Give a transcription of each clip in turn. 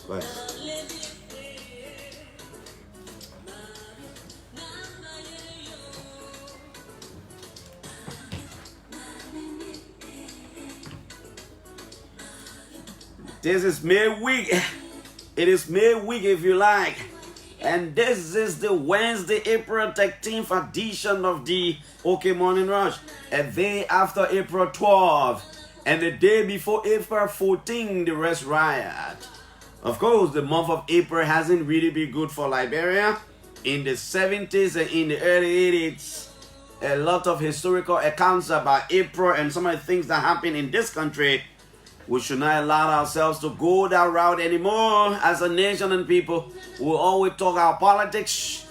Right. This is May week. It is May week if you like. And this is the Wednesday, April 13th edition of the OK Morning Rush. A day after April 12th. And the day before April 14th, the Rest Riot. Of course, the month of April hasn't really been good for Liberia. In the 70s and in the early 80s, a lot of historical accounts about April and some of the things that happen in this country. We should not allow ourselves to go that route anymore as a nation and people. We always talk our politics.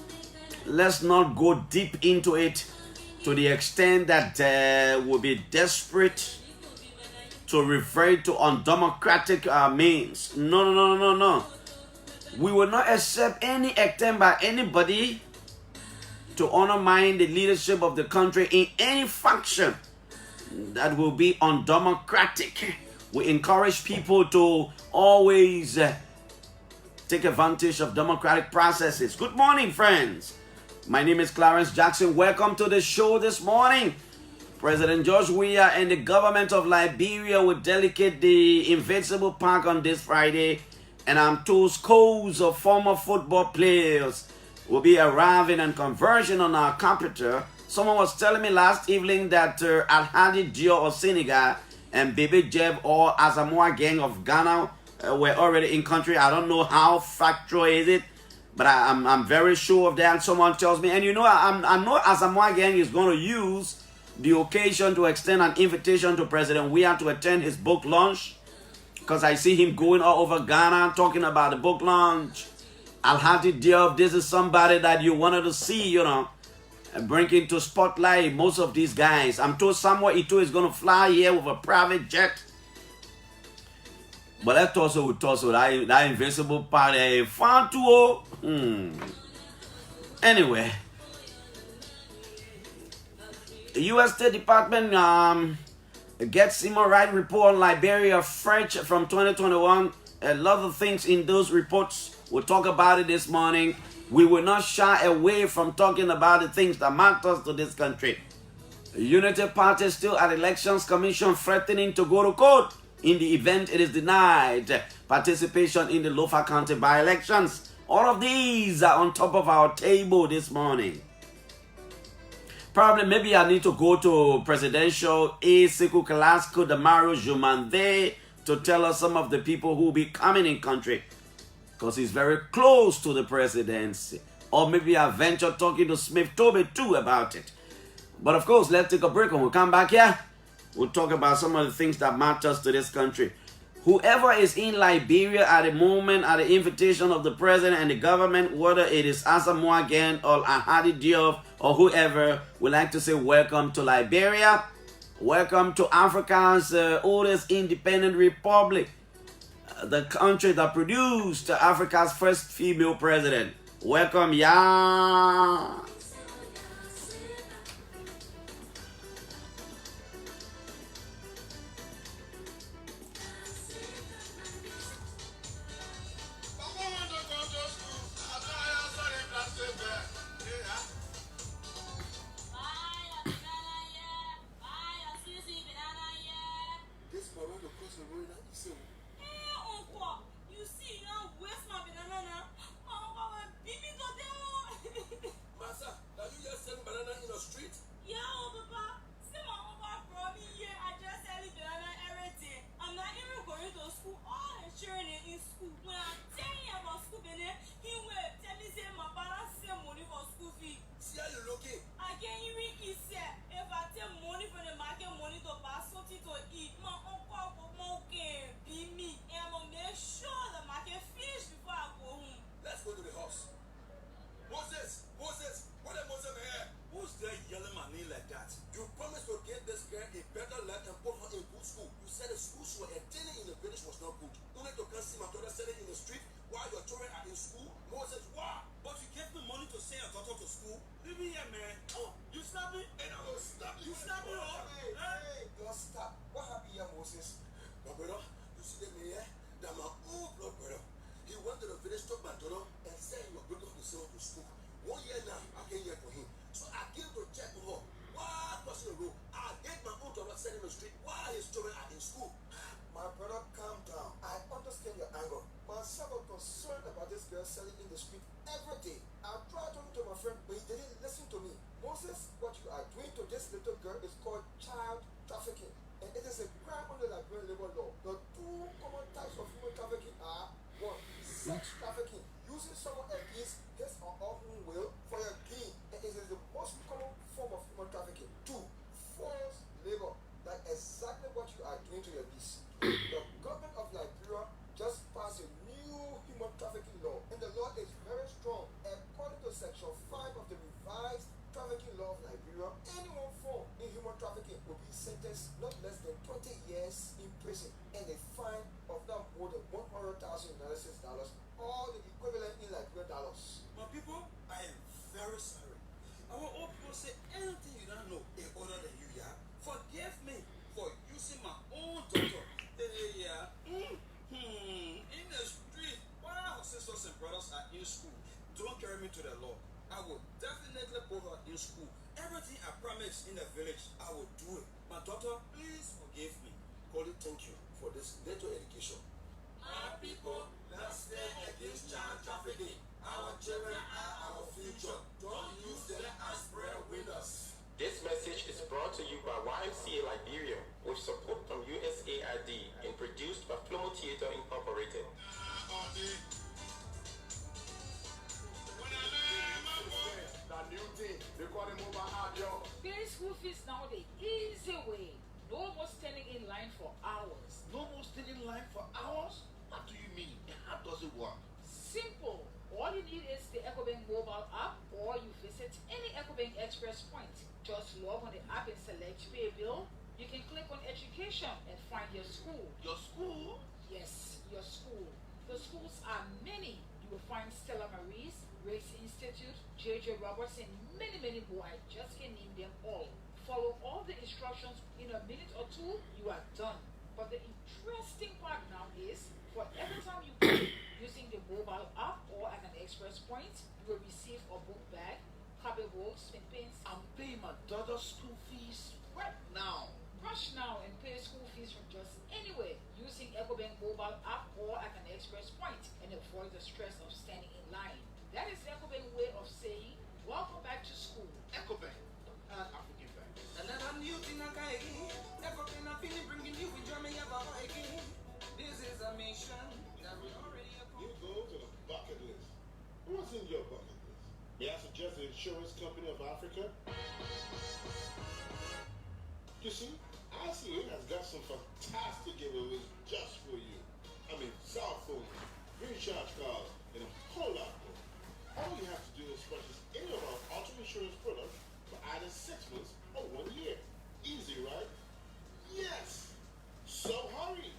Let's not go deep into it to the extent that we'll be desperate to revert to undemocratic means. No. We will not accept any attempt by anybody to undermine the leadership of the country in any faction that will be undemocratic. We encourage people to always take advantage of democratic processes. Good morning, friends. My name is Clarence Jackson. Welcome to the show this morning. President George Weah and the government of Liberia will dedicate the Invincible Park on this Friday. And I'm told scores of former football players will be arriving and converging on our capital. Someone was telling me last evening that Alhaji Dio of Senegal and Baby Jeb or Asamoah Gang of Ghana were already in country. I don't know how factual is it, but I'm very sure of that. Someone tells me, and you know, I know Asamoah Gang is going to use the occasion to extend an invitation to President Weah to attend his book launch, because I see him going all over Ghana talking about the book launch. Alhaji Diop, this is somebody that you wanted to see, you know, bring into spotlight most of these guys. I'm told Samuel Ito is going to fly here with a private jet. But let's also that Invincible Party. Fun too. Anyway, the U.S. State Department gets human rights report on Liberia fresh from 2021. A lot of things in those reports. We'll talk about it this morning. We will not shy away from talking about the things that matter to this country. The Unity Party still at Elections Commission threatening to go to court in the event it is denied participation in the Lofa County by-elections. All of these are on top of our table this morning. Probably maybe I need to go to Presidential Siku Kalasco Damaru Jumande to tell us some of the people who will be coming in country, because he's very close to the presidency. Or maybe I venture talking to Smith Toby too about it. But of course, let's take a break. When we come back here, we'll talk about some of the things that matters to this country. Whoever is in Liberia at the moment, at the invitation of the president and the government, whether it is Asamoah Gyan or Alhaji Diop or whoever, would like to say welcome to Liberia. Welcome to Africa's oldest independent republic. The country that produced Africa's first female president. Welcome, ya. sex trafficking, using someone against his or her own will for your gain. And it is the most common form of human trafficking. 2. Forced labor. Like exactly what you are doing to your beast. The government of Liberia just passed a new human trafficking law, and the law is very strong. According to Section 5 of the revised trafficking law of Liberia, anyone found in human trafficking will be sentenced not less than 20 years in prison and a fine of not more than $100,000 or the equivalent in Liberian dollars. My people, I am very sorry. I want all people to say anything you don't know in order that you yeah. Forgive me for using my own daughter. Yeah. In the street, while our sisters and brothers are in school, don't carry me to the law. I will definitely put her in school. Everything I promised in the village, I will do it. My daughter, please forgive me. Call it thank you for this little education. Our people, let's stand against child trafficking. Our children are our future. Don't use them as breadwinners. This message is brought to you by YMCA Liberia with support from USAID and produced by Flomo Theatre Incorporated. That new thing, they call it mobile app, yo. Pay school fees now the easy way. No more standing in line for hours. No more standing in line for hours? What do you mean? How does it work? Simple. All you need is the EcoBank mobile app, or you visit any EcoBank Express point. Just log on the app and select Pay Bill. You can click on Education and find your school. Your school? Yes, your school. The schools are many. You will find Stella Marie's, Race Institute, J.J. Roberts, and many, many more. I just can't name them all. Follow all the instructions in a minute or two, you are done. But the interesting part now is, for every time you pay using the mobile app or at an express point, you will receive a book bag, copybooks, and pens. I'm paying my daughter's school fees right now. Rush now and pay school fees from just anywhere using EcoBank mobile app or at an express point and avoid the stress of standing in line. That is EcoBank way of saying, welcome back to school. EcoBank, an African bank. Another new thing I got again. Everything I feel bringing you with me about again. This is a mission that we already You approved. go to the bucket list. What's in your bucket list? May I suggest the Insurance Company of Africa? You see, ICA has got some fantastic giveaways just for you. I mean, cell phones, recharge cards, and a whole lot more. All you have to do is purchase any of our auto insurance products for either 6 months or 1 year. Easy, right? Yes! So hurry!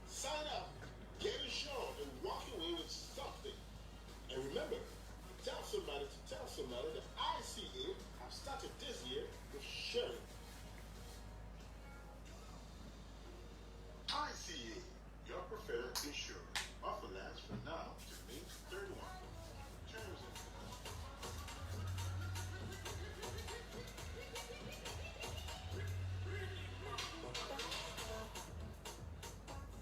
Sign up, get insured, and walk away with something. And remember, tell somebody to tell somebody that ICA have started this year with sharing. ICA, your preferred insurer. Offer lasts from now to May 31. Terms and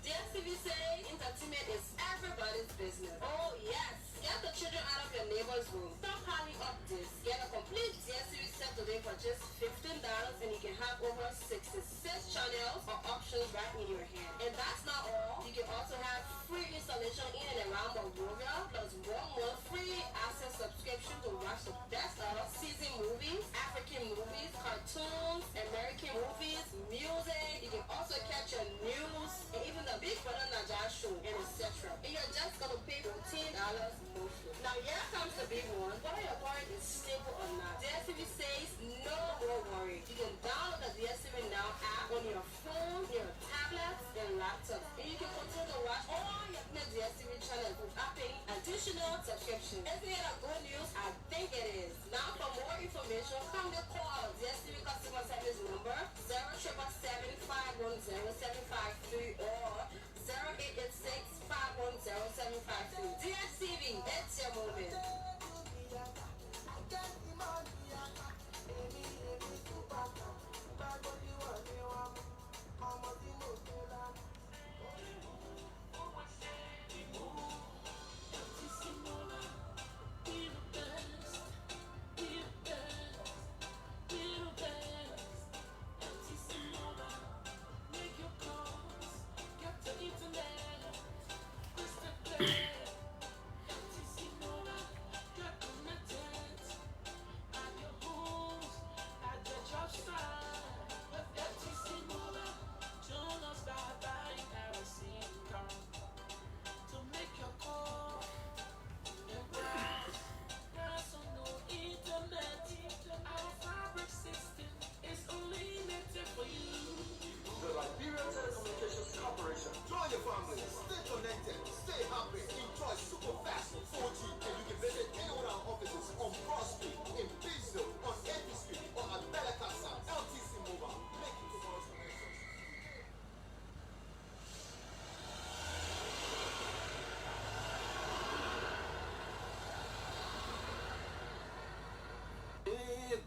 DSTV say entertainment is everybody's business. Oh yes! Get the children out of your neighbor's room. Stop piling up this. Get a complete DSTV set today for just $15 and you can have over 66 channels or options right in your hand. And that's not all. You can also have free installation in and around Monrovia, plus 1 month free access subscription to watch the best of season movies, African movies, cartoons, American movies, music. You can also catch your news and even the Big Brother Naja show and etc. And you're just gonna pay $14 monthly. Now here comes the big one. Whether your warrant is stable or not, DSTV says no more worry. You can download the DSTV Now app on your phone, your tablets, and laptop. And you can continue to watch all your DSTV channels without paying additional subscription. Isn't it a good news? I think it is. Now for more information, come to call our DSTV customer service number 0777-510-753 or 0886-510-753. DSTV, it's your moment.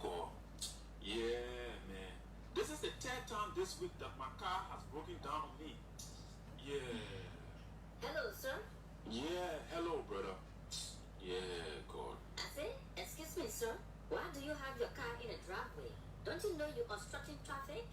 God. Yeah, man. This is the third time this week that my car has broken down on me. Yeah. Hello, sir. Yeah, hello, brother. Yeah, God. I say, excuse me, sir. Why do you have your car in a driveway? Don't you know you're obstructing traffic?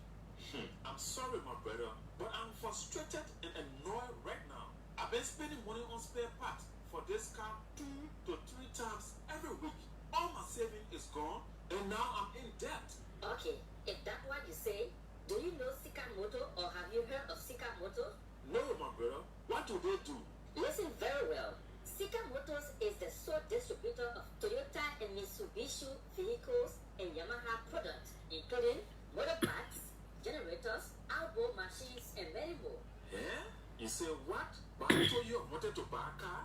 I'm sorry, my brother, but I'm frustrated and annoyed right now. I've been spending money on spare parts for this car 2 to 3 times every week. All my saving is gone, and now I'm in debt. Okay, if that's what you say, do you know Sika Moto or have you heard of Sika Moto? No, my brother. What do they do? Listen very well. Sika Motors is the sole distributor of Toyota and Mitsubishi vehicles and Yamaha products, including motor parts, generators, outboard machines, and many more. Yeah? You say what? But I told you I wanted to buy a car.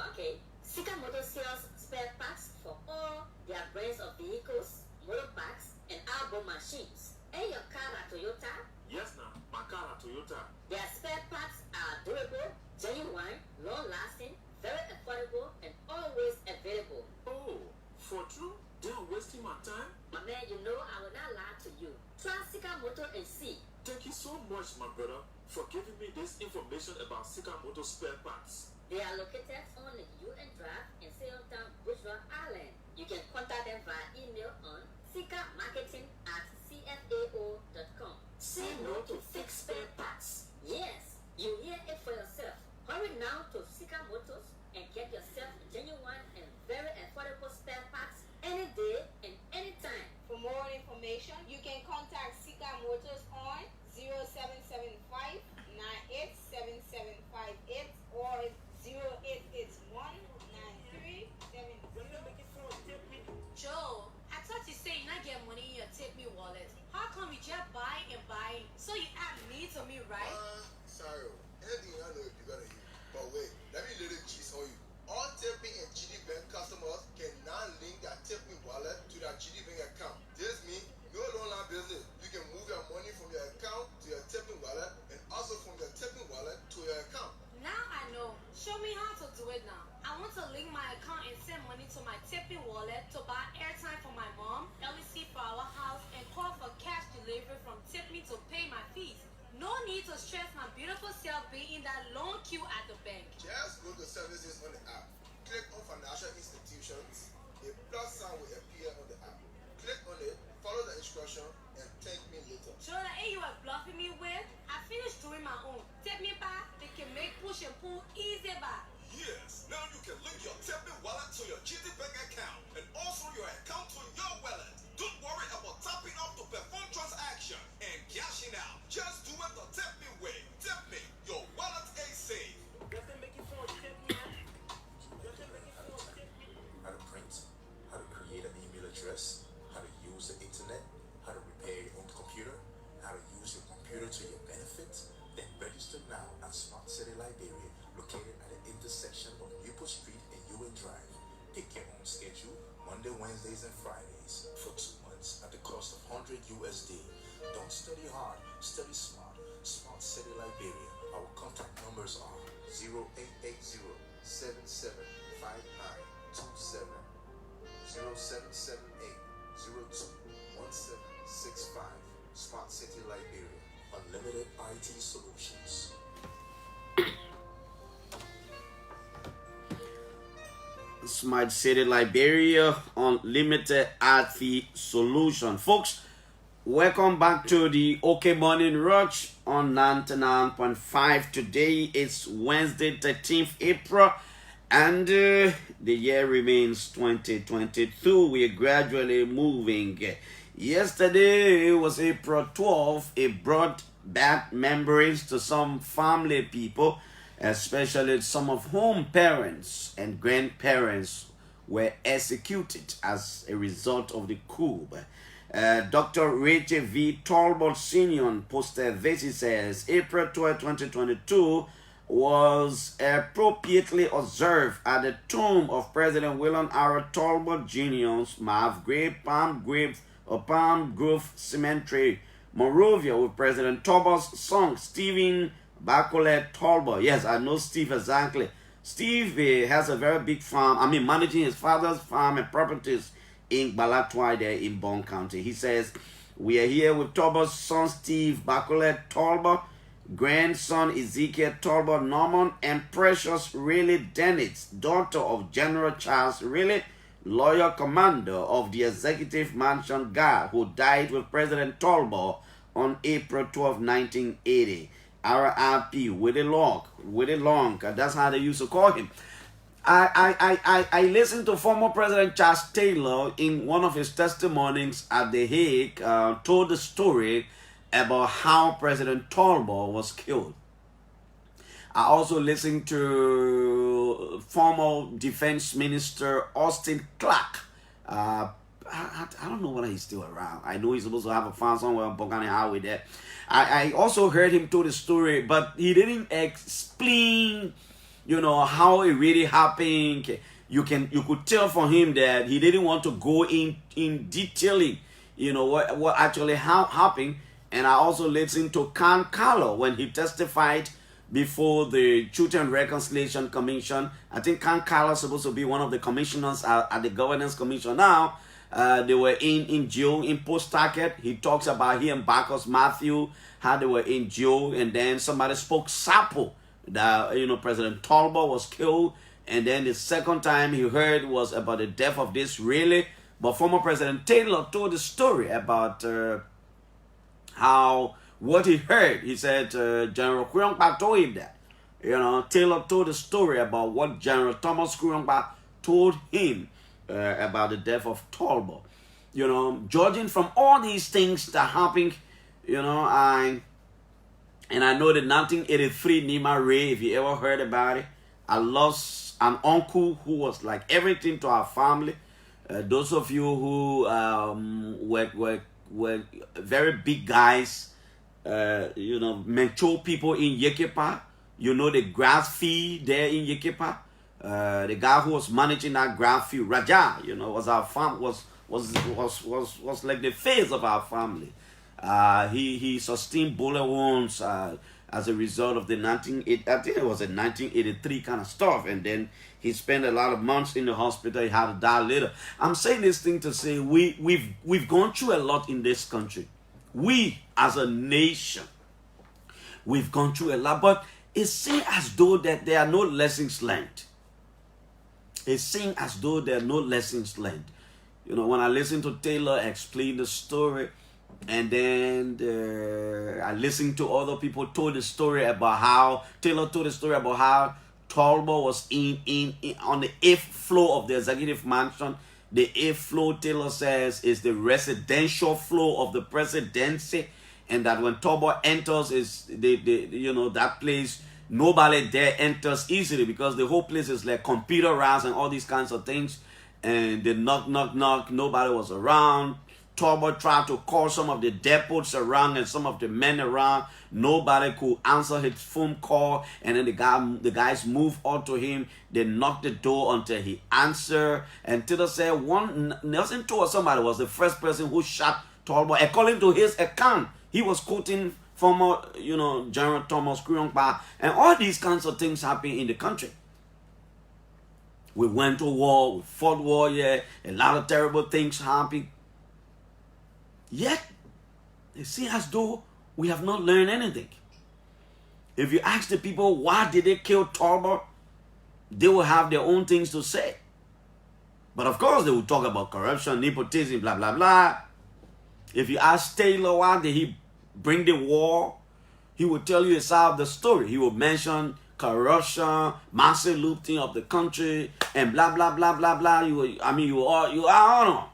Okay, Sika Motors sells spare parts for all their brands of vehicles, motor parts, and outboard machines. And your car at Toyota? Yes, now. My car at Toyota. Their spare parts are durable, genuine, long-lasting, very affordable, and always available. Oh, for true? They are wasting my time? My man, you know I will not lie to you. Try Sika Motor and see. Thank you so much, my brother, for giving me this information about Sika Motor spare parts. They are located on the UN Drive in Sailtown, Bushrock Island. You can contact them via email on sikamarketing@cfao.com. Say no to fixed spare parts. Yes, you hear it for yourself. Hurry now to Sika Motors and get yourself genuine and very affordable spare parts any day and anytime. For more information, you can contact Sika Motors on 0775 987758 or 0881 9377. Joe, I thought you said you not get money in your tip me wallet. How come you just buy and buy? So you add me to me, right? Sorry. Anything I know if you're gonna use. But wait, let me little cheese on you. All Tipping and GD Bank customers can now link their Tipping wallet to their GD Bank account. This means no loan line business. You can move your money from your account to your Tipping wallet and also from your Tipping wallet to your account. Now I know. Show me how to do it now. I want to link my account and send money to my tipping wallet to buy airtime for my mom, LEC for our house, and call for cash delivery from Tip Me to pay my fees. No need to stress my beautiful self being in that long queue at the bank. Just go to services on the app. Click on financial institutions. A plus sign will appear on the app. Click on it, follow the instruction, and thank me later. Sure, the A you were bluffing me with, I finished doing my own. Tip me back, they can make push and pull easy back. Yes, now you can link your Tipping wallet to your GT Bank account and also your account to your wallet. Don't worry about tapping off to perform transaction and cashing out. Just do it the Tip Me way. Tip Me, your wallet is safe. How to print, how to create an email address, how to use the internet, how to repair your own computer, how to use your computer to your benefit. Then register now at Smart City Liberia, located at the intersection of Newport Street and UN Drive. Pick your own schedule, Monday, Wednesdays, and Fridays for 2 months at the cost of $100 USD. Don't study hard, study smart. Smart City Liberia. Our contact numbers are 0880-775927, 0778-021765. Smart City Liberia. Unlimited IT solutions. Smart City Liberia, Unlimited IT Solution. Folks, welcome back to the OK Morning Rush on 99.5. Today is Wednesday, 13th April, and the year remains 2022. We are gradually moving. Yesterday was April 12th. It brought back memories to some family people, especially some of whom parents and grandparents were executed as a result of the coup. Dr. Rachel V. Talbot Sr. posted this. He says, April 12, 2022 was appropriately observed at the tomb of President William R. Talbot Jr.'s Palm Grove Cemetery, Monrovia, with President Talbot's son, Stephen Bacolet Talbot. Yes, I know Steve exactly. Steve has a very big farm. I mean, managing his father's farm and properties in Balatwai there in Bond County. He says, we are here with Tolbo's son Steve Bacolet Tolbo, grandson Ezekiel Tolbo Norman, and precious Riley Dennis, daughter of General Charles Riley, loyal commander of the Executive Mansion Guard, who died with President Tolbo on April 12, 1980. RIP, Willie Long, that's how they used to call him. I listened to former President Charles Taylor in one of his testimonies at The Hague, told the story about how President Tolbo was killed. I also listened to former Defense Minister Austin Clark. I don't know whether he's still around. I know he's supposed to have a farm somewhere on Bongani Highway there. I also heard him tell the story, but he didn't explain, how it really happened. You could tell from him that he didn't want to go in detailing, what actually happened. And I also listened to Khan Carlo when he testified before the Truth and Reconciliation Commission. I think Khan Carlo is supposed to be one of the commissioners at the Governance Commission now. They were in jail in Pawtucket. He talks about he and Bacchus Matthew, how they were in jail, and then somebody spoke Sapo that President Tolbo was killed, and then the second time he heard was about the death of this Riley. But former President Taylor told the story about how what he heard. He said General Kuyongba told him that. Taylor told the story about what General Thomas Kuyongba told him about the death of Tolbo. Judging from all these things that happened, I know the 1983 Nima Ray, if you ever heard about it, I lost an uncle who was like everything to our family. Those of you who were very big guys, mature people in Yekepa, the grass field there in Yekepa. The guy who was managing that grass field, Raja, was our farm, was like the face of our family. He sustained bullet wounds as a result of the 1983 kind of stuff, and then he spent a lot of months in the hospital. He had to die later. I'm saying this thing to say we've gone through a lot in this country. We as a nation, we've gone through a lot, but it seems as though that there are no lessons learned. It seems as though there are no lessons learned. When I listen to Taylor explain the story, and then I listened to other people told the story about how Taylor told the story about how Tolbo was in on the 8th floor of the Executive Mansion. The 8th floor, Taylor says, is the residential floor of the presidency, and that when Tolbo enters, is that place. Nobody there enters easily because the whole place is like computerized and all these kinds of things. And they knock. Nobody was around. Tolbo tried to call some of the depots around and some of the men around. Nobody could answer his phone call. And then the guys moved on to him. They knocked the door until he answered. And Taylor said Nelson Toa, somebody was the first person who shot Tolbo. According to his account, he was quoting former, General Thomas Kuyongba, and all these kinds of things happen in the country. We went to war, we fought war, a lot of terrible things happened. Yet, it seems as though we have not learned anything. If you ask the people why did they kill Tolbo, they will have their own things to say. But of course, they will talk about corruption, nepotism, blah, blah, blah. If you ask Taylor why did he bring the war, he will tell you a side of the story. He will mention corruption, massive looting of the country, and blah blah blah blah blah. You are.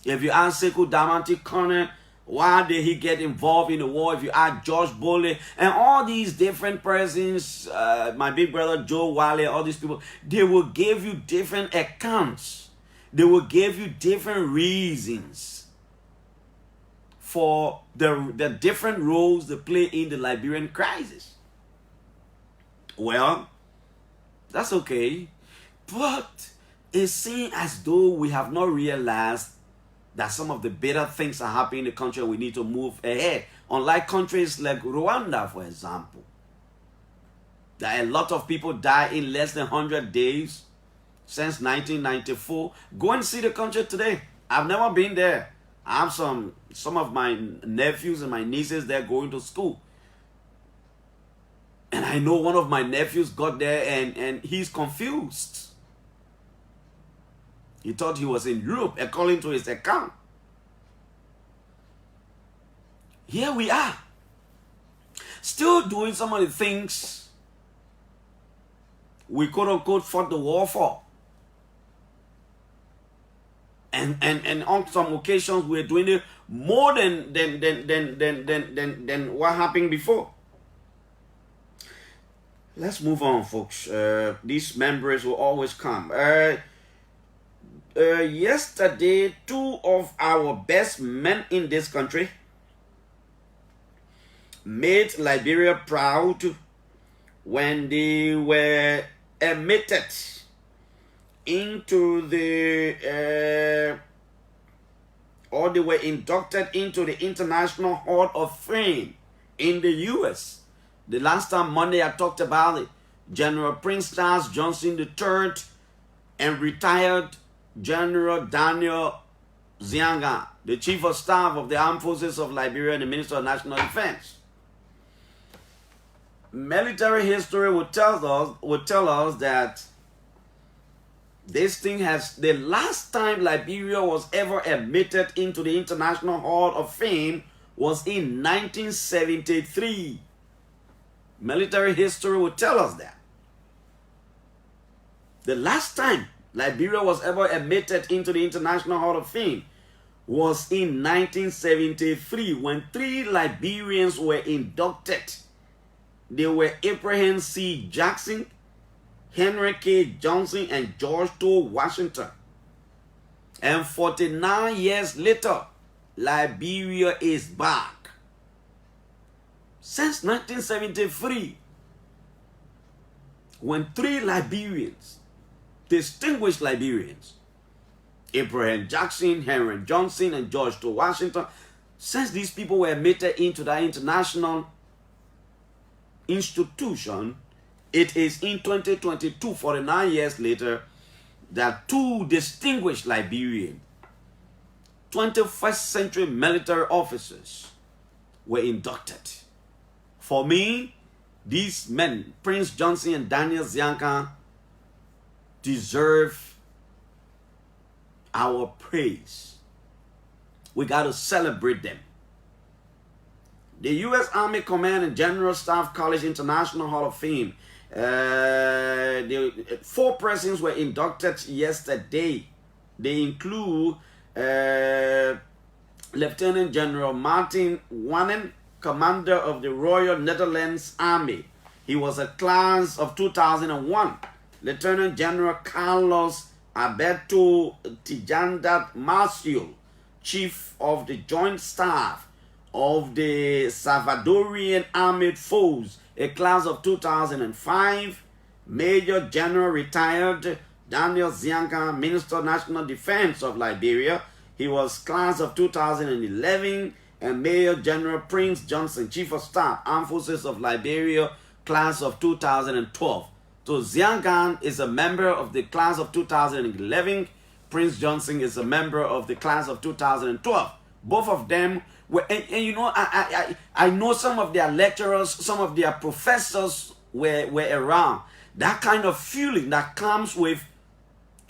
If you ask Sekou Damanti Kone, why did he get involved in the war? If you ask George Boley and all these different persons, my big brother Joe Wale, all these people, they will give you different accounts. They will give you different reasons for the different roles they play in the Liberian crisis. Well, that's okay. But it seems as though we have not realized that some of the better things are happening in the country and we need to move ahead. Unlike countries like Rwanda, for example. That a lot of people die in less than 100 days since 1994. Go and see the country today. I've never been there. I have some of my nephews and my nieces there going to school. And I know one of my nephews got there and he's confused. He thought he was in Europe according to his account. Here we are. Still doing some of the things we quote unquote fought the war for. And on some occasions we're doing it more than what happened before. Let's move on, folks. These memories will always come. Yesterday, 2 of our best men in this country made Liberia proud when they were admitted into the or they were inducted into the International Hall of Fame in the US. The last time Monday I talked about it. General Prince Charles Johnson III and retired General Daniel Zianga, the Chief of Staff of the Armed Forces of Liberia and the Minister of National Defense. Military history would tell us that this thing has, the last time Liberia was ever admitted into the International Hall of Fame was in 1973. Military history would tell us that. The last time Liberia was ever admitted into the International Hall of Fame was in 1973 when 3 Liberians were inducted. They were Abraham C. Jackson, Henry K. Johnson, and George Toh Washington. And 49 years later, Liberia is back. Since 1973, when 3 Liberians, distinguished Liberians, Abraham Jackson, Henry Johnson, and George Toh Washington, since these people were admitted into that international institution, it is in 2022, 49 years later, that 2 distinguished Liberian 21st century military officers were inducted. For me, these men, Prince Johnson and Daniel Zianga, deserve our praise. We got to celebrate them. The U.S. Army Command and General Staff College International Hall of Fame. The 4 persons were inducted yesterday. They include Lieutenant General Martin Wannen, Commander of the Royal Netherlands Army. He was a class of 2001. Lieutenant General Carlos Alberto Tijandat Marcial, Chief of the Joint Staff of the Salvadorian Armed Forces, a class of 2005. Major General retired Daniel Zianga, Minister of National Defense of Liberia. He was class of 2011. And Major General Prince Johnson, Chief of Staff, Armed Forces of Liberia, class of 2012. So Zianga is a member of the class of 2011. Prince Johnson is a member of the class of 2012. Both of them were, and you know, I know some of their lecturers, some of their professors were around. That kind of feeling that comes with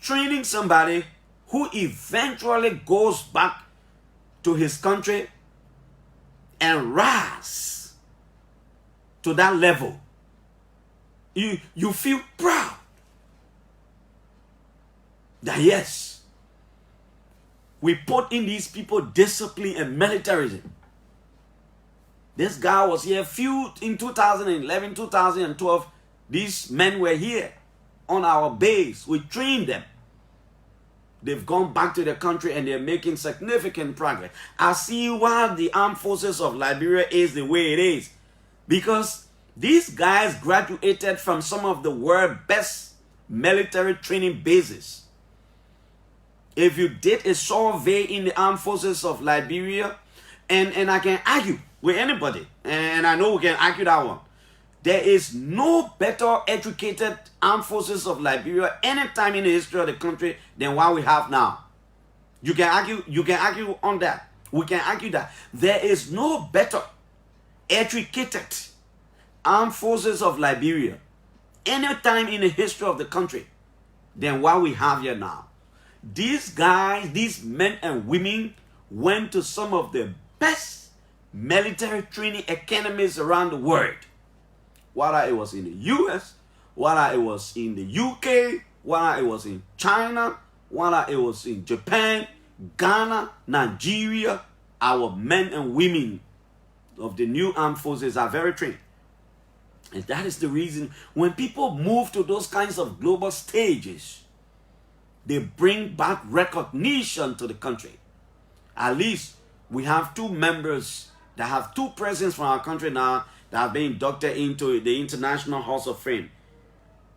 training somebody who eventually goes back to his country and rise to that level. You feel proud that yes, we put in these people discipline and militarism. This guy was here in 2011, 2012. These men were here on our base. We trained them. They've gone back to their country and they're making significant progress. I see why the armed forces of Liberia is the way it is. Because these guys graduated from some of the world's best military training bases. If you did a survey in the armed forces of Liberia, and I can argue with anybody, and I know we can argue that one, There is no better educated armed forces of Liberia any time in the history of the country than what we have now. You can argue on that. We can argue that there is no better educated armed forces of Liberia any time in the history of the country than what we have here now. These guys, these men and women went to some of the best military training academies around the world. Whether it was in the US, whether it was in the UK, whether it was in China, whether it was in Japan, Ghana, Nigeria, our men and women of the new armed forces are very trained. And that is the reason when people move to those kinds of global stages, they bring back recognition to the country. At least we have 2 members that have 2 presidents from our country now that have been inducted into the International Hall of Fame.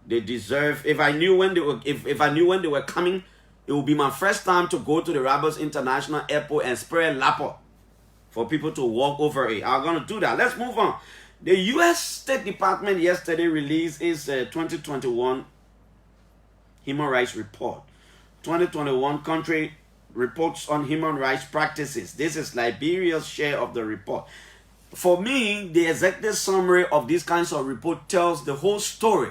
They deserve. If I knew when they were, if I knew when they were coming, it would be my first time to go to the Rabat International Airport and spray Lapo for people to walk over it. I'm gonna do that. Let's move on. The U.S. State Department yesterday released its 2021 Human Rights Report. 2021 country reports on human rights practices. This is Liberia's share of the report. For me, the executive summary of these kinds of report tells the whole story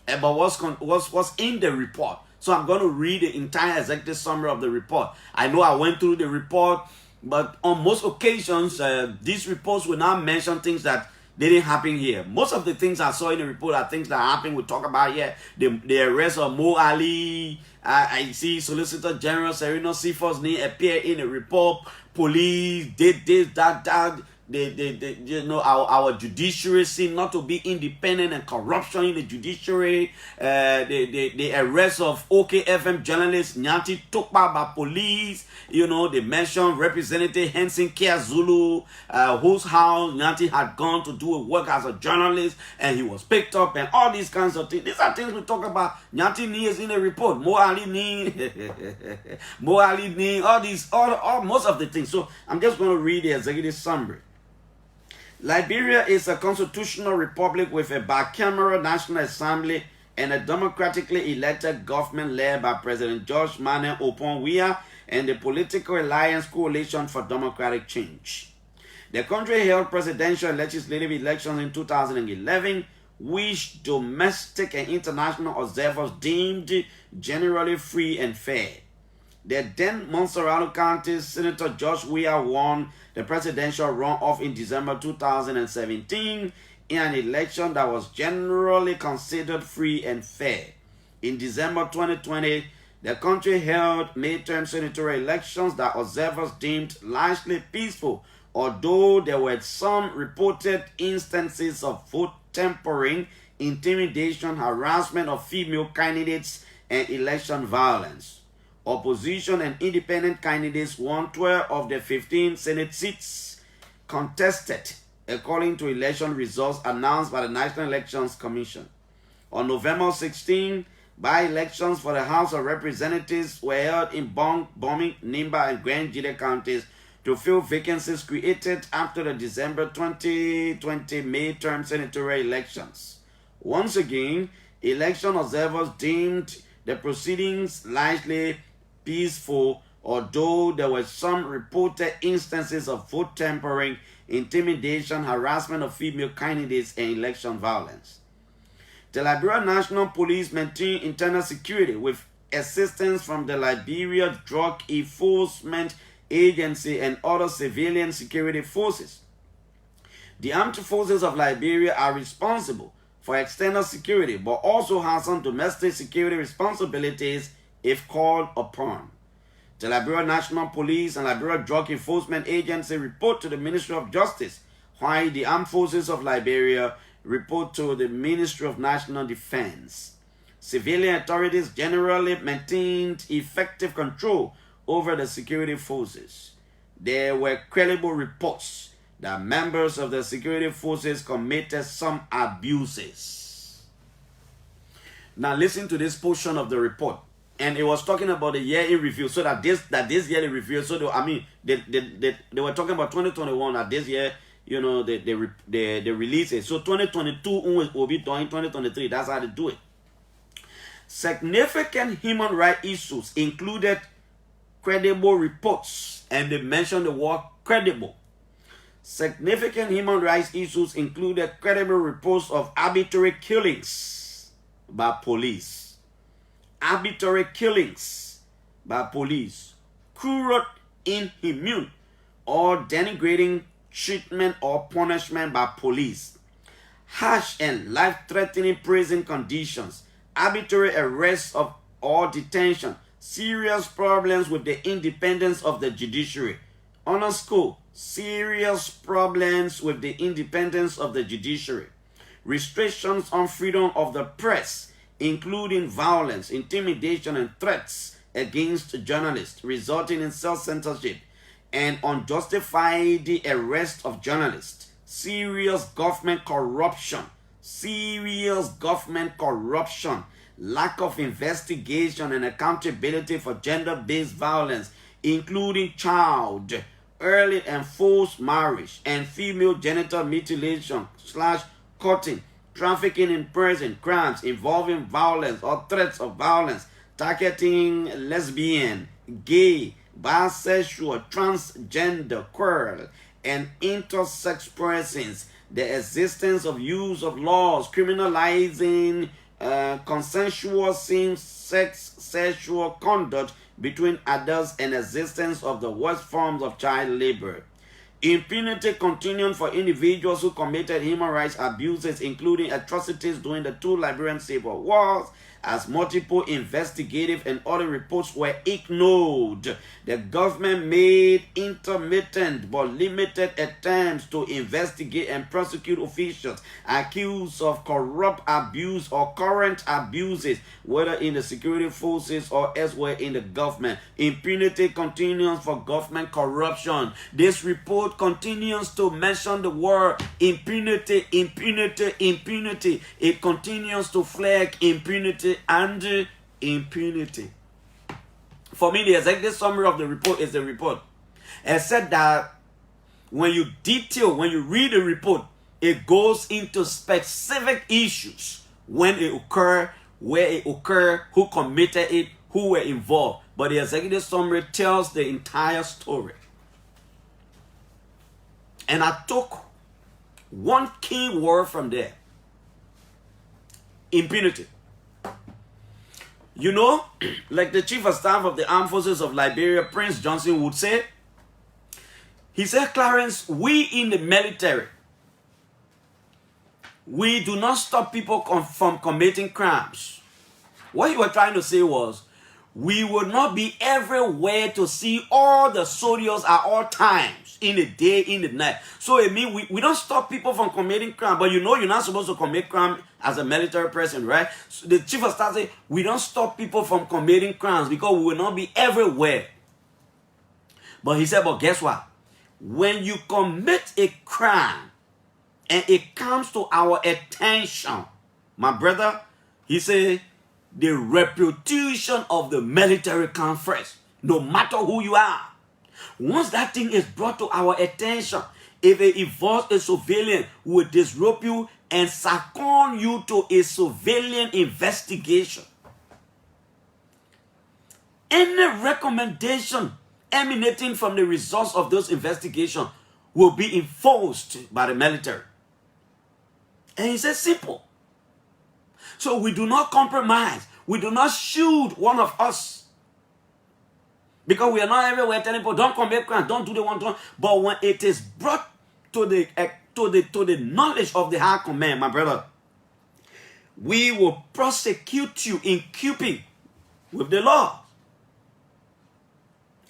about what's in the report. So I'm going to read the entire executive summary of the report. I know I went through the report, but on most occasions, these reports will not mention things that didn't happen here. Most of the things I saw in the report are things that happened. We talk about here. The arrest of Mo Ali. I see Solicitor General Sereno Sifo's name appear in the report. Police did this, that. You know, our judiciary seem not to be independent, and corruption in the judiciary. The arrest of OKFM journalist Nyanti Tokpa by police. You know, they mentioned Representative Henson Kia Zulu, whose house Nyanti had gone to do work as a journalist, and he was picked up, and all these kinds of things. These are things we talk about. Nyanti Ni is in the report. Mo Ali Ni, Mo Ali Ni, all these, all most of the things. So I'm just going to read the executive summary. Liberia is a constitutional republic with a bicameral National Assembly and a democratically elected government led by President George Manneh Oponwia and the Political Alliance Coalition for Democratic Change. The country held presidential and legislative elections in 2011, which domestic and international observers deemed generally free and fair. The then Montserrat County Senator George Weah won the presidential runoff in December 2017 in an election that was generally considered free and fair. In December 2020, the country held midterm senatorial elections that observers deemed largely peaceful, although there were some reported instances of vote tampering, intimidation, harassment of female candidates, and election violence. Opposition and independent candidates won 12 of the 15 Senate seats contested, according to election results announced by the National Elections Commission. On November 16, by-elections for the House of Representatives were held in Bong, Bomi, Nimba, and Grand Jide counties to fill vacancies created after the December 2020 midterm senatorial elections. Once again, election observers deemed the proceedings largely peaceful, although there were some reported instances of vote tampering, intimidation, harassment of female candidates, and election violence. The Liberia National Police maintained internal security with assistance from the Liberia Drug Enforcement Agency and other civilian security forces. The armed forces of Liberia are responsible for external security, but also have some domestic security responsibilities if called upon. The Liberia National Police and Liberia Drug Enforcement Agency report to the Ministry of Justice, while the Armed Forces of Liberia report to the Ministry of National Defense. Civilian authorities generally maintained effective control over the security forces. There were credible reports that members of the security forces committed some abuses. Now listen to this portion of the report. And it was talking about the year in review, so that this year in review, so they were talking about 2021, that this year, you know, they release it. So 2022 will be done in 2023. That's how they do it. Significant human rights issues included credible reports, and they mentioned the word credible. Significant human rights issues included credible reports of arbitrary killings by police. Arbitrary killings by police. Cruel, inhumane, or denigrating treatment or punishment by police. Harsh and life-threatening prison conditions. Arbitrary arrests of or detention. Serious problems with the independence of the judiciary. Underscore, serious problems with the independence of the judiciary. Restrictions on freedom of the press, including violence, intimidation, and threats against journalists, resulting in self-censorship and unjustified arrest of journalists. Serious government corruption. Serious government corruption. Lack of investigation and accountability for gender-based violence, including child, early and forced marriage, and female genital mutilation / cutting, trafficking in person, crimes involving violence or threats of violence, targeting lesbian, gay, bisexual, transgender, queer, and intersex persons, the existence of use of laws criminalizing consensual same-sex sexual conduct between adults, and existence of the worst forms of child labor. Impunity continuing for individuals who committed human rights abuses, including atrocities during the two Liberian civil wars, as multiple investigative and other reports were ignored. The government made intermittent but limited attempts to investigate and prosecute officials accused of corrupt abuse or current abuses, whether in the security forces or elsewhere in the government. Impunity continues for government corruption. This report continues to mention the word impunity, impunity, impunity. It continues to flag impunity and impunity. For me, the executive summary of the report is the report. It said that when you read the report, it goes into specific issues, when it occurred, where it occurred, who committed it, who were involved. But the executive summary tells the entire story. And I took one key word from there: impunity. You know, like the Chief of Staff of the Armed Forces of Liberia, Prince Johnson, would say, he said, Clarence, we in the military, we do not stop people from committing crimes. What he was trying to say was, we will not be everywhere to see all the soldiers at all times, in the day, in the night. So it means we don't stop people from committing crime, but you know you're not supposed to commit crime as a military person, right? So the Chief of Staff said, we don't stop people from committing crimes because we will not be everywhere. But he said, but guess what? When you commit a crime and it comes to our attention, my brother, he said, the reputation of the military comes first, no matter who you are. Once that thing is brought to our attention, if it involves a civilian, we will disrobe you and second you to a civilian investigation. Any recommendation emanating from the results of those investigations will be enforced by the military. And he said, simple. So we do not compromise. We do not shoot one of us. Because we are not everywhere telling people, don't commit crime, don't do the one. But when it is brought to the knowledge of the high command, my brother, we will prosecute you in keeping with the law.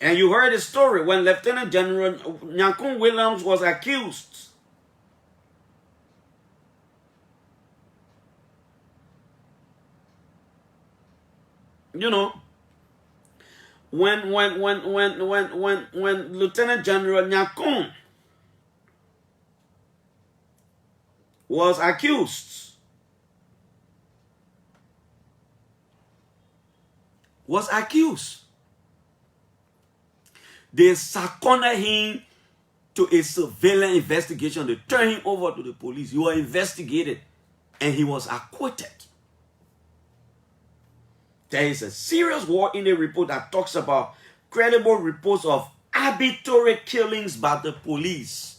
And you heard the story when Lieutenant General Nyankun Williams was accused. You know, when Lieutenant General Nyankun was accused, they seconded him to a surveillance investigation. They turned him over to the police. He was investigated and he was acquitted. There is a serious war in the report that talks about credible reports of arbitrary killings by the police.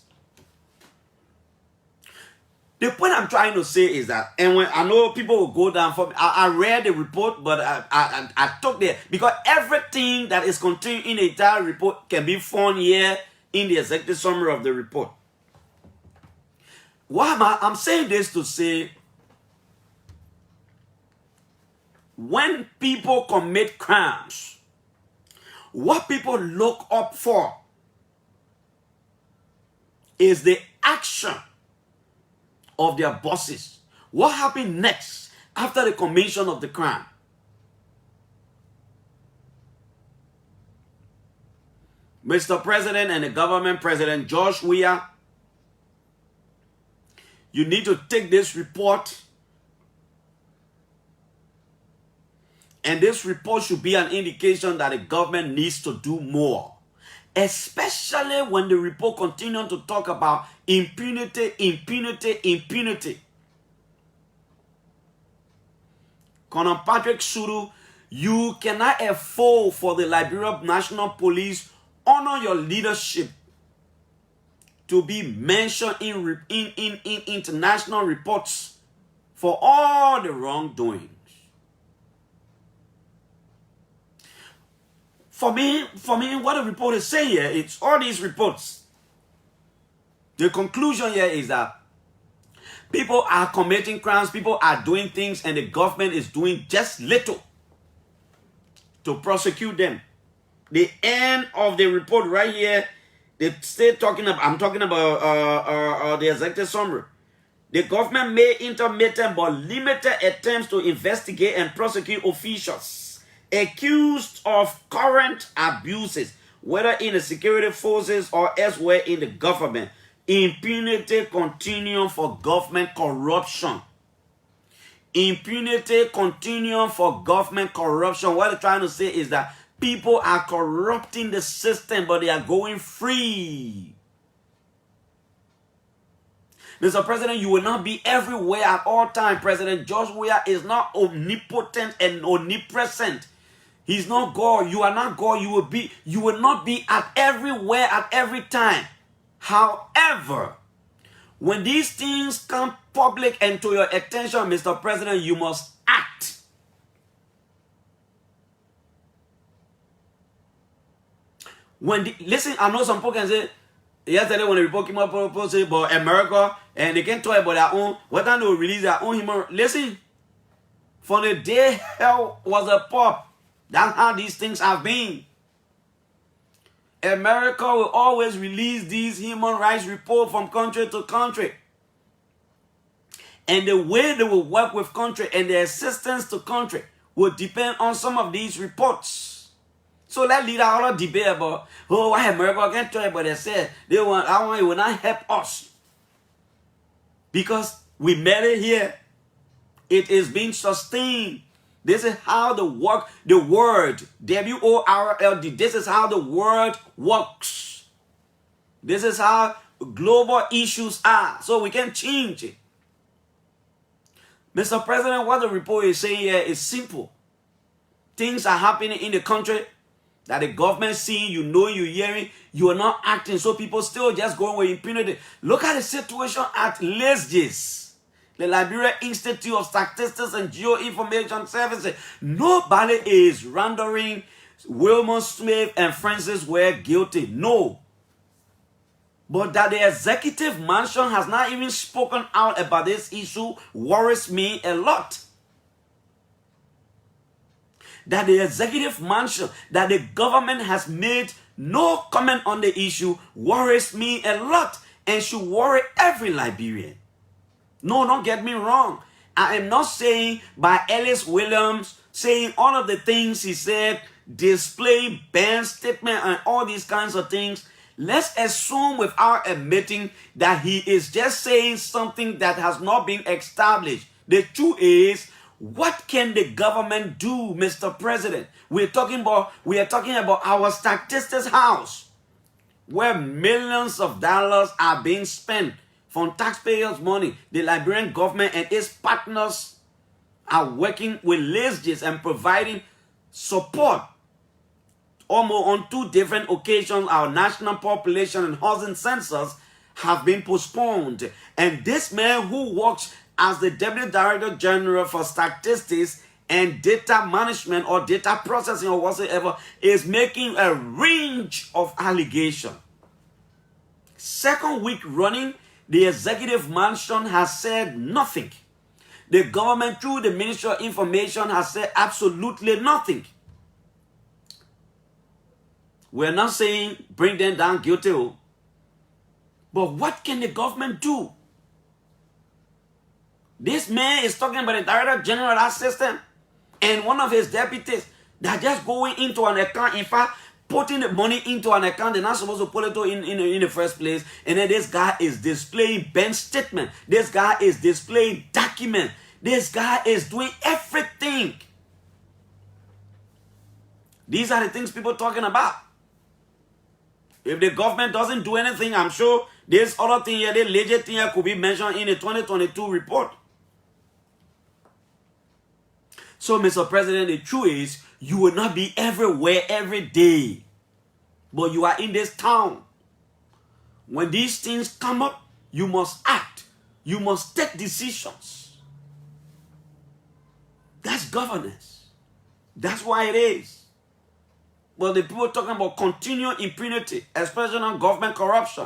The point I'm trying to say is that, and when I know people will go down for me, I read the report, but I took there because everything that is contained in the entire report can be found here in the executive summary of the report. Why am I'm saying this to say, when people commit crimes, what people look up for is the action of their bosses. What happened next after the commission of the crime? Mr. President and the government, President George Weah, you need to take this report, and this report should be an indication that the government needs to do more. Especially when the report continues to talk about impunity, impunity, impunity. Colonel Patrick Suru, you cannot afford for the Liberia National Police honor your leadership to be mentioned in international reports for all the wrongdoing. For me, what the report is saying here, it's all these reports. The conclusion here is that people are committing crimes, people are doing things, and the government is doing just little to prosecute them. The end of the report right here, they stay talking about, I'm talking about the executive summary. The government made intermittent but limited attempts to investigate and prosecute officials accused of current abuses, whether in the security forces or elsewhere in the government. Impunity continuum for government corruption. Impunity continuum for government corruption. What they're trying to say is that people are corrupting the system, but they are going free. Mr. President, you will not be everywhere at all times. President George Weah is not omnipotent and omnipresent. He's not God. You are not God. You will not be at everywhere at every time. However, when these things come public and to your attention, Mr. President, you must act. Listen, I know some people can say, yesterday when the report came up, people say about America, and they can talk about their own, what time they will release their own human. Listen, from the day hell was a pup, that's how these things have been. America will always release these human rights reports from country to country. And the way they will work with country and the assistance to country will depend on some of these reports. So let's lead out a debate about, why America can't tell you, but they said it will not help us. Because we made it here. It is being sustained. This is how the word, W-O-R-L-D, this is how the word works. This is how global issues are. So we can change it. Mr. President, what the report is saying here is simple. Things are happening in the country that the government seeing, you're hearing, you are not acting. So people still just going with impunity. Look at the situation at LSGIS. The Liberia Institute of Statistics and Geoinformation Services. Nobody is rendering Wilmot Smith and Francis Ware guilty. No. But that the executive mansion has not even spoken out about this issue worries me a lot. That the executive mansion, that the government has made no comment on the issue worries me a lot and should worry every Liberian. No, don't get me wrong. I am not saying by Ellis Williams saying all of the things he said, display Ben's statement and all these kinds of things. Let's assume without admitting that he is just saying something that has not been established. The truth is, what can the government do, Mr. President? We are talking about our statistics house. where millions of dollars are being spent from taxpayers' money. The Liberian government and its partners are working with leases and providing support. Almost on 2 different occasions, our national population and housing census have been postponed. And this man who works as the Deputy Director General for Statistics and Data Management or Data Processing or whatsoever is making a range of allegations. 2nd week running, the Executive Mansion has said nothing. The government through the Ministry of Information has said absolutely nothing. We're not saying bring them down guilty, but what can the government do? This man is talking about the Director General of that system and one of his deputies that just going into an account, in fact, putting the money into an account they're not supposed to put it in the first place, and then this guy is displaying bank statement. This guy is displaying document. This guy is doing everything. These are the things people are talking about. If the government doesn't do anything, I'm sure this other thing here, the legit thing here could be mentioned in the 2022 report. So, Mr. President, the truth is, you will not be everywhere every day. But you are in this town. When these things come up, you must act. You must take decisions. That's governance. That's why it is. But the people talking about continual impunity, especially on government corruption.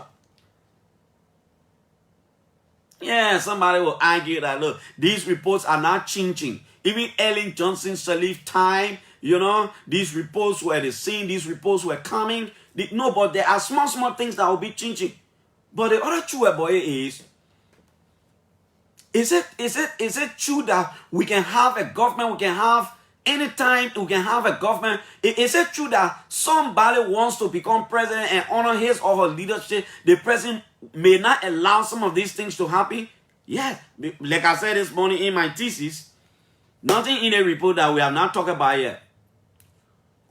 Yeah, somebody will argue that, look, these reports are not changing. Even Ellen Johnson Sirleaf time, you know, these reports were the same, these reports were coming. No, but there are small things that will be changing. But the other true boy is it true that we can have a government, we can have anytime we can have a government? Is it true that somebody wants to become president and honor his or her leadership? The president may not allow some of these things to happen? Yeah, like I said this morning in my thesis, nothing in the report that we have not talked about yet.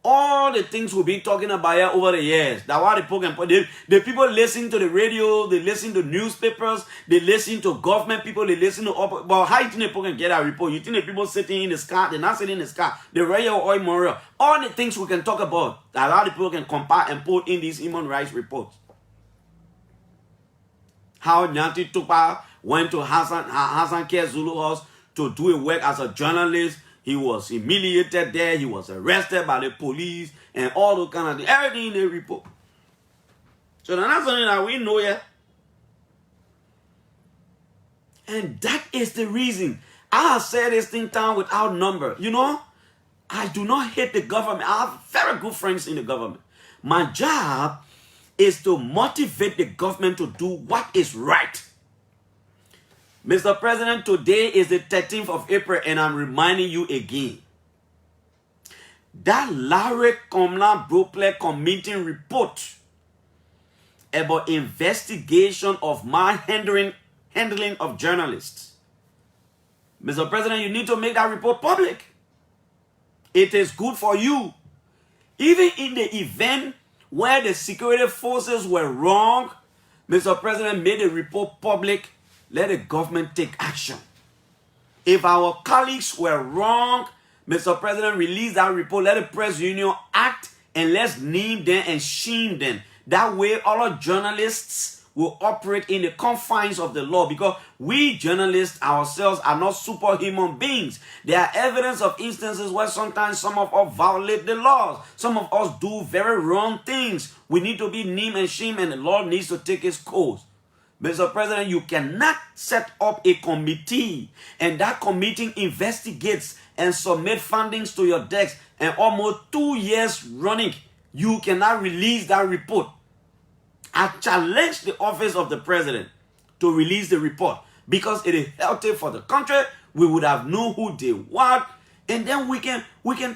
All the things we've been talking about here over the years. That's why the people listen to the radio, they listen to newspapers, they listen to government people, they listen to... But how you think the people can get that report? You think the people sitting in the sky? They're not sitting in the sky. The royal oil moral. All the things we can talk about, that a lot of people can compare and put in these human rights reports. How Nyanti Tupa went to Hassan K. Zulu House to do a work as a journalist. He was humiliated there. He was arrested by the police and all those kind of things. Everything in the report. So that's something that we know yet. And that is the reason I have said this thing down without number. You know, I do not hate the government. I have very good friends in the government. My job is to motivate the government to do what is right. Mr. President, today is the 13th of April, and I'm reminding you again. That Larry Comlan Brooklet Committee report about investigation of malhandling of journalists. Mr. President, you need to make that report public. It is good for you. Even in the event where the security forces were wrong, Mr. President made the report public. Let the government take action. If our colleagues were wrong, Mr. President, release that report. Let the press union act and let's name them and shame them. That way, all journalists will operate in the confines of the law, because we journalists ourselves are not superhuman beings. There are evidence of instances where sometimes some of us violate the laws. Some of us do very wrong things. We need to be named and shamed, and the law needs to take its course. Mr. President, you cannot set up a committee and that committee investigates and submit findings to your desk, and almost 2 years running, you cannot release that report. I challenge the office of the president to release the report, because it is healthy for the country. We would have known who they were, and then we can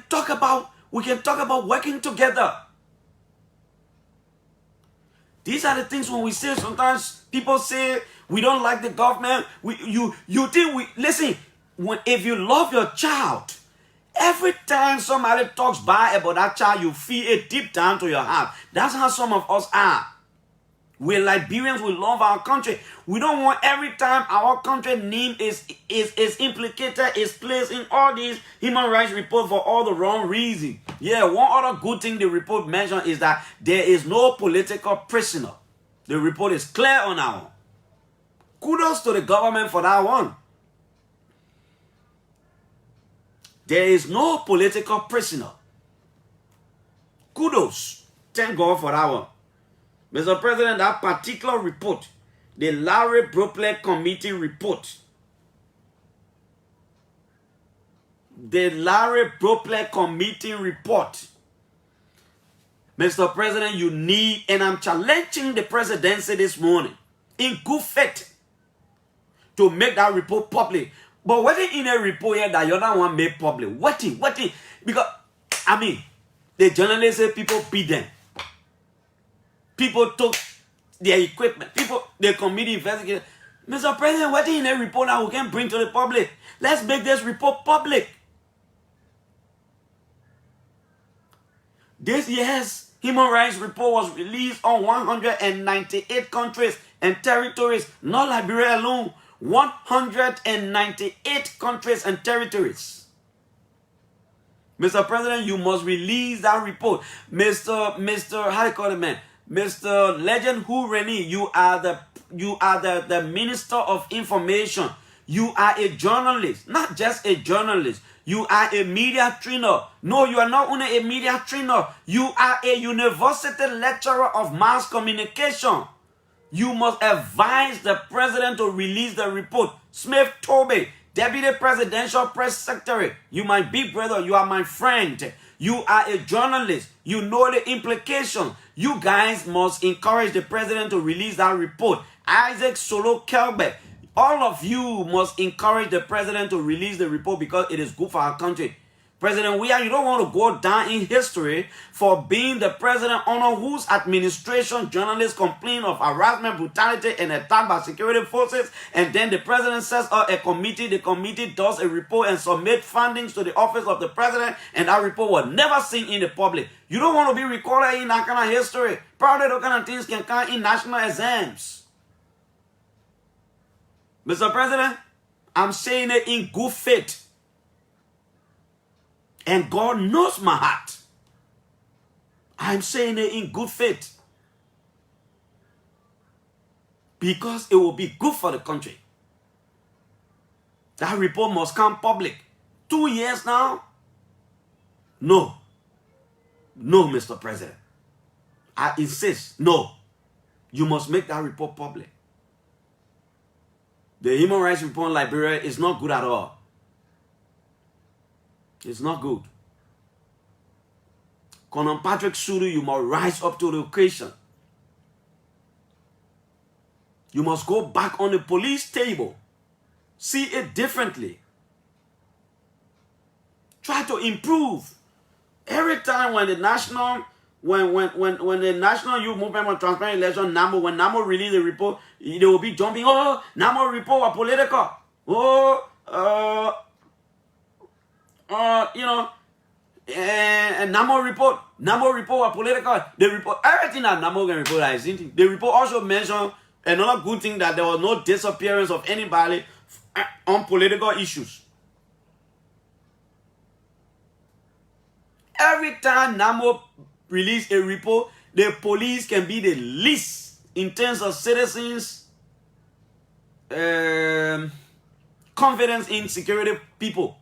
talk about working together. These are the things when we say, sometimes people say we don't like the government. Listen, if you love your child, every time somebody talks bad about that child, you feel it deep down to your heart. That's how some of us are. We Liberians, we love our country. We don't want every time our country name is implicated, is placed in all these human rights reports for all the wrong reasons. Yeah, one other good thing the report mentioned is that there is no political prisoner. The report is clear on that one. Kudos to the government for that one. There is no political prisoner. Kudos. Thank God for that one. Mr. President, that particular report, the Larry Bropley Committee report, Mr. President, you need, and I'm challenging the presidency this morning, in good faith, to make that report public. But what in a report here that you're not one made public? What in? Because, I mean, the journalists say people beat them. People took their equipment. The committee investigated. Mr. President, what in a report that we can bring to the public? Let's make this report public. This year's Human Rights Report was released on 198 countries and territories, not Liberia alone. 198 countries and territories. Mr. President, you must release that report. Mr. How do you call it, man? Mr. Legend Hu Reni, you are the Minister of Information. You are a journalist, not just a journalist. You are a media trainer. No, you are not only a media trainer. You are a university lecturer of mass communication. You must advise the president to release the report. Smith Toby, Deputy Presidential Press Secretary, you my big brother, you are my friend. You are a journalist. You know the implications. You guys must encourage the president to release that report. Isaac Solo Kelbeck, all of you must encourage the president to release the report because it is good for our country. President Weah, you don't want to go down in history for being the president under whose administration journalists complain of harassment, brutality, and attack by security forces, and then the president sets up a committee. The committee does a report and submits findings to the office of the president, and that report was never seen in the public. You don't want to be recorded in that kind of history. Probably those kind of things can come in national exams. Mr. President, I'm saying it in good faith. And God knows my heart. I'm saying it in good faith. Because it will be good for the country. That report must come public. 2 years now? No. No, Mr. President. I insist, no. You must make that report public. The Human Rights Report in Liberia is not good at all. It's not good. Colonel Patrick Suru, you must rise up to the occasion. You must go back on the police table. See it differently. Try to improve. Every time when the national the National Youth Movement for Transparent Election, NAMO, when NAMO release a report, they will be jumping, oh, NAMO report was political. Oh, you know, and NAMO report was political. The report, everything that NAMO can report is anything. The report also mentioned another good thing, that there was no disappearance of anybody on political issues. Every time NAMO release a report, the police can be the least in terms of citizens' confidence in security people.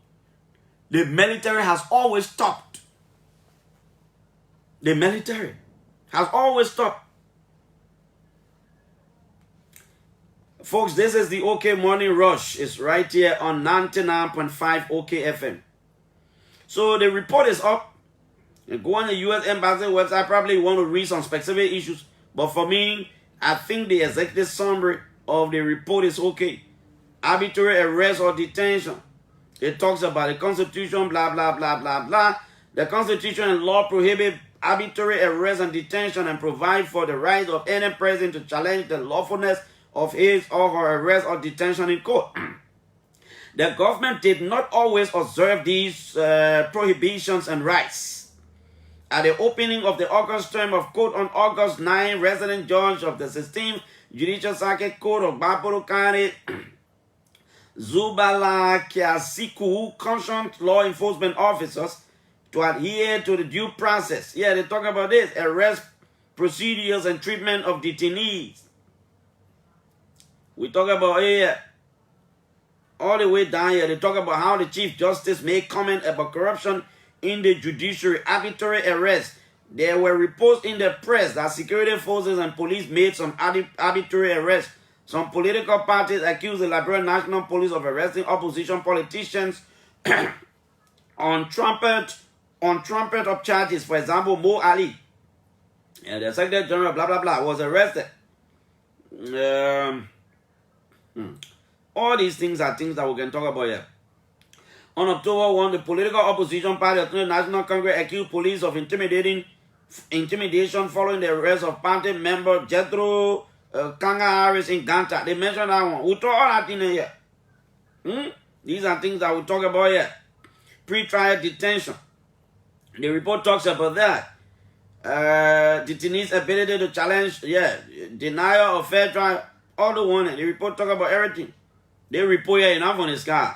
The military has always stopped. The military has always stopped. Folks, this is the OK Morning Rush. It's right here on 99.5 OK FM. So the report is up. And go on the U.S. Embassy website. Probably want to read some specific issues. But for me, I think the executive summary of the report is okay. Arbitrary arrest or detention. It talks about the Constitution, blah, blah, blah, blah, blah. The Constitution and law prohibit arbitrary arrest and detention and provide for the right of any president to challenge the lawfulness of his or her arrest or detention in court. The government did not always observe these prohibitions and rights. At the opening of the August term of court on August 9, resident judge of the 16th Judicial Circuit Court of Bapuru County, Zubala Kiasiku, cautioned law enforcement officers to adhere to the due process. Yeah, they talk about this, arrest procedures and treatment of detainees. We talk about here, all the way down here, they talk about how the Chief Justice made comment about corruption in the judiciary, arbitrary arrest. There were reports in the press that security forces and police made some arbitrary arrests. Some political parties accused the Liberian National Police of arresting opposition politicians on trumpet of charges. For example, Mo Ali, the Secretary General, blah, blah, blah, was arrested. All these things are things that we can talk about here. On October 1, the political opposition party of the National Congress accused police of intimidation following the arrest of party member Jethro Kanga Harris in Ganta. They mentioned that one. We talk all that in here. These are things that we talk about here. Pre-trial detention. The report talks about that. Detainees' ability to challenge, denial of fair trial. All the one. The report talk about everything. They report here enough on the sky.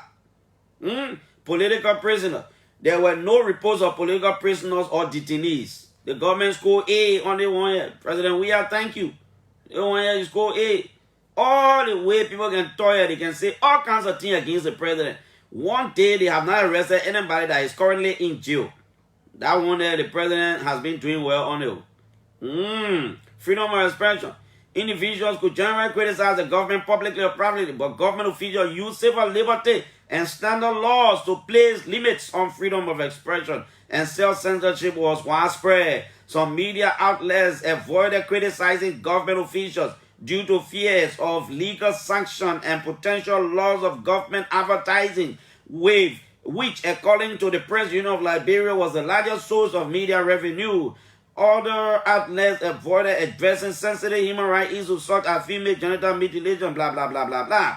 Political prisoners. There were no reports of political prisoners or detainees. The government scored A on the one here. President Weah, thank you. The one here is scored A. All the way people can talk here, they can say all kinds of things against the president. One day they have not arrested anybody that is currently in jail. That one there, the president has been doing well on it. Freedom of expression. Individuals could generally criticize the government publicly or privately, but government officials use civil liberty and standard laws to place limits on freedom of expression, and self-censorship was widespread. Some media outlets avoided criticizing government officials due to fears of legal sanction and potential loss of government advertising, which, according to the Press Union of Liberia, was the largest source of media revenue. Other outlets avoided addressing sensitive human rights issues such as female genital mutilation, blah, blah, blah, blah, blah.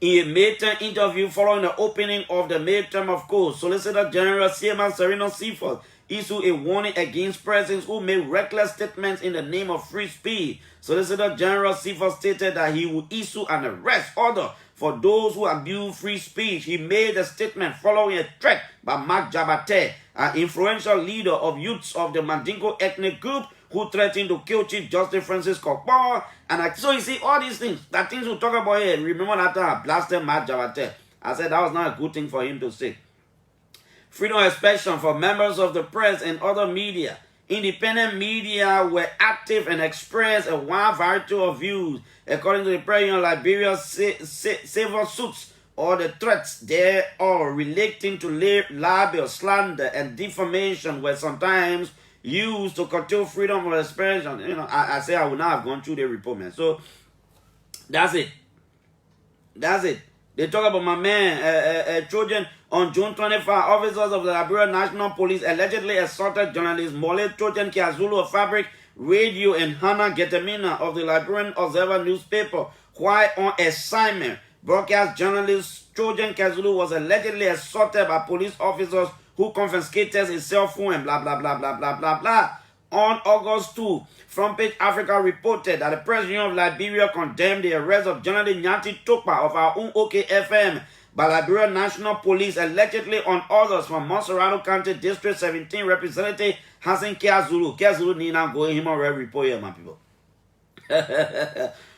In a midterm interview following the opening of the midterm of court, Solicitor General Seaman Sereno Seaforth issued a warning against persons who made reckless statements in the name of free speech. Solicitor General Seaforth stated that he would issue an arrest order for those who abuse free speech. He made a statement following a threat by Mark Jabate, an influential leader of youths of the Mandingo ethnic group, who threatened to kill Chief Justice Francis Kokpo. And so you see, all these things, that things we talk about here. Remember that time I blasted Mark Jabate. I said that was not a good thing for him to say. Freedom of expression for members of the press and other media. Independent media were active and expressed a wide variety of views. According to the President of Liberia, civil suits or the threats there are relating to libel, slander, and defamation were sometimes used to curtail freedom of expression. You know, I say I would not have gone through the report, man. So that's it. That's it. They talk about my man, Trojan. On June 25, officers of the Liberia National Police allegedly assaulted journalist Mole Trojan Kiazulu of Fabric Radio and Hannah Getemina of the Liberian Observer newspaper while on assignment. Broadcast journalist Trojan Kiazulu was allegedly assaulted by police officers who confiscated his cell phone and blah, blah, blah, blah, blah, blah, blah. On August 2, Front Page Africa reported that the Press Union of Liberia condemned the arrest of journalist Nyanti Tokpa of our own OK-FM by Liberia National Police, allegedly on orders from Monserrado County District 17 Representative Hassan Kiazulu. Kiazulu need not go in human rights report here, my people.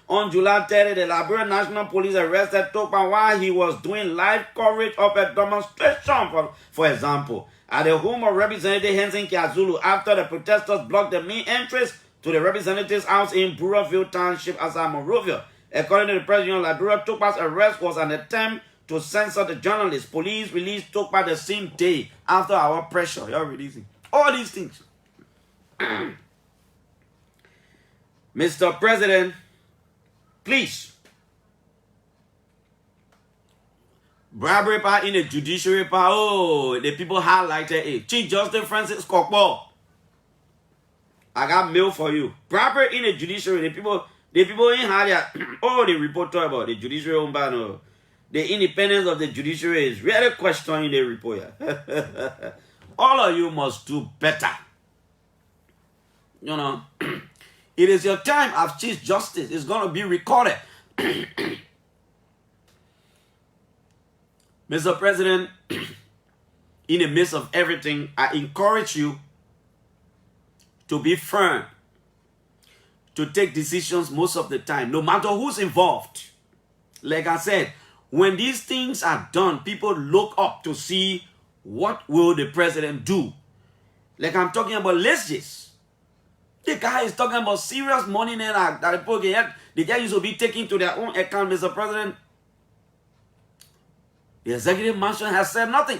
On July 30, the Liberia National Police arrested Tokpa while he was doing live coverage of a demonstration, for example, at the home of Representative Henson Kiazulu after the protesters blocked the main entrance to the representative's house in Burraville Township, Asa Monrovia. According to the President of Liberia, Tokpa's arrest was an attempt to censor the journalist. Police released Tokpa the same day after our pressure. You're releasing all these things. Mr. President, please. Bribery part in the judiciary part. Oh, the people highlighted it. Chief Justice Francis Kokpo. I got mail for you. Bribery in the judiciary. The people in Hadia. Oh, the report talk about the judiciary on banner. The independence of the judiciary is really questioning the report. All of you must do better. You know, it is your time as Chief Justice. It's going to be recorded. Mr. President, in the midst of everything, I encourage you to be firm, to take decisions most of the time, no matter who's involved. Like I said, when these things are done, people look up to see what will the president do. Like I'm talking about Lesjes. The guy is talking about serious money that the people get. The guy used to be taken to their own account, Mr. President. The executive mansion has said nothing.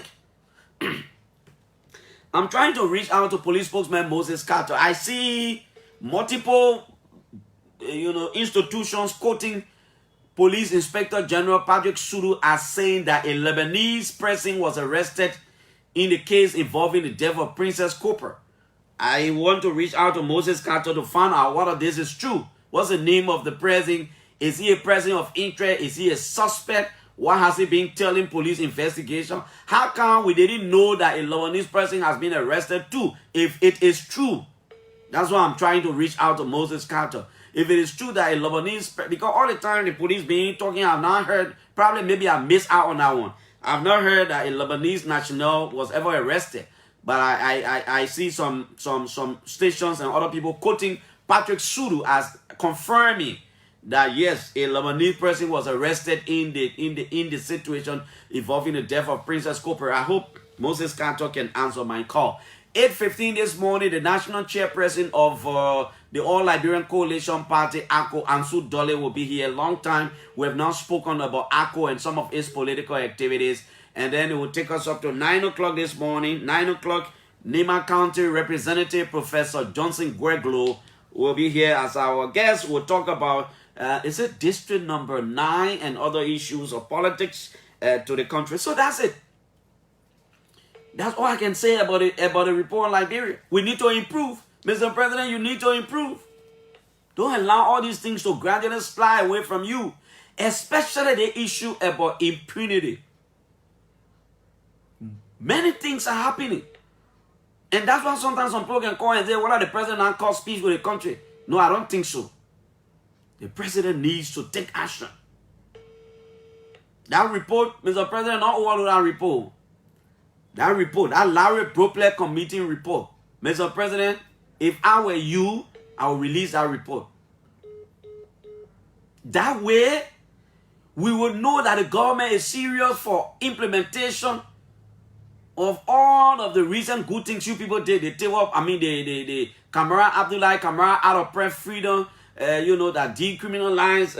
I'm trying to reach out to police spokesman Moses Carter. I see multiple, institutions quoting Police Inspector General Patrick Sudu as saying that a Lebanese person was arrested in the case involving the death of Princess Cooper. I want to reach out to Moses Carter to find out whether this is true. What's the name of the person? Is he a person of interest? Is he a suspect? What has he been telling police investigation? How come we didn't know that a Lebanese person has been arrested too, if it is true? That's why I'm trying to reach out to Moses Carter. If it is true that a Lebanese, because all the time the police being talking, I've not heard, probably maybe I missed out on that one. I've not heard that a Lebanese national was ever arrested. But I see some stations and other people quoting Patrick Sudu as confirming that yes, a Lebanese person was arrested in the situation involving the death of Princess Cooper. I hope Moses Carter can answer my call. 8:15 this morning, the national chairperson of the All Liberian Coalition Party, ACO, Ansu Dole, will be here a long time. We have now spoken about ACO and some of its political activities. And then it will take us up to 9 o'clock this morning. 9 o'clock, Nema County Representative Professor Johnson Gueglo will be here as our guest. We'll talk about, is it District Number 9 and other issues of politics to the country. So that's it. That's all I can say about the report on Liberia. We need to improve. Mr. President, you need to improve. Don't allow all these things to gradually slide away from you. Especially the issue about impunity. Many things are happening. And that's why sometimes some people can call and say, what are the president not cause peace with the country? No, I don't think so. The president needs to take action. That report, Mr. President, not all of that report. That report, that Larry Bropler committee report. Mr. President, if I were you, I would release that report. That way, we would know that the government is serious for implementation of all of the recent good things you people did. They take up, the Kamara Abdullahi, Kamara out of press freedom, that decriminalize,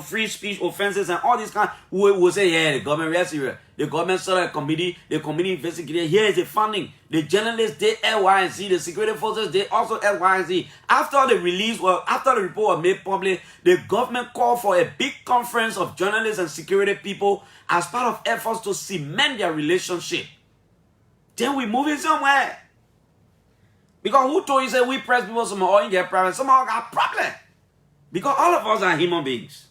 free speech offenses and all these kind. We will say, yeah, the government is serious. The government started a committee, the committee investigated. Here is the funding. The journalists did L, Y, and Z. The security forces did also L, Y, and Z. After the release, after the report was made public, the government called for a big conference of journalists and security people as part of efforts to cement their relationship. Then we move it somewhere. Because who told you say we press people some oil and get problems? Some of got problem. Because all of us are human beings.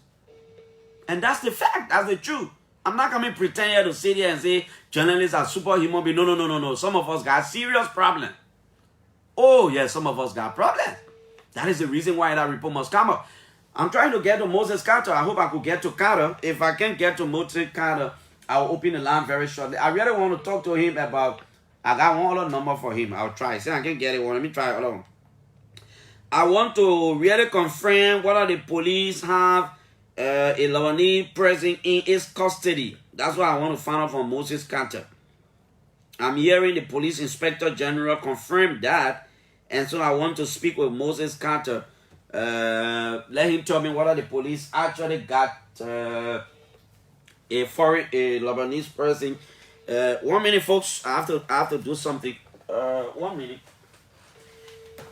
And that's the fact. That's the truth. I'm not coming pretend here to sit here and say journalists are superhuman beings. No. Some of us got serious problem. Oh, yes, some of us got problem. That is the reason why that report must come up. I'm trying to get to Moses Carter. I hope I could get to Carter. If I can't get to Moses Carter, I'll open the line very shortly. I really want to talk to him about, I got one other number for him. I'll try. See, I can't get it. Let me try it alone. I want to really confirm whether the police have a Lebanese person in its custody. That's what I want to find out from Moses Carter. I'm hearing the police inspector general confirm that. And so I want to speak with Moses Carter. Let him tell me whether the police actually got a Lebanese person. 1 minute, folks. I have to do something. 1 minute.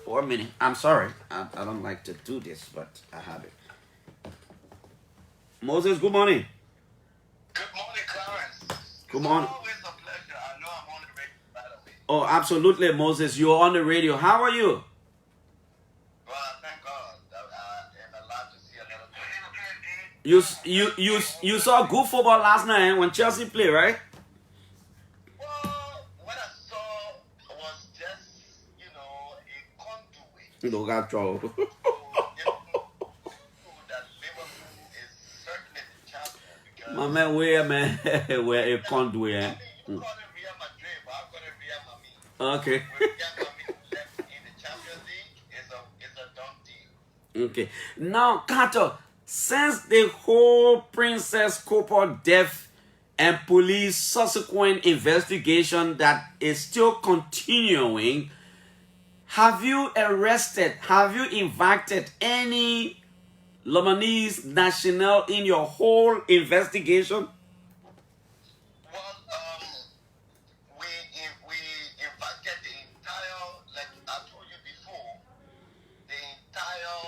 1 minute. I'm sorry. I don't like to do this, but I have it. Moses, good morning. Good morning, Clarence. Good morning. It's always a pleasure. I know I'm on the radio, by the way. Oh, absolutely, Moses. You're on the radio. How are you? Well, thank God. I'm allowed to see a little bit. You saw good football last night when Chelsea played, right? Well, when I don't got trouble. So, you know that Liverpool is certainly the champion because My man, where man, where a conduit. I mean, you call it Real Madrid, but I call it Real Mami. Okay. When Real Mami left in the Champions League, it's a done deal. Okay. Now, Carter, since the whole Princess Cooper death and police subsequent investigation that is still continuing, have you arrested, have you invited any Lebanese national in your whole investigation? Well, we invited the entire, like I told you before, the entire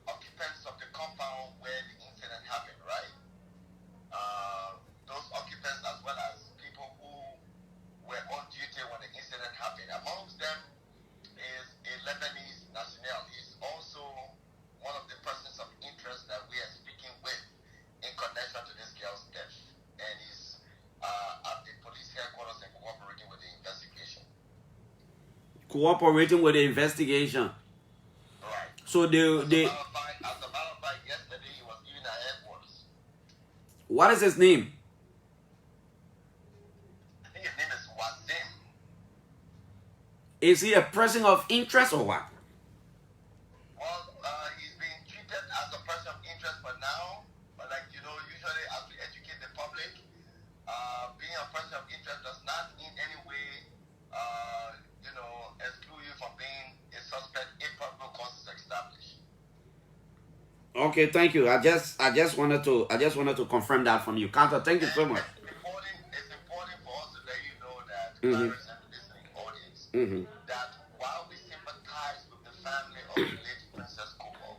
occupants of the compound where the incident happened, right? Those occupants as well as people who were on duty when the incident happened. Amongst them is a Lebanese national. He's also one of the persons of interest that we are speaking with in connection to this girl's death. And he's at the police headquarters and cooperating with the investigation. Cooperating with the investigation. Right. So As a matter of fact, yesterday he was even at headquarters. what is his name? I think his name is Wazim. Is he a person of interest or what? Well, he's being treated as a person of interest for now. But like, you know, usually as we educate the public, being a person of interest does not in any way, you know, exclude you from being a suspect if probable cause is established. Okay, thank you. I just wanted to confirm that from you. Carter, thank you so much. It's important for us to let you know that, Mhm. Clarence and the listening audience, Mhm. that while we sympathize with the family of the late Princess Cooper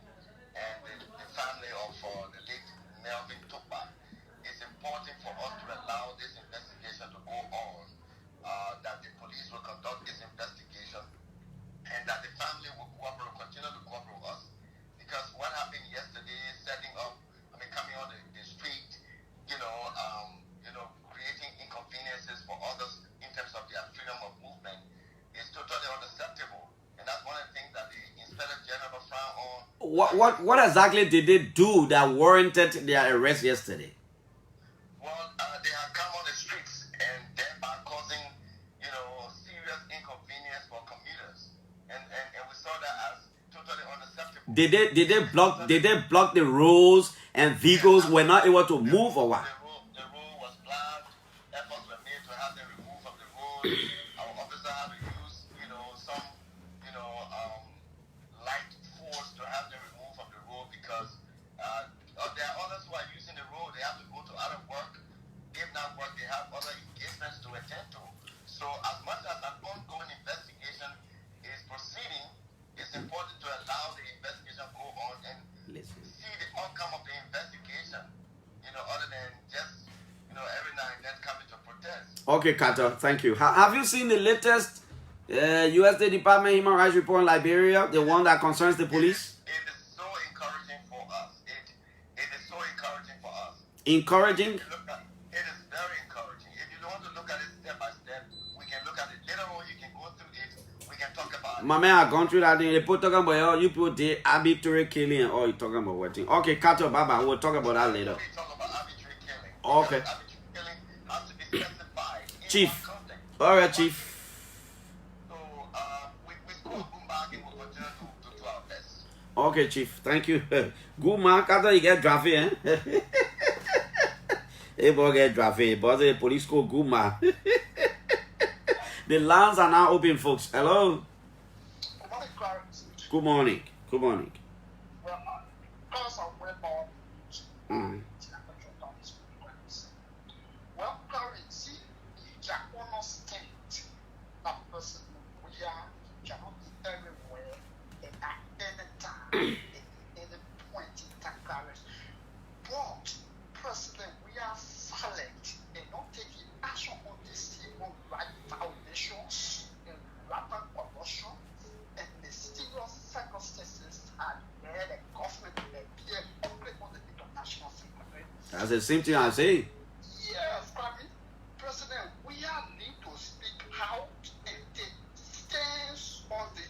and the family of the late Melvin Tupa, it's important for us to allow this investigation to go on, that the police will conduct this investigation, and that the family will continue to cooperate with us. Because what happened yesterday, coming on the street, creating inconveniences for others in terms of their freedom of movement is totally unacceptable. And that's one of the things that the Inspector General frowned on. What exactly did they do that warranted their arrest yesterday? Well, they have come on the streets and thereby causing, serious inconvenience for commuters. And we saw that as totally unacceptable. Did they block the roads and vehicles were not able to move or what? The road was blocked. Efforts were made to have them removed from the road. Our officer had to use, some, light force to have them removed from the road because there are others who are using the road. They have to go to other work. If not work, they have other engagements to attend to. So as much as an ongoing investigation is proceeding, it's important to allow the investigation go on and see the outcome of the investigation, other than just, every now and then coming to protest. Okay, Carter, thank you. Have you seen the latest U.S. State Department Human Rights Report in Liberia, the one that concerns the police? It is so encouraging for us. It is so encouraging for us. Encouraging? It is very encouraging. If you don't want to look at it step by step, we can look at it later on. You can go through it. We can talk about it. My man, I've gone through that thing. They put talking about you people did arbitrary killing and all you talking about what thing. Okay, Carter, bye-bye. We'll talk about that later. We talk about arbitrary killing. Okay. Arbitrary killing has to be specified in Chief. one context. All right, Chief. So, we score a boom back and we'll continue to do our best. Okay, Chief. Thank you. Good man, Carter, you get drafted, eh? Hey, boy, get drafted. But the police call good man. The lines are now open, folks. Hello. Good morning, Clarence. Good morning. Good morning. Well, because of where Bob Mm. well, Clarence, see, the Jacono state, that person, we are cannot be everywhere at any time, at any point in time, Clarence. But, President, we are silent and not taking action on this human right violations and rampant corruption and the serious circumstances are where the government may be operate on the international security. That's the same thing I say. Yes, President, we are need to speak out and take stance on the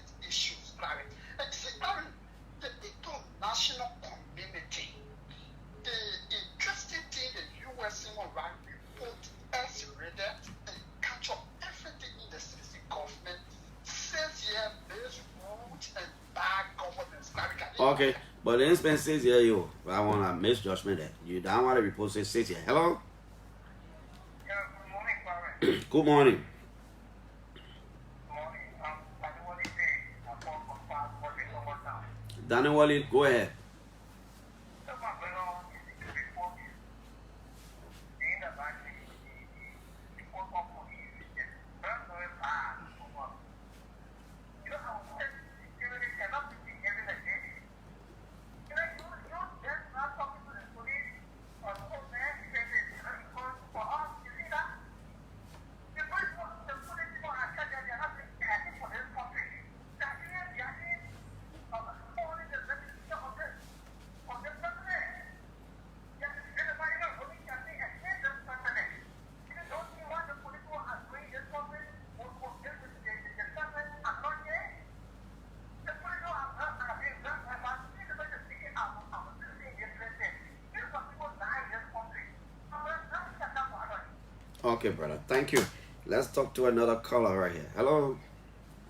that report as read and catch up everything in the city government since here based root and bad governance. Okay, but the instant says here, you. I want to misjudgment that you don't want to report says here. Hello. Yeah, good morning, Barry. Good morning. Danny Wally, go ahead. Okay, brother. Thank you. Let's talk to another caller right here. Hello.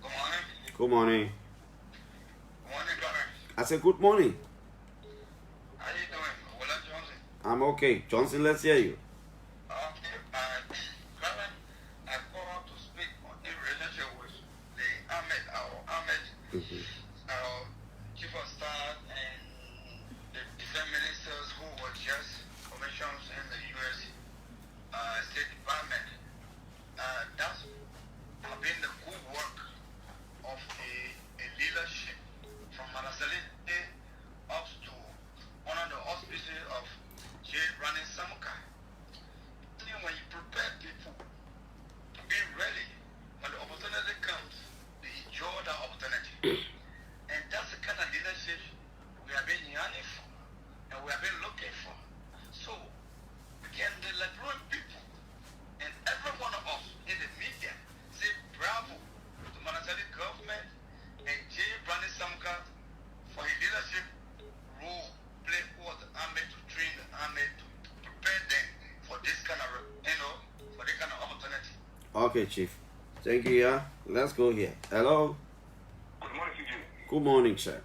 Good morning. Good morning. Good morning, brother. I said good morning. How you doing? Willa Johnson. I'm okay. Johnson, let's hear you. Okay, brother, I called out to speak in relationship with the Ahmed, our chief of staff and the defense ministers who were just commissioned in the U.S. State Department. That's have been the good work of a leadership from Manasali up to one of the auspices of J. Rani Samuka. When you prepare people to be ready when the opportunity comes, they enjoy that opportunity. And that's the kind of leadership we have been yearning for and we have been looking for. So we can deliberate people and every one of us in the media say bravo to Manasali government and J. Brandon Samuka for his leadership role play over the army to train the army to prepare them for this kind of, for this kind of opportunity. Okay, Chief. Thank you, yeah. Let's go here. Hello. Good morning, CJ. Good morning, sir.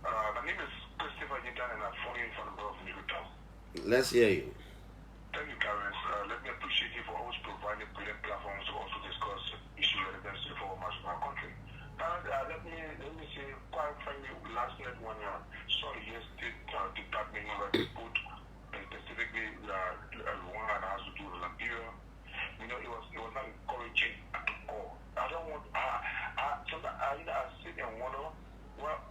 My name is Christopher Yitan and I'm phoning from the borough of Newtown. Let's hear you. Thank you, Karen. Let me appreciate you for always providing brilliant platforms to also discuss issues relevant to the forward march of our country. Let me say, quite frankly, last night when I saw the US State Department report, and specifically one that has to do with Liberia, it was not encouraging at all. I don't want, sometimes I sit and wonder,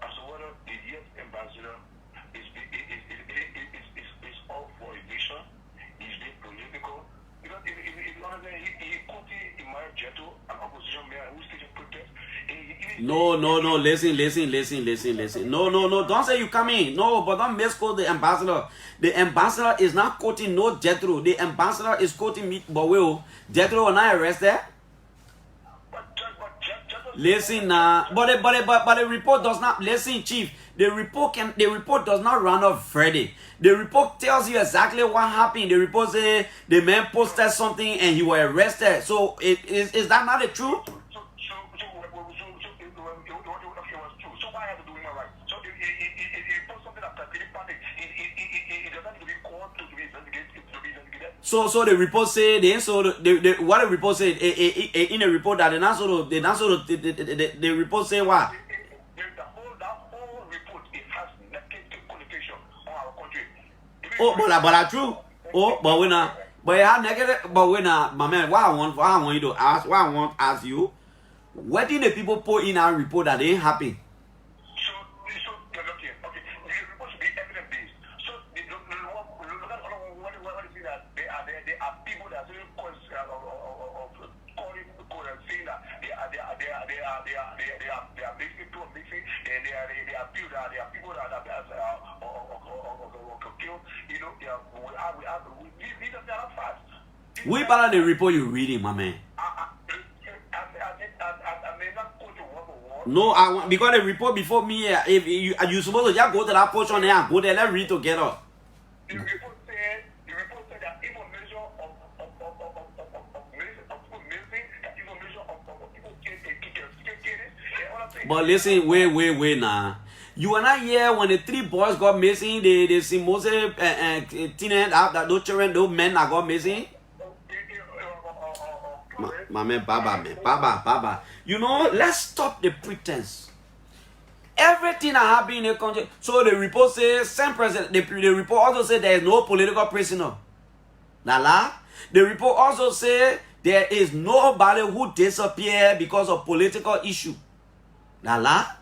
as to whether the US ambassador is all for a nation, he's being political. Because if you understand, he quoted Imari Jetto, an opposition mayor who's taking protest. No. Listen. No. Don't say you come in. No, but don't misquote the ambassador. The ambassador is not quoting no Jethro. The ambassador is quoting me, but Jethro was not arrested. Listen now, but the report does not. Listen, Chief. The report does not run off Friday. The report tells you exactly what happened. The report says the man posted something and he was arrested. So is that not the truth? So the report said what the report said in the report that the report say what? Oh, but true. Oh, but we're not. But how negative? But we're not, my man. What I want you to ask. What I want to ask you. What did the people put in our report that they ain't happy? We part of the report you reading, my man. No, I want because the report before me. If you supposed to just go to that portion there and go there, let's read together. The report said that information of But listen, wait now. You are not here when the 3 boys got missing. They see Moses and teenage that those children, those men that got missing. My man, Baba. You know, let's stop the pretense. Everything that happened in the country. So the report says, same president. The report also said there is no political prisoner. Lala. The report also said there is nobody who disappeared because of political issue. Lala.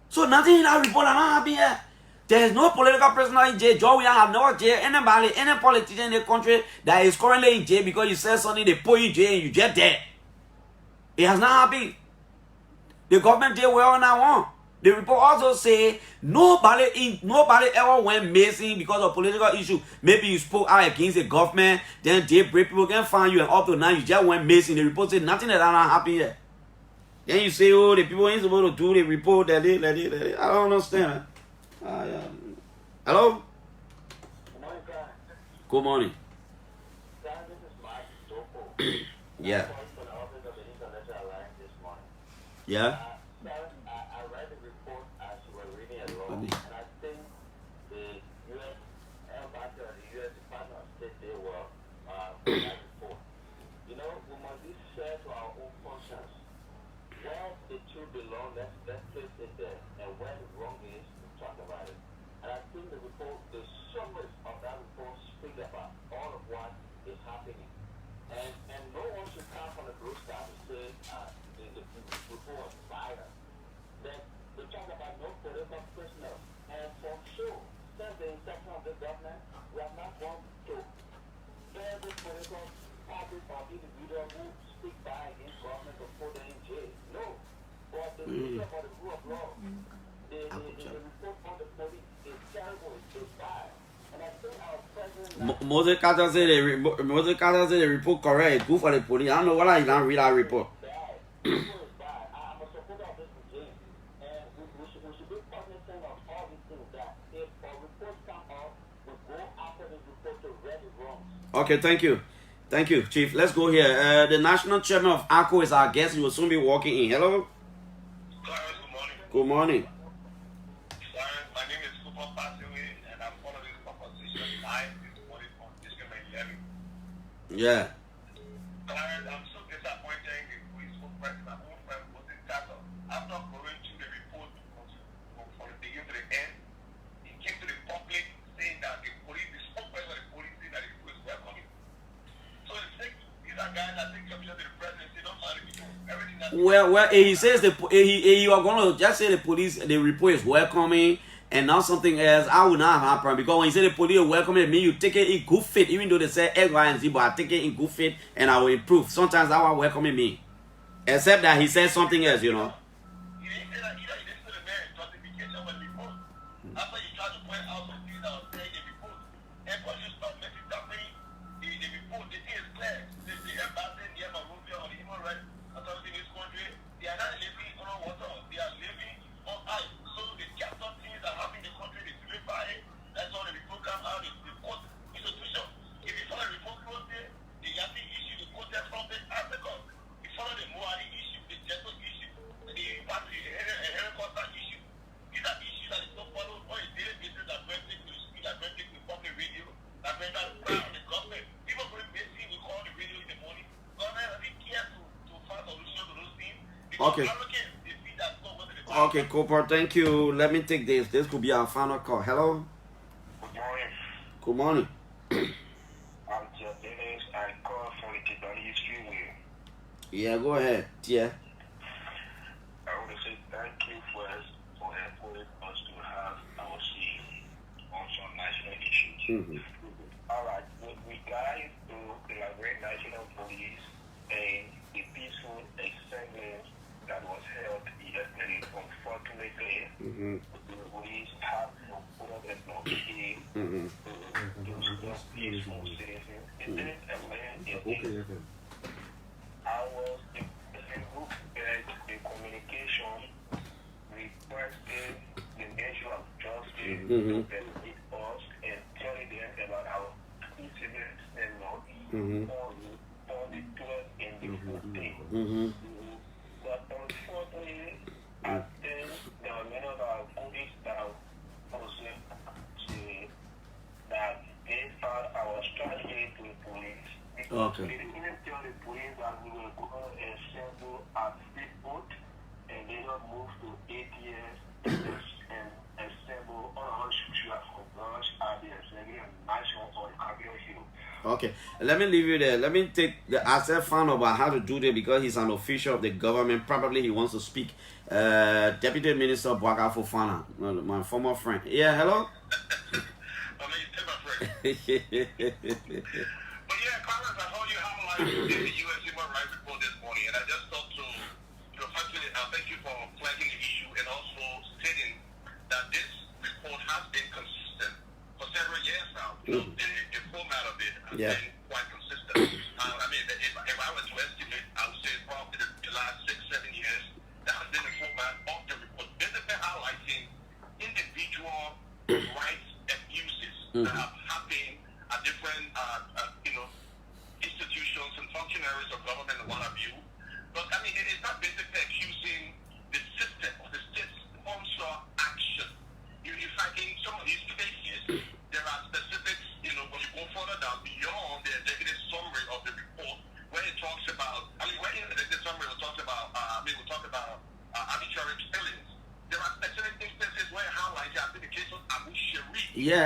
So nothing in that report that not happening here. There is no political prisoner in jail. Joe, we have no jail. Anybody, any politician in the country that is currently in jail because you said something, they put you in jail and you get dead. It has not happened. The government did well on that one. The report also say nobody ever went missing because of political issue. Maybe you spoke out against the government, then jailbreak people can find you, and up to now you just went missing. The report said nothing that not happened here. Then you say, oh, the people ain't supposed to do the report that they. I don't understand. Yeah. Hello? Good morning. Yeah. Yeah. I read the report as you were reading it along, and I think the U.S. Embassy or the U.S. Department of State, they were that report. You know, we must be fair to our own conscience. Where the two belong, let's place it there, and where the wrong is, we talk about it. And I think the report, the summary of that report speaks about all of what is happening. And no one should come from the blue sky to say the report was biased. Then we talk about no political prisoners. And for sure, since the inception of the government, we have not gone to every political party or individual who speak by against government to put them in jail. No. But the issue about the rule of law, the report on the police is terrible, it's bad. And I think our president... Moses Carter said the report correct. It's good for the police. I don't know why I don't read that report. Okay, thank you. Thank you, Chief. Let's go here. The National Chairman of ACO is our guest. He will soon be walking in. Hello? Good morning. My name is Cooper Passaway, and I'm following this proposition live this morning on Discriminant 11. Yeah. Clarence, I'm so disappointed in the spokesperson, my own friend, Moses Carter. After going through the report from the beginning to the end, he came to the public saying that the police, the spokesperson of the police, saying that the police were coming. So these are guys that take capture to the presidency, don't mind the people. Everything that Well, he says you are going to just say the police, the report is welcoming, and now something else. I will not have a problem because when you say the police are welcoming, it means you take it in good faith, even though they say X, Y, and Z, but I take it in good faith and I will improve. Sometimes that's what welcoming means. Except that he says something else, you know. he didn't say that either. He didn't say the man justification when the report. After you try to point out some things that were said in the report, and once you start making that thing, the report, the thing is clear. The embassy, the Monrovia, or the human rights authority in this country, they are not living on water, they are living on ice. So the capture things that happen in the country, they live by it. That's all the report comes out, the court institution. If you follow the report closely, the Yati issue, the court from the article. You follow the Moali issue, the Jeto issue, the helicopter issue. These are issues that is not followed on a daily basis that going to the speed, that going to the public radio, that going to the government. People going basically will call the radio in the morning. Government doesn't care to find solution to those things. Okay. Okay, Cooper, thank you. Let me take this. This could be our final call. Hello? Good morning. I'm Jeff Dennis. I call from the Kibani Freeway. Yeah, go ahead. Yeah. I want to say thank you first for helping us to have our say on some national issues. Alright, with regards to the Liberian National Police and the peaceful assembly that was held yesterday, unfortunately, the police have no problem blockade those peaceful citizens. And then I was the person who had the communication requested the measure of justice to benefit us and telling them about our incidents and not on the 12th and the 14th. But unfortunately, at Okay. They didn't even tell the police that we were going to assemble at Speedboat and later move to ATS and assemble on a shooter for branch at the Executive National or Capitol Hill. Okay, let me leave you there. Let me take the asset found about how to do that because he's an official of the government. Probably he wants to speak. Deputy Minister Bwaka Fofana, my former friend. Yeah, hello? But yeah, Clarence, I heard you have like the U.S. Human Rights Report this morning, and I just thought to, firstly, thank you for flagging the issue and also stating that this report has been consistent for several years now. The format of it has been quite consistent. I mean, if I were to estimate, I would say probably the last 6-7 years, that has been the format of the report, basically highlighting individual rights abuses that have happened at different, institutions and functionaries of government and what have you. But I mean, it's not basically accusing the system or the state sponsor action. In fact, in some of these cases, there are specifics, when you go further down beyond the executive summary of the report, where it talks about, where in the executive summary it talks about, we talk about arbitrary killings. There are specific instances where it highlights the application of Abu Sharif. Yeah,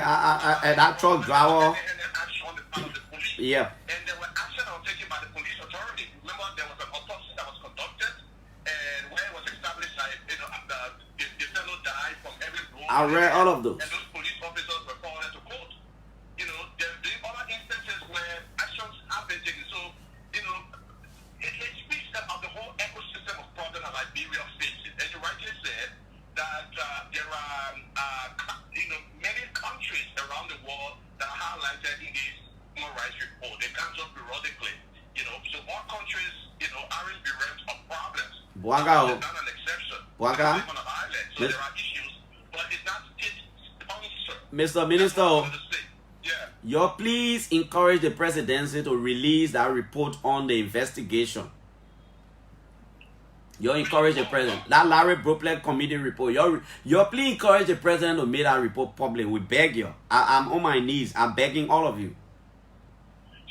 that truck driver. Yeah. And there were action taken by the police authority. Remember, there was an autopsy that was conducted, and where it was established that the fellow died from every blow. I read all of those. And those police officers were called into court. There are other instances where actions have been taken. So, it speaks about the whole ecosystem of problem that Liberia faces. And you rightly said that there are, many countries around the world that are highlighted in this human rights report. They come up periodically, so all countries, aren't bereft of problems. Bwaka. It's not an exception. Bwaka. On an island, so there are issues, but it's not state-sponsored. Mr. Minister, you please encourage the presidency to release that report on the investigation. You encourage the president. That Larry Broplek committee report. You please encourage the president to make that report public. We beg you. I'm on my knees. I'm begging all of you.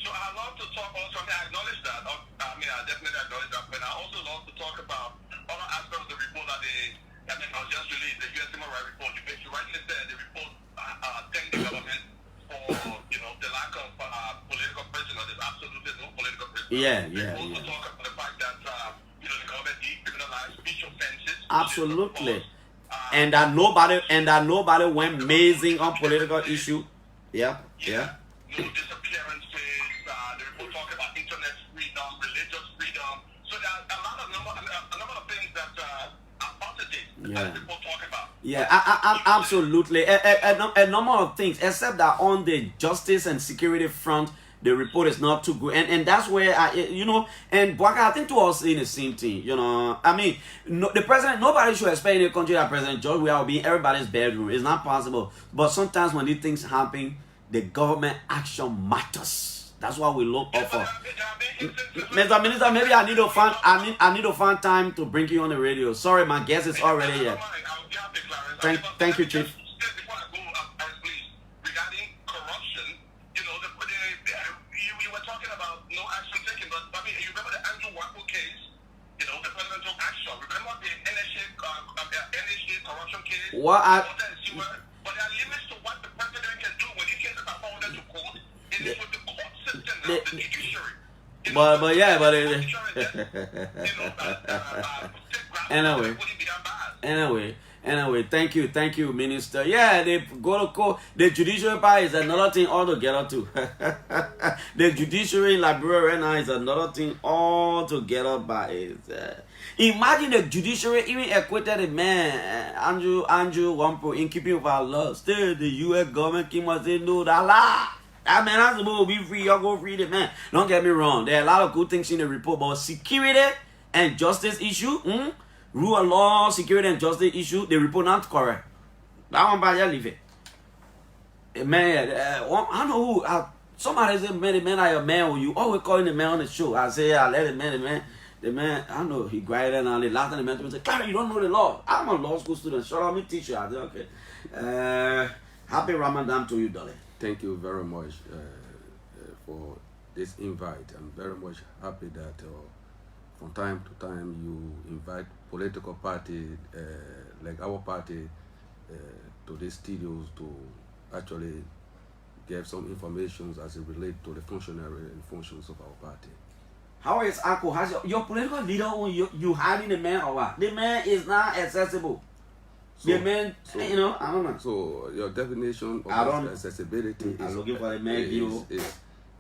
So I love to talk also. I acknowledge that. I definitely acknowledge that. But I also love to talk about other aspects of the report that was just released, the U.S. Human Rights Report. You rightly said the report thanked the government for the lack of political prisoners. There's absolutely no political prisoners. Yeah. Also talk about the fact that the government decriminalized speech offenses. Absolutely. And that nobody went mazing on political issue. Yeah. No disappearances. The report talk about internet freedom, religious freedom. So there are a number of things that are positive. That the report talk about. Yeah, absolutely. A number of things, except that on the justice and security front, the report is not too good. And that's where, and Bwaka, I think to us saying the same thing, the president, nobody should expect in a country that President George will be in everybody's bedroom. It's not possible. But sometimes when these things happen, the government action matters. That's what we look out for. Mr. Minister, maybe I need to find time to bring you on the radio. Sorry, my guest is already here. Thank you, Chief. Before I go, please, regarding corruption, you were talking about no action taken, but you remember the Andrew Wackle case? The president took action. Remember the NHA corruption case? But there are limits to what the president can do when these cases are forwarded to court. It is with the court system now, the judiciary. Anyway, thank you, Minister. Yeah, they go to court. The judiciary part is another thing altogether too. The judiciary in Liberia right now is another thing altogether. Imagine the judiciary even acquitted a man, Andrew Wampo, in keeping with our laws. Still, the U.S. government came and said, no, that lie. That man has to be free. Y'all go free the man. Don't get me wrong. There are a lot of good things in the report, but security and justice issue, rule of law, security and justice issue, the report not correct. That one by you leave it. Man, I know who. Somebody said, man, the man are your man with you. Always calling the man on the show. I say, I let the man, I know he cried and all the last time the man told me, say, Clara, you don't know the law. I'm a law school student. Shut up, me teach you. I said, okay. Happy Ramadan to you, darling. Thank you very much for this invite. I'm very much happy that from time to time you invite political party like our party to these studios to actually give some information as it relates to the functionary and functions of our party. How is Akko? Has your political leader on you hiding the man or what? The man is not accessible. So, the man, you know, I don't know. So your definition of accessibility I'm looking for the man view.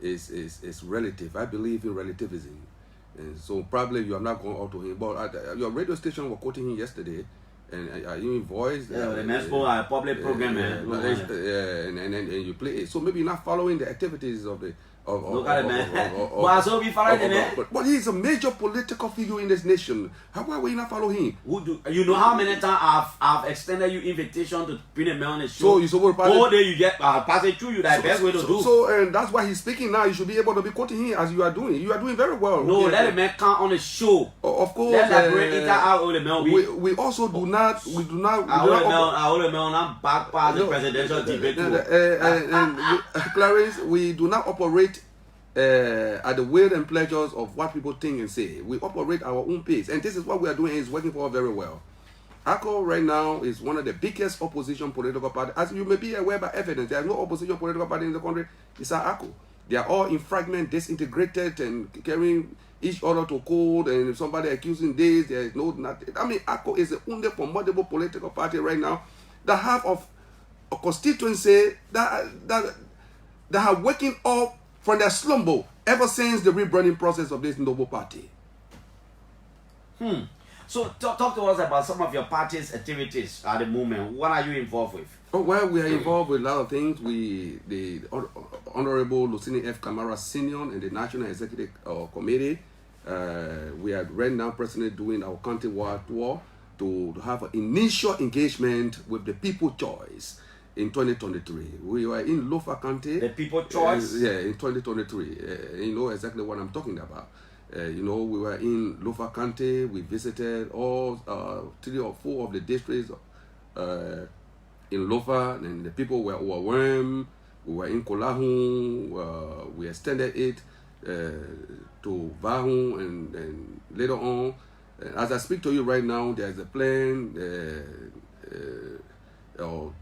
Is relative. I believe in relativism. And so probably you are not going out to him. But your radio station was quoting him yesterday. And you voiced the man spoke at a public program, and you play it. So maybe you're not following the activities of the look at it, man. But I saw be following the man. But he's a major political figure in this nation. Why will you not follow him? You know how many times I've extended you invitation to bring a man on the show? So you supposed to all day you get pass it through you. That's the best way to do. So and that's why he's speaking now. You should be able to be quoting him as you are doing. You are doing very well. No, let the man come on the show. Of course. Let that great eater out of the man. We also do not. We do not. I hold the man on back pass the presidential debate. Clarence, we do not operate at the will and pleasures of what people think and say. We operate our own pace, and this is what we are doing. It's working for us very well. ACO right now is one of the biggest opposition political parties. As you may be aware by evidence, there is no opposition political party in the country. It's ACO. They are all in fragment, disintegrated, and carrying each other to court. And if somebody accusing this, there is no nothing. I mean, ACO is the only formidable political party right now that have of a constituency that have waking up from their slumber ever since the rebranding process of this noble party. So talk to us about some of your party's activities at the moment. What are you involved with? Oh, well, we are involved with a lot of things. The Honorable Lucini F. Camara Senior and the National Executive Committee, we are right now presently doing our county-wide tour to have an initial engagement with the People Choice in 2023. We were in Lofa County. The People Choice? In 2023. You know exactly what I'm talking about. We were in Lofa County. We visited all 3 or 4 of the districts in Lofa, and the people were overwhelmed. We were in Kolahu. We extended it to Vahu, and later on, as I speak to you right now, there's a planned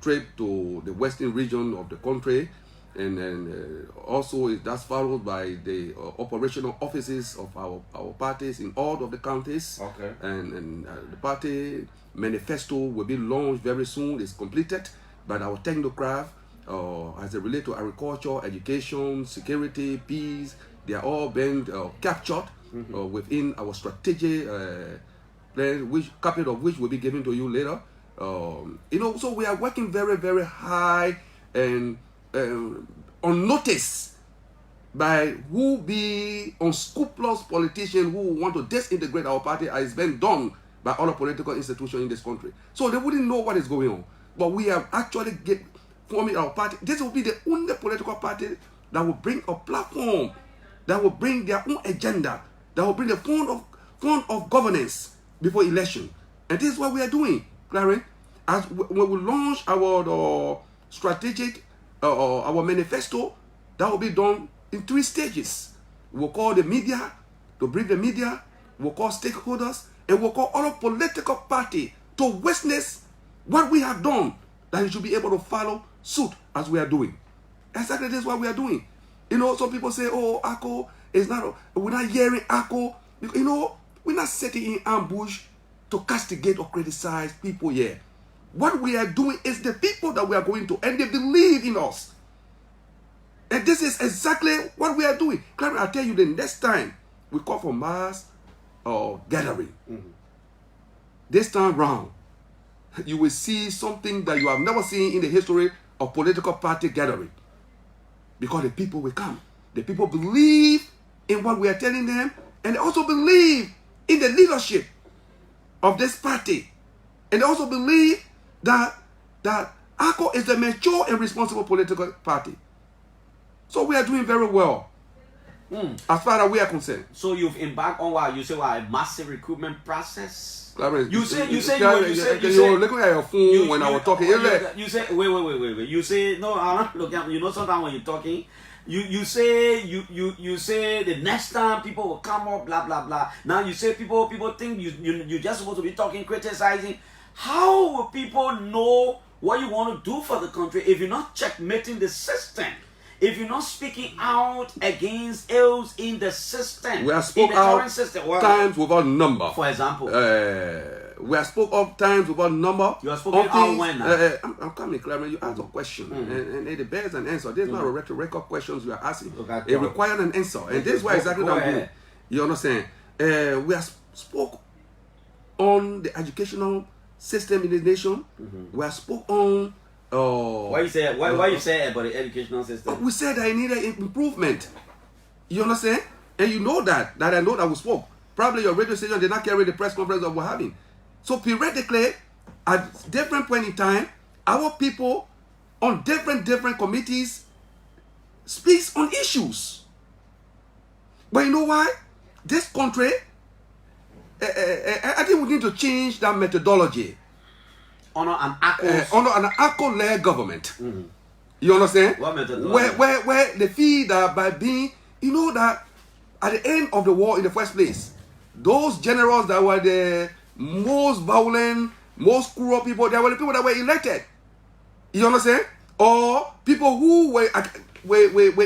trip to the western region of the country, and also that's followed by the operational offices of our parties in all of the counties. Okay. And the party manifesto will be launched very soon. It's completed by our technocrat as it relates to agriculture, education, security, peace. They are all being captured within our strategic plan, which copy of which will be given to you later. So we are working very, very high and on notice by who be unscrupulous politicians who want to disintegrate our party, as been done by other political institutions in this country. So they wouldn't know what is going on. But we have actually forming our party. This will be the only political party that will bring a platform, that will bring their own agenda, that will bring the form of governance before election. And this is what we are doing, Clarence. As when we launch our strategic, our manifesto, that will be done in 3 stages. We'll call the media, to brief the media, we'll call stakeholders, and we'll call all political party to witness what we have done, that you should be able to follow suit as we are doing. Exactly this is what we are doing. Some people say, oh, ACO is not, we're not hearing ACO. We're not setting in ambush to castigate or criticize people here. What we are doing is the people that we are going to, and they believe in us. And this is exactly what we are doing. Clarence, I'll tell you, the next time we call for mass gathering, this time round, you will see something that you have never seen in the history of political party gathering. Because the people will come. The people believe in what we are telling them, and they also believe in the leadership of this party. And they also believe that ACO is the mature and responsible political party. So we are doing very well, as far as we are concerned. So you've embarked on what you say, a massive recruitment process. Clarence, you say were looking at your phone when I was talking. You say wait. You say no. I'm not looking at. Sometimes when you're talking, you say the next time people will come up, blah blah blah. Now you say people think you just supposed to be talking, criticizing. How will people know what you want to do for the country if you're not checkmating the system? If you're not speaking out against ills in the system, we have spoke out times without number. For example, we have spoke of times without number. You have spoken out when? I'm coming, Clarence. You asked a question, and it bears an answer. There's not a rhetorical questions you are asking. Okay, it requires an answer, and this is why exactly what I'm doing. You understand? We have spoke on the educational system in the nation. We have spoke on. Why you say about the educational system? We said I needed improvement. You understand? And you know that I know that we spoke. Probably your radio station did not carry the press conference that we're having. So periodically, at different point in time, our people on different committees speaks on issues. But you know why? This country, I think we need to change that methodology. Under an ACO-led government. You understand? What methodology? Where they feel that by being, you know that at the end of the war in the first place, those generals that were the most violent, most cruel people, they were the people that were elected. You understand? Or people who were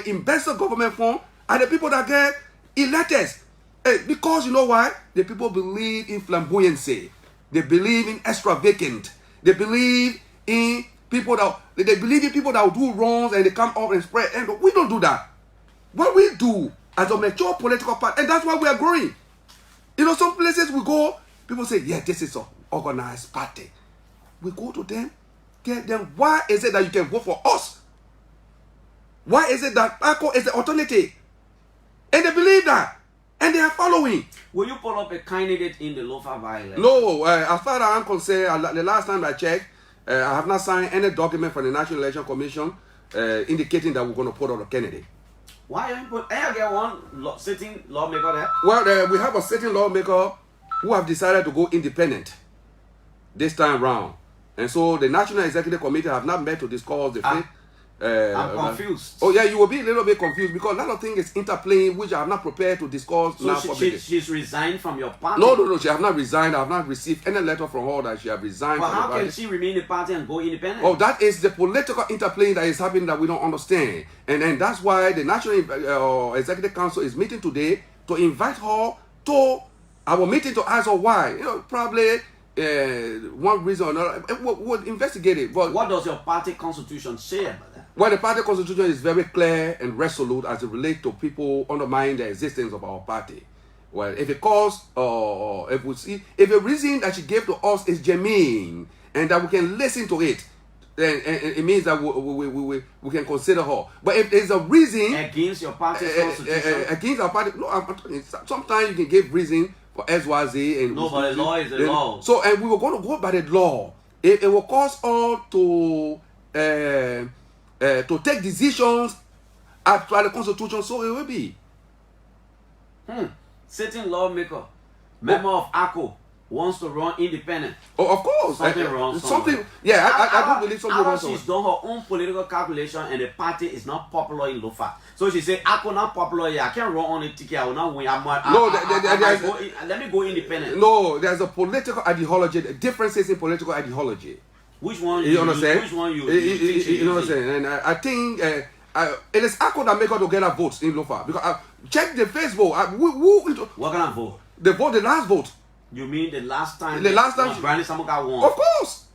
invested government fund are the people that get elected. Because you know why? The people believe in flamboyancy. They believe in extravagant. They believe in people that will do wrongs and they come up and spread. And we don't do that. What we do as a mature political party, and that's why we are growing. You know, some places we go, people say, yeah, this is an organized party. We go to them, get them. Why is it that you can vote for us? Why is it that ACO is the alternative? And they believe that. And they are following. Will you pull up a candidate in the Lofa violence? No, as far as I'm concerned, the last time I checked, I have not signed any document from the National Election Commission indicating that we're going to put out a candidate. Why don't you put? I get one sitting lawmaker there. Well, we have a sitting lawmaker who have decided to go independent this time round, and so the National Executive Committee have not met to discuss the fate. I'm confused. Oh yeah, you will be a little bit confused because a lot of things is interplaying which I have not prepared to discuss so now publicly. She's resigned from your party? No, she have not resigned. I have not received any letter from her that she have resigned. But from how the party. can she remain in the party and go independent? Oh, that is the political interplay that is happening that we don't understand. And that's why the National Executive Council is meeting today to invite her to our meeting to ask her why. You know, probably one reason or another. We'll investigate it. But what does your party constitution say about that? Well, the party constitution is very clear and resolute as it relates to people undermining the existence of our party. Well, if it calls, if the reason that she gave to us is germane and that we can listen to it, then it means that we can consider her. But if there's a reason against your party's constitution, against our party, no, sometimes you can give reason for XYZ and no, but the law is the law. So, and we were going to go by the law. It will cause us to take decisions as per the constitution, so it will be. Sitting lawmaker, member of ACO, wants to run independent. Oh, of course. Something wrong. Something. Yeah, I don't believe something wrong. She's done her own political calculation, and the party is not popular in Lofa. So she said, "ACO not popular here. I can't run on the ticket. I will not win. Let me go independent." No, there's a political ideology. Differences in political ideology. Which one? You understand? Which one you understand? And I think it is ACO that make her to get her votes in Lofa because check the first vote. What kind of vote? The last vote. You mean the last time? The last time Granny Samuka won. Of course.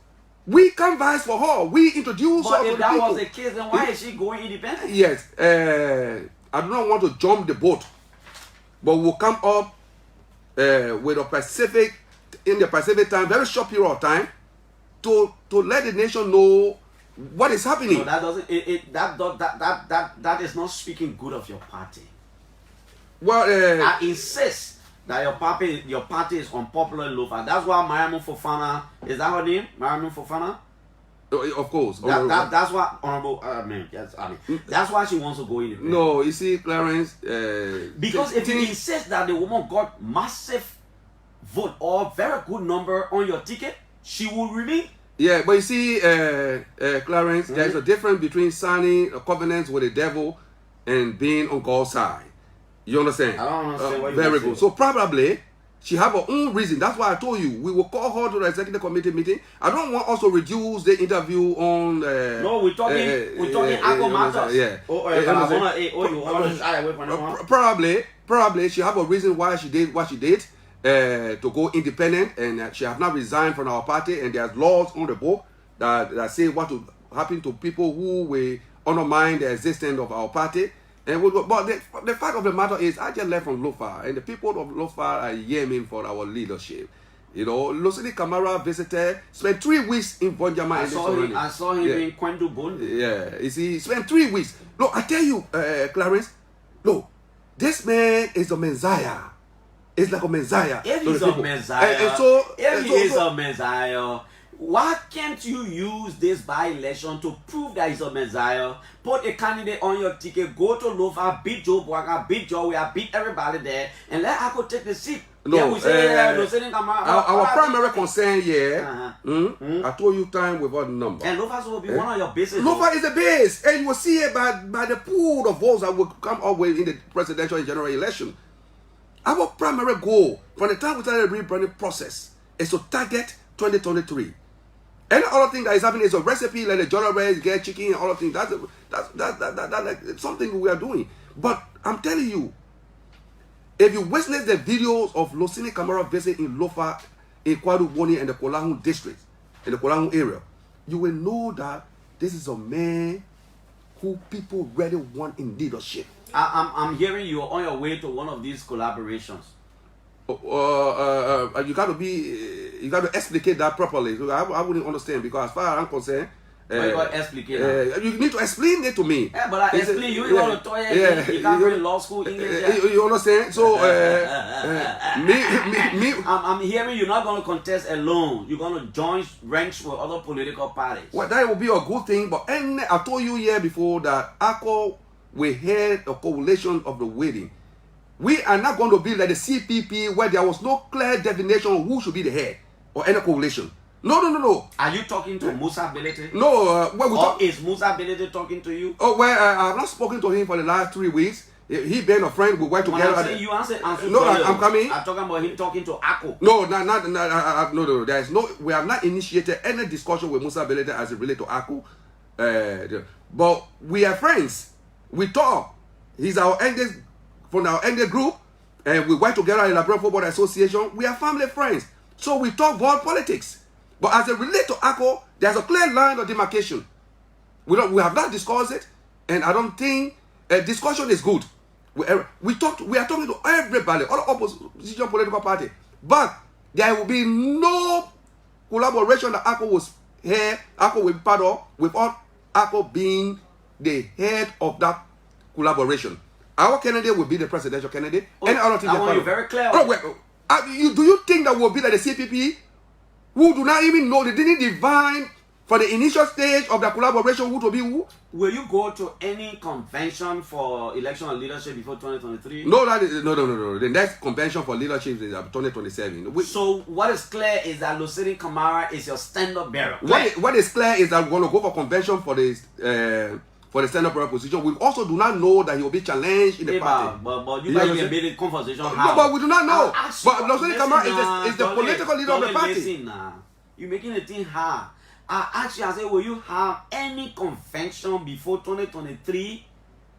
We canvassed for her. We introduced her to the people. But if that was the case, then why is she going independent? Yes. I do not want to jump the boat, but we'll come up with in the Pacific time, very short period of time, to let the nation know what is happening. No, that doesn't. That is not speaking good of your party. Well, I insist that your party is unpopular in Lofa. That's why Mariam Fofana, is that her name? Mariam Fofana? Of course. That's why Honorable. That's why she wants to go in. No, you see, Clarence. Because if you insist that the woman got massive vote or very good number on your ticket, she will remain. Yeah, but you see, Clarence, there's a difference between signing a covenant with the devil and being on God's side. You understand? I don't understand what you Very saying. good. So probably she have her own reason. That's why I told you we will call her to the executive committee meeting. I don't want us to reduce the interview on. No, we're talking Akko matters. Yeah. Probably she have a reason why she did what she did. To go independent, and she have not resigned from our party, and there's laws on the book that say what will happen to people who will undermine the existence of our party. And but the fact of the matter is, I just left from Lofa, and the people of Lofa are yearning for our leadership. You know, Losini Kamara visited, spent 3 weeks in Bonjama. I saw him in Kwendu Bondi. Yeah, you see, he spent 3 weeks. Look, I tell you, Clarence, look, this man is a Messiah. It's like a Messiah. If he's a Messiah, why can't you use this by-election to prove that he's a Messiah? Put a candidate on your ticket, go to Lofa, beat Joe Bwaga, beat Joe, beat everybody there, and let Akko take the seat. No, we say, our primary concern here, I told you time without number. And Lofa will be one of your bases. Lofa is the base, and you will see it by the pool of votes that will come up with in the presidential and general election. Our primary goal from the time we started the rebranding process is to target 2023. Any other thing that is happening is a recipe like the jollof rice, get chicken, and all of things. That's like something we are doing. But I'm telling you, if you witness the videos of Losini Kamara visit in Lofa, in Kwadu Boni, and the Kolahun district, in the Kolahun area, you will know that this is a man who people really want in leadership. I'm hearing you're on your way to one of these collaborations. You got to explicate that properly. I wouldn't understand, because as far as I'm concerned, you need to explain it to me. Yeah, but I explain. You ain't going to tell you can't go to law school English. You understand? So I'm hearing you're not going to contest alone. You're going to join ranks with other political parties. Well, that will be a good thing. But I told you here before that Akko will head a coalition of the wedding. We are not going to be like the CPP, where there was no clear definition of who should be the head or any coalition. No. Are you talking to Musa Belete? No. Is Musa Belete talking to you? Oh, well, I have not spoken to him for the last 3 weeks. He been a friend. We work together. You answer. No, I'm coming. I'm talking about him talking to Akko. No. There is no. We have not initiated any discussion with Musa Belete as it relates to Akko. But we are friends. We talk. He's our youngest from our youngest group, and we work together in the Labrador Football Association. We are family friends, so we talk about politics. But as it relates to Akko, there's a clear line of demarcation. We have not discussed it, and I don't think discussion is good. We are talking to everybody, all opposition political party, but there will be no collaboration that Akko was here. Akko will be part of, without Akko being the head of that collaboration. Our candidate will be the presidential candidate. Any other thing? I want you very clear. Do you think that will be like the CPP, who do not even know, they didn't define for the initial stage of the collaboration who to be who? Will you go to any convention for election of leadership before 2023? No. The next convention for leadership is 2027. So what is clear is that Losini Kamara is your stand-up bearer. What is clear is that we're going to go for convention for this. For the stand-up bearer position. We also do not know that he will be challenged in the party. But you guys can be in conversation. No, but we do not know. But Losini Kamara is the political leader of the party. Listen, you're making the thing hard. I asked you, I said, will you have any convention before 2023?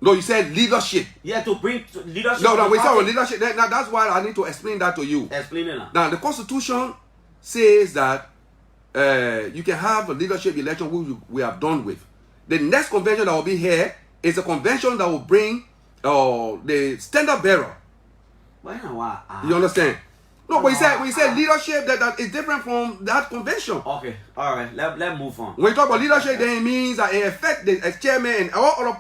No, you said leadership. Yeah, to bring leadership. No, we said leadership. Now, that's why I need to explain that to you. Explain it now. Now, the Constitution says that you can have a leadership election which we have done with. The next convention that will be here is a convention that will bring the standard bearer. You understand? No, but we said leadership that is different from that convention. Okay, all right, let's move on. When you talk about leadership, then it means that it affects the chairman and all other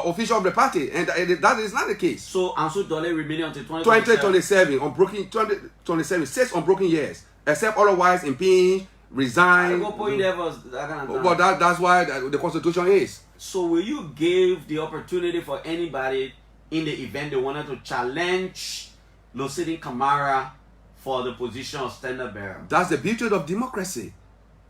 officials of the party, and that is not the case. So Ansu Dole remaining until 2027. 2027, 6 unbroken years, except otherwise impeach, resign. But that's why the Constitution is. So will you give the opportunity for anybody in the event they wanted to challenge Losini Kamara for the position of standard bearer? That's the beauty of democracy.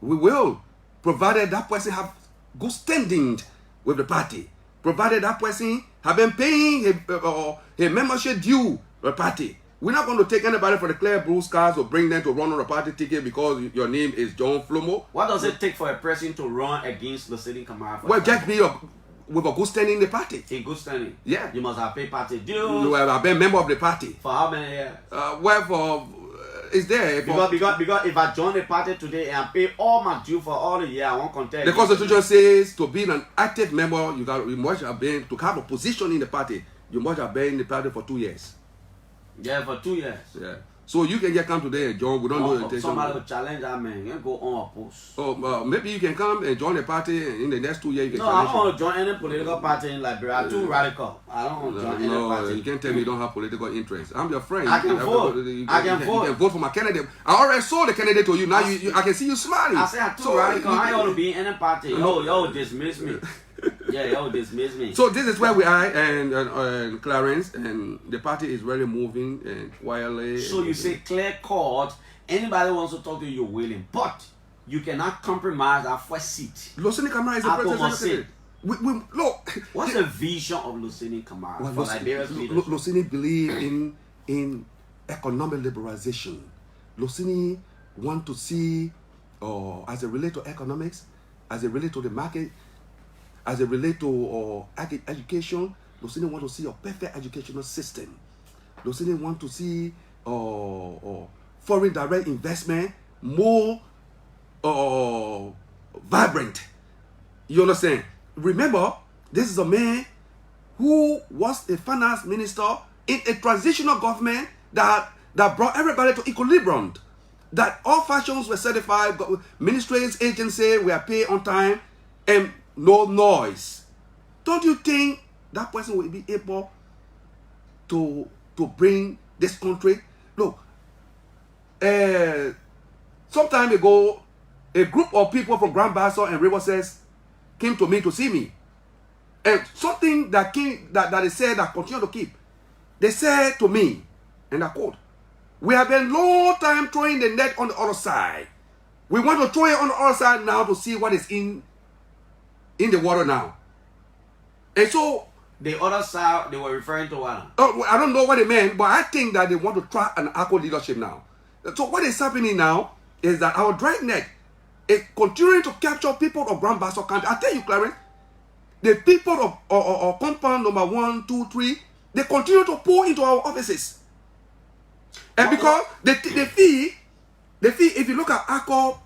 We will, provided that person have good standing with the party, provided that person have been paying a membership due to the party. We're not going to take anybody for the clear blue skies or bring them to run on a party ticket because your name is John Flomo. What does it take for a person to run against Lucini Kamara? Well, just be with a good standing in the party. A good standing? Yeah. You must have paid party dues. You have been a member of the party. For how many years? Well, for... It's there. Because if I join the party today and pay all my due for all the year, I won't contest. The Constitution says to be an active member, you must have been, to have a position in the party, you must have been in the party for 2 years. Yeah, for 2 years. Yeah. So you can just come today and join. We don't know your intention. Somebody will challenge that man. You go on a post. Oh, maybe you can come and join the party and in the next 2 years. You can I don't want to join any political party in Liberia. I'm too radical. I don't want to join any party. You can't tell me you don't have political interest. I'm your friend. I can vote. I can vote. You can vote for my candidate. I already saw the candidate to you. Now I can see you smiling. I say I'm too radical. I don't want to be in any party. Yo, dismiss me. Yeah, yo, dismiss me. So this is where we are, and Clarence, and the party is really moving and quietly. So you say clear cut. Anybody wants to talk to you, you're willing, but you cannot compromise our first seat. Lucini Kamara is the president. Look, what's the vision of Lucini Kamara for Liberia's leadership? Lucini believe in economic liberalization. Lucini want to see, as it relates to economics, as it relates to the market, as it relates to education, Lucini want to see a perfect educational system. Lucini want to see foreign direct investment more vibrant. You understand? Remember, this is a man who was a finance minister in a transitional government that brought everybody to equilibrium. That all functions were certified, ministries, agencies were paid on time, and no noise. Don't you think that person will be able to bring this country? Look, some time ago, a group of people from Grand Bassa and Riverside came to me to see me. And something that they said that continue to keep. They said to me, and I quote, "We have been long time throwing the net on the other side. We want to throw it on the other side now to see what is in the water now." And so the other side, they were referring to what? I don't know what they meant, but I think that they want to try an ACO leadership now. So what is happening now is that our dragnet is continuing to capture people of Grand Bassa County. I tell you, Clarence, the people of compound number 1, 2, 3, they continue to pour into our offices. And because the fee, if you look at ACO,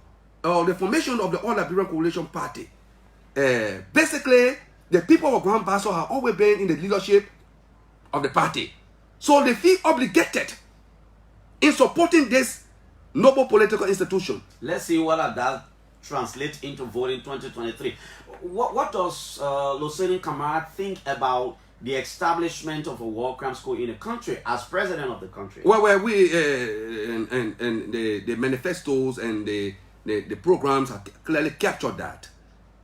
the formation of the All Liberian Coalition Party, basically, the people of Grand Bassa have always been in the leadership of the party. So they feel obligated in supporting this noble political institution. Let's see what that translates into voting 2023. What does Lucini Kamara think about the establishment of a war crime school in the country as president of the country? Well, we and the manifestos and the programs have clearly captured that.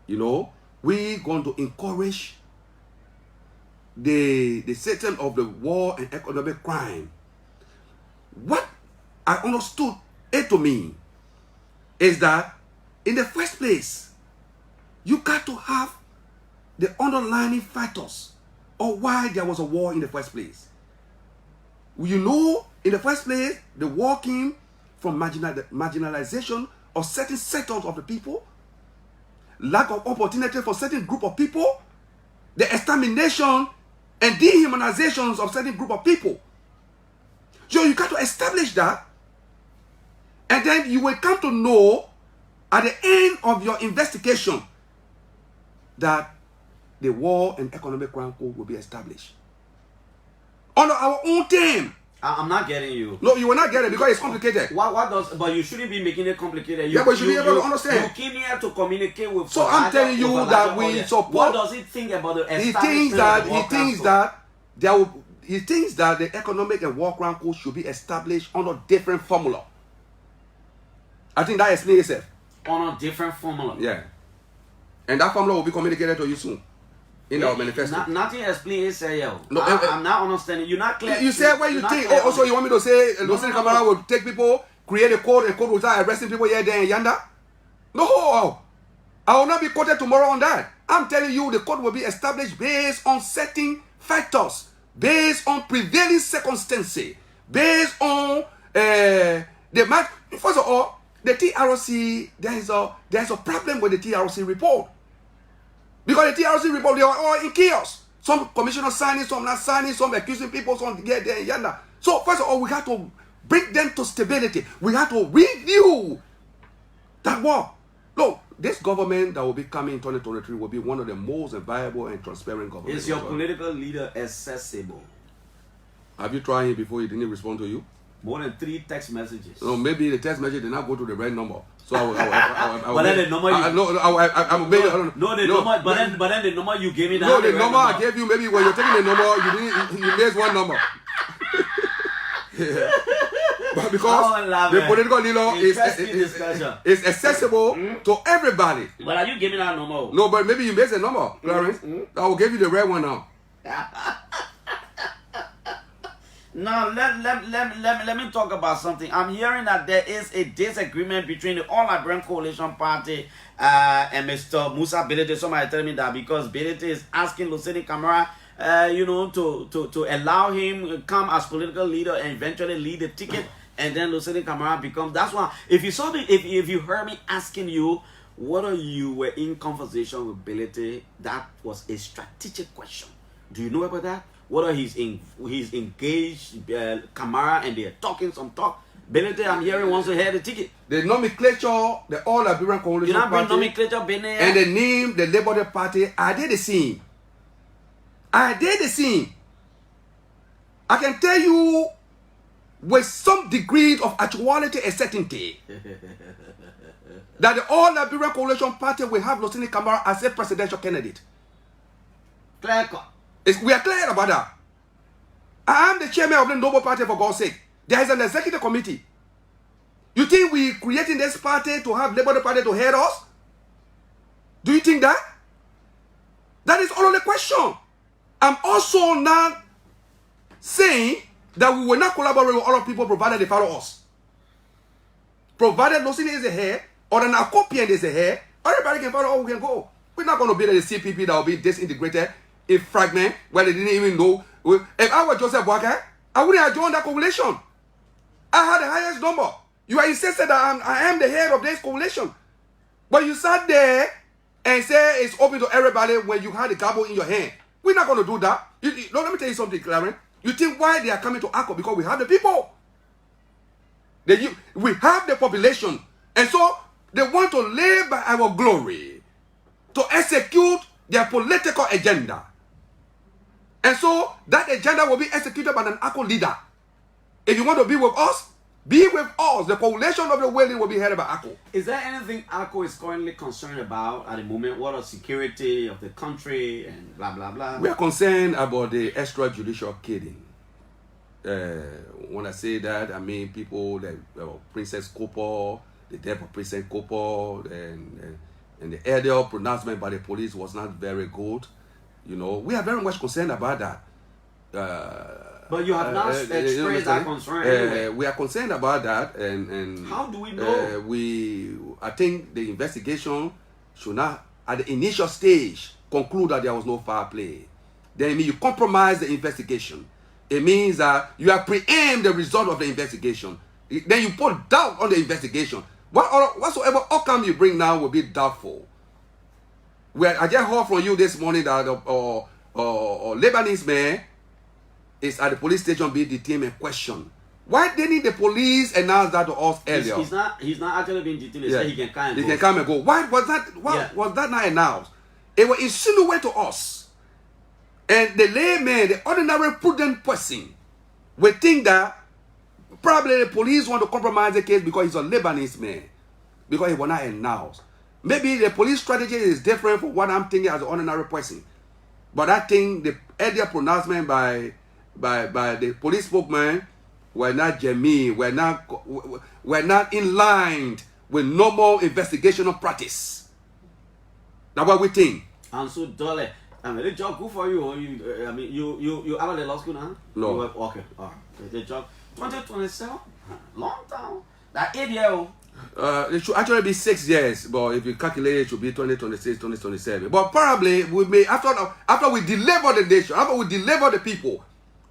You know, we're going to encourage the system of the war and economic crime. What I understood it to mean is that in the first place, you got to have the underlying factors of why there was a war in the first place. You know, in the first place, the war came from marginalization of certain sectors of the people, lack of opportunity for certain group of people, the extermination and dehumanizations of certain group of people. So you got to establish that, and then you will come to know at the end of your investigation that the war and economic crime code will be established under our own team. I'm not getting you. No, you will not get it because it's complicated. What does? But you shouldn't be making it complicated. But you should be able to understand. You came here to communicate with. So I'm telling you that we support. What does he think about the establishment? He thinks that the economic and war crime code should be established on a different formula. I think that explains itself. On a different formula. Yeah. And that formula will be communicated to you soon. In our manifesto. Nothing explains itself. No, I'm not understanding. You're not clear. You said what you think. Also, you want me to say Lucini Kamara will take people, create a code will start arresting people here, there, and yonder? No. I will not be quoted tomorrow on that. I'm telling you the code will be established based on certain factors, based on prevailing circumstances, based on the match. First of all, the TRC, there is a problem with the TRC report. Because the TRC report, they are all in chaos. Some commissioners signing, some not signing, some accusing people, some here, there, yonder. So first of all, we have to bring them to stability. We have to review that war. Look, this government that will be coming in 2023 will be one of the most viable and transparent governments. Is your political leader accessible? Have you tried him before he didn't respond to you? More than 3 text messages. No, maybe the text message did not go to the right number. So but then the number you... But then the number you gave me... No, the number I gave you, maybe when you're taking the number, you missed one number. Yeah. But because the political leader is accessible to everybody. But are you giving that number? No, but maybe you missed a number, Clarence. I will give you the right one now. Now, let me talk about something. I'm hearing that there is a disagreement between the All Liberian Coalition Party and Mr. Musa Bilete. Somebody tell me that because Bilete is asking Lucini Camara, to allow him to come as political leader and eventually lead the ticket, and then Lucini Camara becomes. That's why. If you saw me, if you heard me asking you whether you were in conversation with Bilete, that was a strategic question. Do you know about that? Whether he's engaged Camara and they're talking some talk. Bilete, I'm hearing wants to hear the ticket. The nomenclature, the All Liberian Coalition Party, nomenclature and the name, the Labour Party, are they the same? Are they the same? I can tell you with some degree of actuality and certainty that the All Liberian Coalition Party will have Lucini Camara as a presidential candidate. Clear cut. We are clear about that. I am the chairman of the Noble Party, for God's sake. There is an executive committee. You think we creating this party to have Labour Party to head us? Do you think that? That is only the question. I'm also not saying that we will not collaborate with other people provided they follow us. Provided Lucini is a head or an Akopian is a head, everybody can follow all we can go. We're not going to be the CPP that will be disintegrated, a fragment where they didn't even know. If I were Joseph Boakai, I wouldn't have joined that coalition. I had the highest number. You are insisted that I am the head of this coalition. But you sat there and say it's open to everybody when you had the gavel in your hand. We're not going to do that. Let me tell you something, Clarence. You think why they are coming to ACO? Because we have the people. We have the population. And so they want to live by our glory to execute their political agenda. And so that agenda will be executed by an ACO leader. If you want to be with us, be with us. The coalition of the wailing will be headed by ACO. Is there anything ACO is currently concerned about at the moment? What are security of the country and blah, blah, blah? We are concerned about the extrajudicial killing. When I say that, I mean people like Princess Kopo, the death of Princess Kopo, and the earlier pronouncement by the police was not very good. You know, we are very much concerned about that. But you have not expressed that concern anyway. We are concerned about that, and how do we know? I think the investigation should not, at the initial stage, conclude that there was no foul play. Then it means you compromise the investigation. It means that you have preempted the result of the investigation. Then you put doubt on the investigation. Whatsoever outcome you bring now will be doubtful. I just heard from you this morning that a Lebanese man is at the police station being detained and questioned. Why didn't the police announce that to us earlier? He's not actually being detained. He said he can come and go. He can come and go. Why was that? Was that not announced? It was insinuated to us. And the layman, the ordinary prudent person, will think that probably the police want to compromise the case because he's a Lebanese man, because he was not announced. Maybe the police strategy is different from what I'm thinking as an ordinary person. But I think the earlier pronouncement by the police spokesman were not genuine, were not in line with normal investigational practice. That's what we think. And so, Dolly, I mean, the job good for you. You out of the law school now? No. Okay, all right. The job 2027, long time. That 8-year-old. It should actually be 6 years, but if you calculate it should be 2026, 2027. But probably we may after we deliver the nation, after we deliver the people,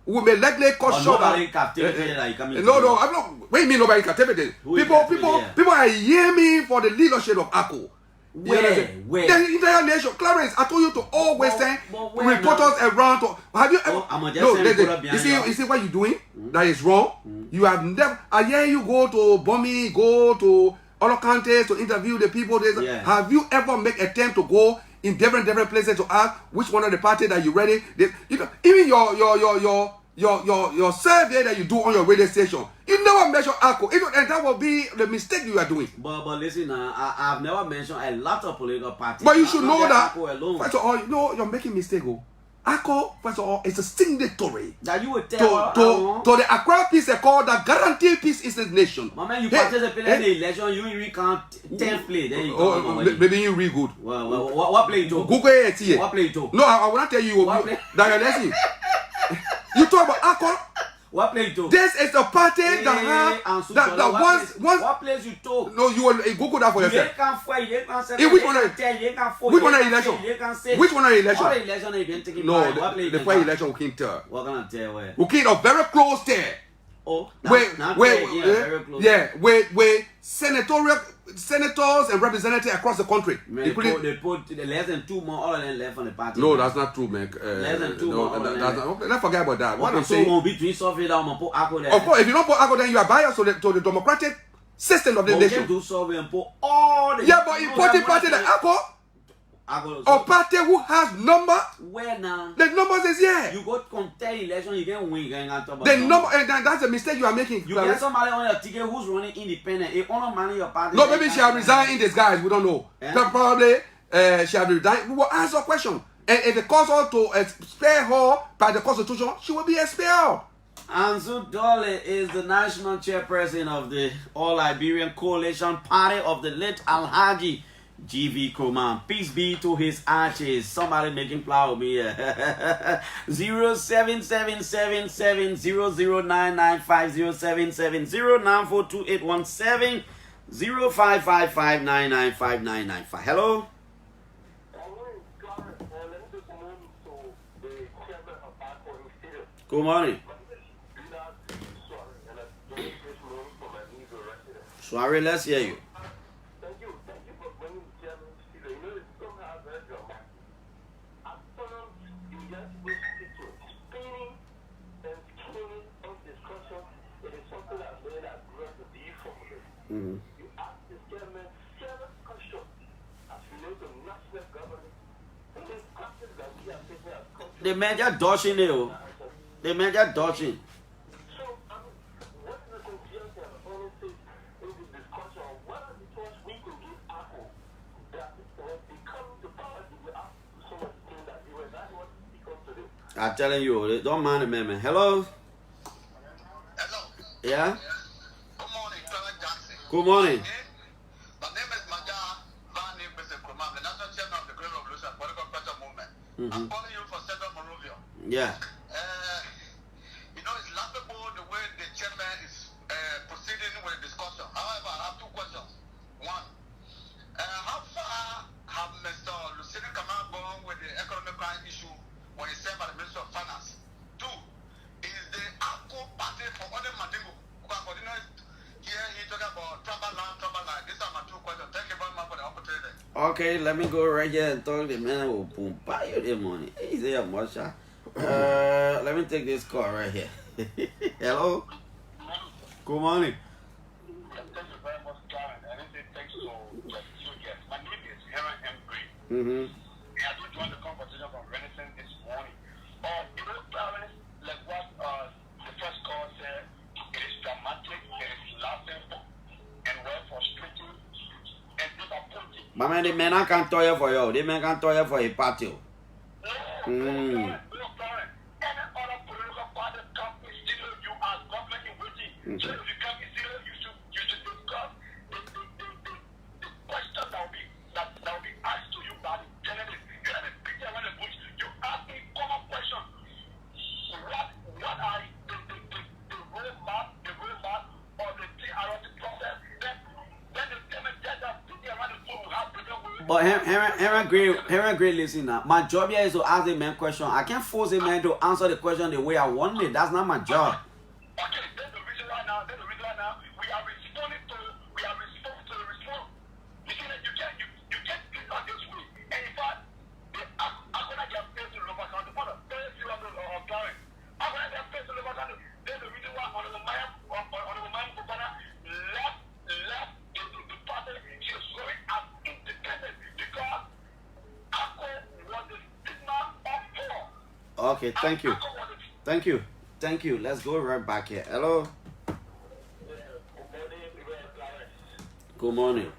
we may likely cut short. Nobody in captivity like coming. No, I'm not. What do you mean nobody in captivity? People are yelling for the leadership of ACO. Where? The entire nation. Clarence, I told you to always send reporters around. Have you ever? You see what you're doing? That is wrong. You have never. I hear you go to Bomi, go to other countries to interview the people. Have you ever make attempt to go in different places to ask which one of the party that you ready? Even your survey that you do on your radio station, you never mention ACO, and that will be the mistake you are doing. But listen, I've never mentioned a lot of political parties. But you should know that. First of all, you're making mistake. ACO, first of all, is a signatory that you will tell to the Accra Peace Accord that guarantee peace in the nation. My man, you participate in the election, you recount 10th play. Then you maybe you read good. Well, what play you do? Google it here. What play you do? No, I will not tell you that you're listening. You talk about ACO. What place you took? This is the party that what place you took? No, you will Google that for yourself. You can't fight, you can't say. Which one are election? Which one are election? All the election you been taking. No, the first election we can't tell. What can I tell where? We can't a very close there. Oh, where senators and representatives across the country. Man, they put less than 2 more, all of them left on the party. No, that's not true, man. Less than 2 more. Let's forget about that. What I'm saying, between survey that I'm gonna put ACO there. Of course, if you don't put ACO, then you are biased to the democratic system of the nation. Do survey and put all the. Yeah, but important party like ACO. A party who has number. Where now? The numbers is here. You go contest election, you can win. You can talk about the number, and that's a mistake you are making. You get somebody on your ticket who's running independent. If only money your party. No, maybe she have resigned in disguise. We don't know. Probably she have resigned. We will ask her question. And if it calls her to expel her by the constitution, she will be expelled. Ansu Dole is the national chairperson of the All Liberian Coalition Party of the late Alhaji GV Kroman. Peace be to his arches. Somebody making plow me here. 0777-009950770942817 0555995995. Hello. Good morning. Sorry, let's hear you. You ask this government 7 questions as related to national government. And these questions that we are taking as country. The man just dodging it. The man just dodging. So, what is the conclusion honestly in the discussion? What are the choices we can give Apple that when they come to power, they will ask so much things that they were not what it becomes today? I'm telling you, don't mind the man. Hello? Hello? Yeah? Good My morning. name is Maja Vani Mr. Kroman, the National Chairman of the Green Revolution Political Pressure Movement. I'm calling you for Central Monrovia. Yeah. It's laughable the way the chairman is proceeding with the discussion. However, I have 2 questions. One, how far have Mr. Lucien Kamara gone with the economic crime issue when he served as the Minister of Finance? 2, is the ACO party for other Mandingo? Here he's talking about tribal land. These are my 2 questions. Thank you very much for the opportunity. Okay, let me go right here and talk to the man who will buy you the money. Is there much? Let me take this call right here. Hello? Good morning. Thank you very much, Karen. And thanks to you guys. My name is Heron M. Green. I do join the conversation from Renaissance this morning. Karen, like what the first call said, it is dramatic, it is laughable, and well frustrating, and disappointing. My man, the man I can't tell you for you. The man can't tell you for a party. Any other political party come in studio, you are government in waiting. So if you come in studio, you should discuss the questions that will be asked to you by the journalist. You have a picture on the bush. You ask me common question. What are the roadmap or the TRT process? Then But Henry Gray, listen now. My job here is to ask a man question. I can't force a man to answer the question the way I want it. That's not my job. Okay, that's the reason right now. We are responding to the response. You see that you can't click on this way. And in fact, I'm gonna get paid to local county for the first year of Clarence. I'm gonna get paid to local county. There's the reason why Honorable Mayam Fofana left the party. She was going as independent because ACO was the stigma of poor. Okay, thank you. Thank you. Let's go right back here. Hello. Good morning.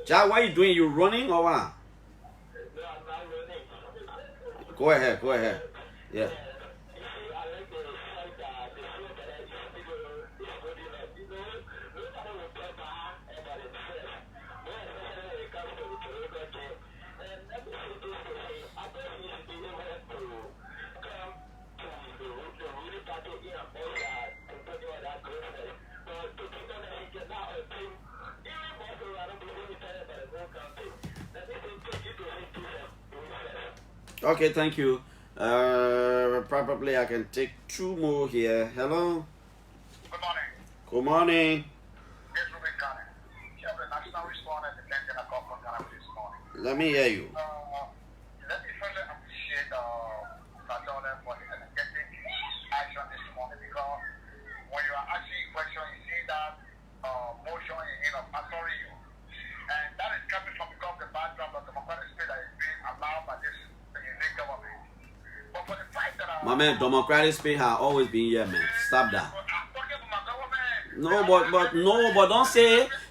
Jack, what are you doing? You running or what? Go ahead. Yeah. Okay, thank you. Probably I can take 2 more here. Hello. Good morning. Good morning. This is Ruben Ghana. You have the national respondent and then I call from Ghana this morning. Let me hear you. Let me first appreciate Sadona for the energetic action this morning because when you are asking questions, you see that motion in answering you. And that is coming from because the background of the democratic state that is being allowed by this unique government. But for the fact that My man, democratic space has always been here, man. Stop that. No, but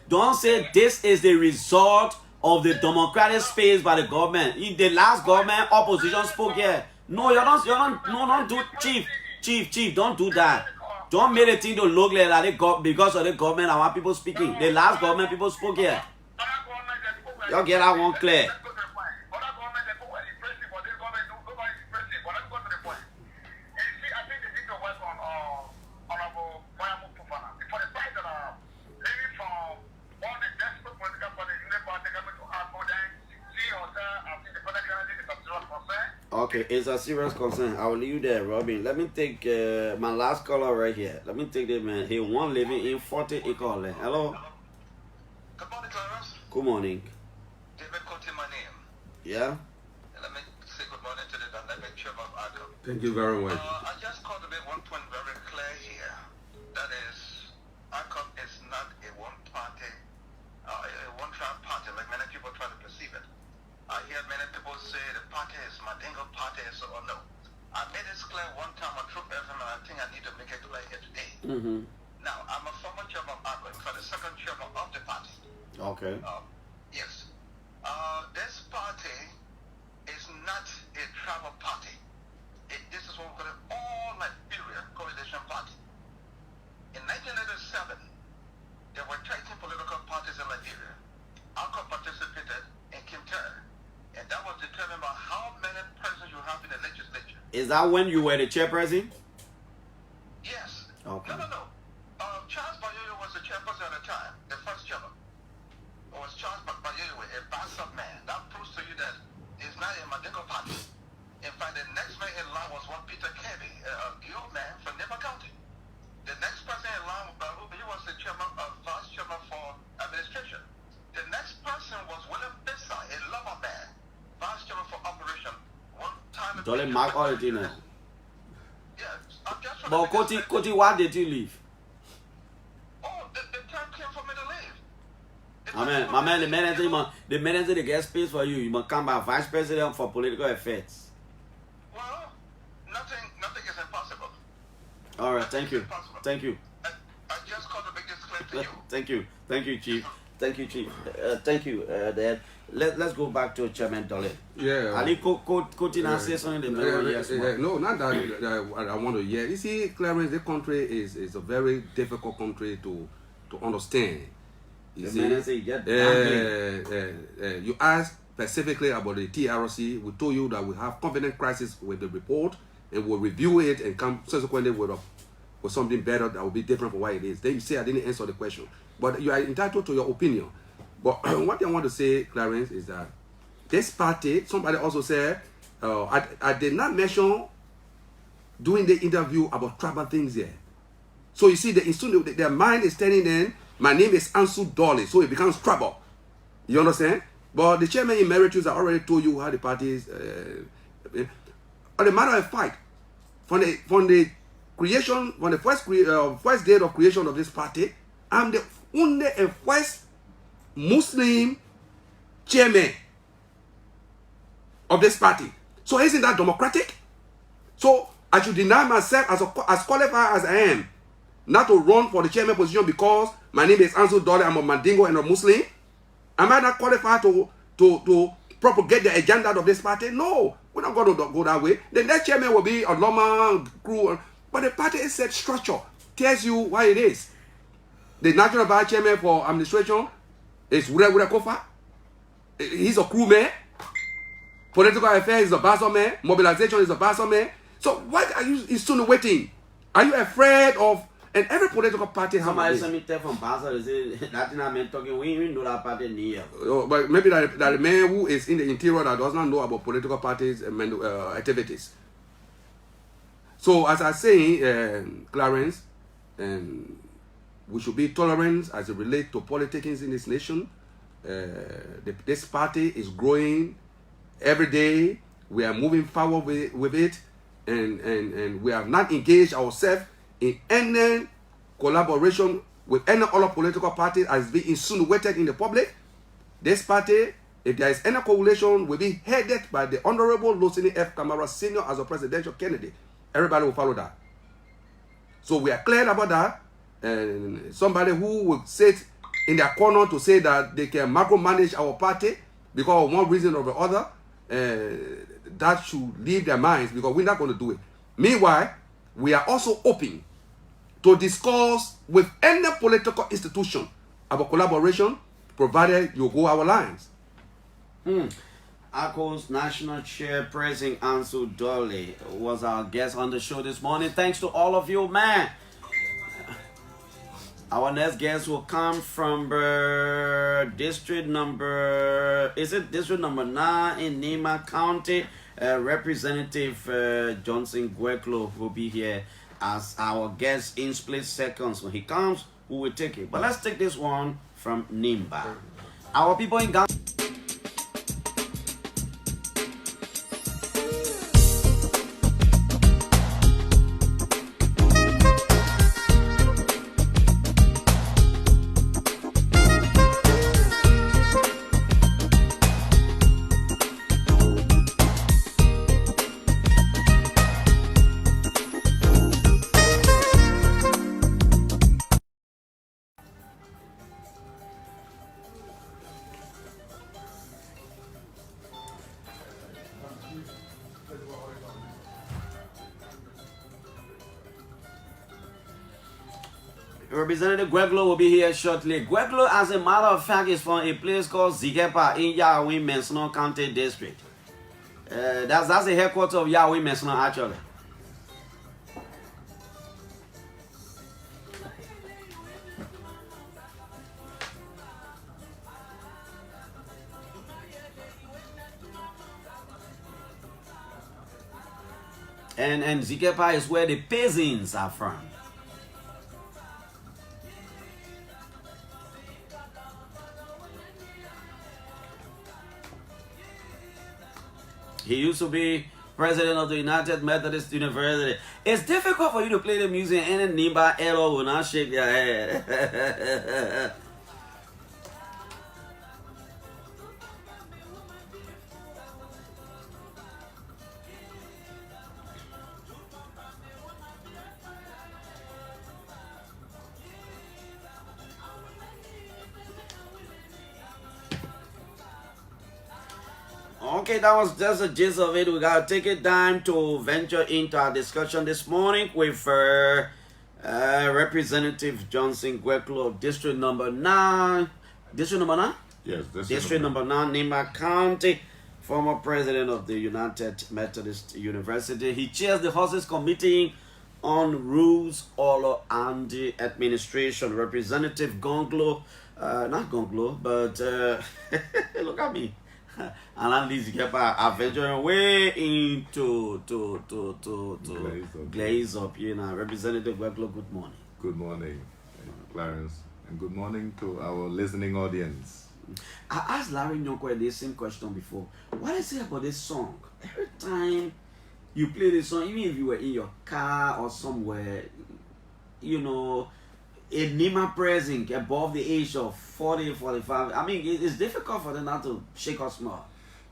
don't say this is the result of the democratic space by the government. In the last government, opposition spoke here. No, don't do, chief, don't do that. Don't make it thing to look like that because of the government and what people speaking. The last government people spoke here. Y'all get that one clear. Okay, it's a serious concern. I will leave you there, Robin. Let me take my last caller right here. Let me take the man. He one living in 40 acre land. Hello. Good morning, Clarence. Good morning. David Cote, my name. Yeah. Let me say good morning to the dynamic chairman of ACO. Thank you very much. I just called to make one point very clear here. That is, ACO is not a one-party, a one-tribe party like many people try to perceive it. I hear many people say the party is Mandingo party, so no. I made this clear one time on Troop FM, and I think I need to make it clear here today. Now, I'm a former chairman of ACO, in fact, the second chairman of the party. Okay. Yes. This party is not a tribal party. This is what we call an all-Liberia coalition party. In 1987, there were 13 political parties in Liberia. ACO participated in Kimter. And that was determined by how many persons you have in the legislature. Is that when you were the chairperson? Yes. Okay. No. Charles Bayoyo was the chairperson at the time, the first chairman. It was Charles Bayoyo, a Bassett man. That proves to you that it's not a Mandingo party. In fact, the next man in line was one Peter Kirby, a Guild man from Nipah County. The next person in line, he was the chairman, vice chairman for administration. The next person was William Bissa, a Lama man, vice chairman for operation. One time. Don't mark all the thing now. Yeah, I'm just trying But Koti, why did you leave? Oh, the time came for me to leave. My man, the manager they get space for you. You must come back vice president for political affairs. Well, nothing is impossible. All right, thank you. I just called to make this clear to you. Thank you, Chief. Thank you, Dad. Let's go back to Chairman Dolly. Yeah. Ali Koti now say something in the middle. Yes, no, not that I want to hear. You see, Clarence, this country is a very difficult country to understand. You you asked specifically about the TRC. We told you that we have confidence crisis with the report, and we'll review it and come subsequently with or something better that will be different from what it is. Then you say I didn't answer the question. But you are entitled to your opinion. But one thing I want to say, Clarence, is that this party, somebody also said, I did not mention during the interview about tribal things here. So you see, their mind is telling them, my name is Ansu Dolly, so it becomes trouble. You understand? But the chairman emeritus, I already told you how the party is. On the matter of fact, from the creation, from the first date of creation of this party, I'm the only and first Muslim chairman of this party. So isn't that democratic? So I should deny myself as qualified as I am not to run for the chairman position because my name is Ansu Dolly, I'm a Mandingo and a Muslim? Am I not qualified to propagate the agenda of this party? No, we're not going to go that way. The next chairman will be a Loma crew. But the party is set structure, tells you what it is. The national vice chairman for administration is Wure Kofa. He's a crew man. Political affairs is a Basel man. Mobilization is a Basel man. So what are you insinuating? Are you afraid of? And every political party has somebody sent me from Basel. Is it that thing I meant talking? We know that party near. But maybe that the man who is in the interior that does not know about political parties and activities. So as I say, Clarence, we should be tolerant as it relates to politics in this nation. This party is growing every day. We are moving forward with it, and we have not engaged ourselves in any collaboration with any other political party as being insinuated in the public. This party, if there is any coalition, will be headed by the Honorable Lucini F. Kamara Sr. as a presidential candidate. Everybody will follow that. So we are clear about that. And somebody who will sit in their corner to say that they can micromanage our party because of one reason or the other, that should leave their minds because we're not going to do it. Meanwhile, we are also open to discuss with any political institution about collaboration, provided you go our lines. ACO's National Chairperson Ansu Dolly was our guest on the show this morning. Thanks to all of you, man. Our next guest will come from district number 9 in Nima County. Representative Johnson Gweklo will be here as our guest in split seconds. When he comes, we will take it. But let's take this one from Nimba. Our people in Ghana. Representative Gweklo will be here shortly. Gweklo, as a matter of fact, is from a place called Zikepa in Yahweh Mensno County District. That's the headquarters of Yahweh Mensno, actually. And Zikepa is where the peasants are from. He used to be president of the United Methodist University. It's difficult for you to play the music and Nimba Elo will not shake their head. Okay, that was just a gist of it. We gotta take it time to venture into our discussion this morning with Representative Johnson Gweklo of District Number 9. District Number 9? Yes, District Number 9, Nima County, former president of the United Methodist University. He chairs the Horses Committee on rules all and the administration. Representative Gonglo, not Gonglo, but look at me. And Liz Kepa adventuring way into to glaze up, you know. Representative Gonglo, good morning. Good morning, Clarence, and good morning to our listening audience. I asked Larry Nyonko the same question before. What is it about this song? Every time you play this song, even if you were in your car or somewhere, you know, a Nima present above the age of 40, 45, I mean, it's difficult for them not to shake us more.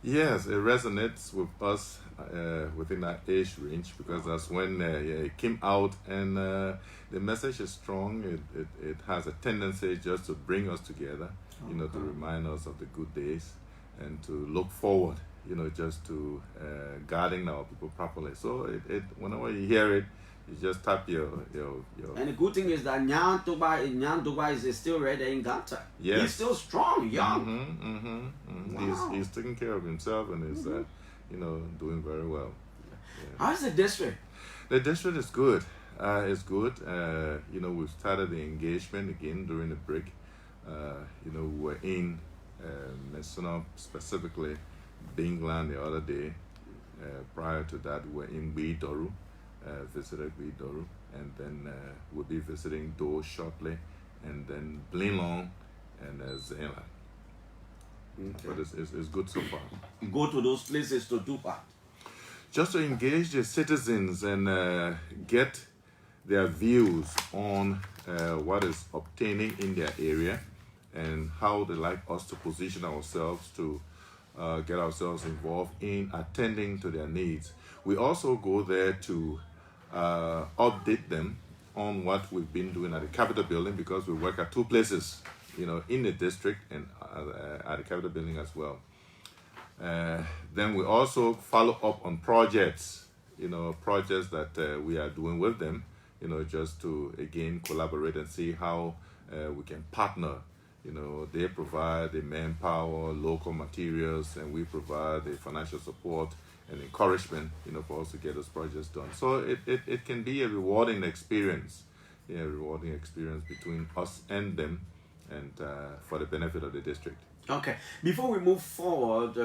Yes, it resonates with us within that age range because that's when it came out, and the message is strong. It has a tendency just to bring us together, you know, to remind us of the good days and to look forward, you know, just to guarding our people properly. So it whenever you hear it, you just tap your. And the good thing is that Nyan Dubai is still right there in Ganta. Yes. He's still strong, young. Wow. He's taking care of himself and is, you know, doing very well. Yeah. How's the district? The district is good. It's good. You know, we've started the engagement again during the break. You know, we were in Mesona, specifically Bingland the other day. Prior to that, we were in Bidoru. Visited Bidoru, and then we'll be visiting Do shortly, and then Blinlong and Zela. Okay. But it's good so far. You go to those places to do what? Just to engage the citizens and get their views on what is obtaining in their area and how they like us to position ourselves to get ourselves involved in attending to their needs. We also go there to update them on what we've been doing at the Capitol building, because we work at two places, you know, in the district and at the Capitol building as well. Then we also follow up on projects, you know, projects that we are doing with them, you know, just to again collaborate and see how we can partner. You know, they provide the manpower, local materials, and we provide the financial support and encouragement, you know, for us to get those projects done. So it can be a rewarding experience, rewarding experience between us and them, and for the benefit of the district. Okay, before we move forward,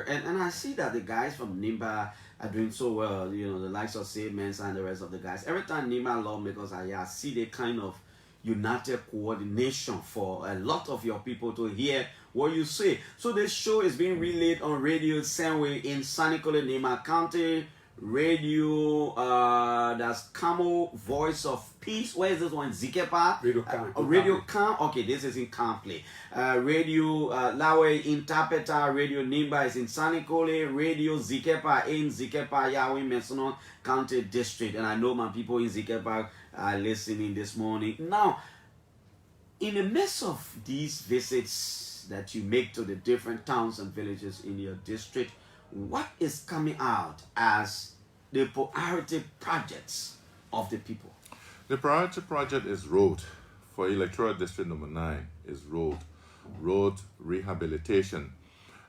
and I see that the guys from NIMBA are doing so well, you know, the likes of Save Mensa and the rest of the guys. Every time NIMBA lawmakers are here, I see the kind of united coordination for a lot of your people to hear what you say. So this show is being relayed on Radio Sandway in Sanikole, Nima County. Radio, that's Camo Voice of Peace. Where is this one? Zikepa? Radio Can. Radio Can. Okay, this is in Campley. Radio Lawe in Tapeta. Radio Nimba is in Sanikole. Radio Zikepa in Zikepa, Yahweh Mesonon County District. And I know my people in Zikepa are listening this morning. Now, in the midst of these visits that you make to the different towns and villages in your district, what is coming out as the priority projects of the people? The priority project is road. For electoral district number 9 is road rehabilitation.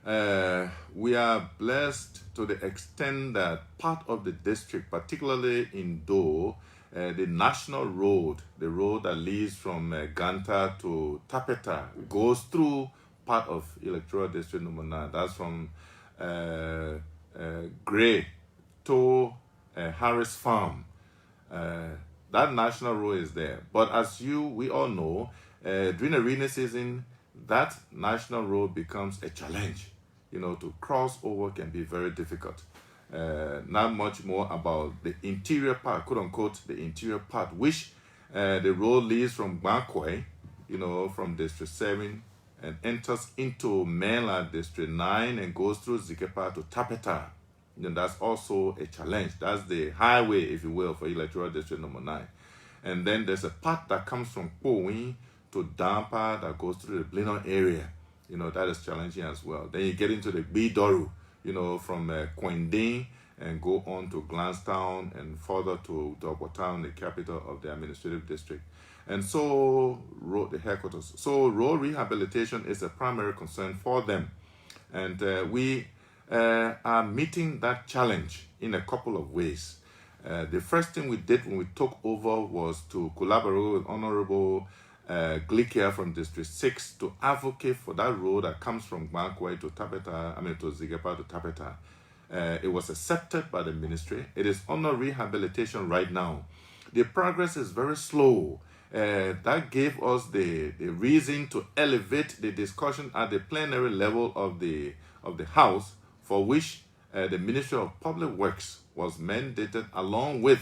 We are blessed to the extent that part of the district, particularly in Do, the national road, the road that leads from Ganta to Tapeta, goes through part of electoral district number 9. That's from Gray to Harris Farm. That national road is there. But as we all know, during the rainy season, that national road becomes a challenge. You know, to cross over can be very difficult. Not much more about the interior part, quote unquote, the interior part, which the road leads from Bankwe, you know, from District 7, and enters into mainland District 9 and goes through Zikepa to Tapeta. You know, that's also a challenge. That's the highway, if you will, for electoral district number 9. And then there's a part that comes from Powin to Dampa that goes through the Blinnon area. You know, that is challenging as well. Then you get into the Bidoru, you know, from Kwending and go on to Glanstown and further to Dobotown, the capital of the administrative district. And so, the headquarters. So, road rehabilitation is a primary concern for them. And we are meeting that challenge in a couple of ways. The first thing we did when we took over was to collaborate with Honorable Glikia from District 6 to advocate for that road that comes from Gbankwe to to Zigepa to Tapeta. It was accepted by the ministry. It is under rehabilitation right now. The progress is very slow. That gave us the reason to elevate the discussion at the plenary level of the House, for which the Ministry of Public Works was mandated, along with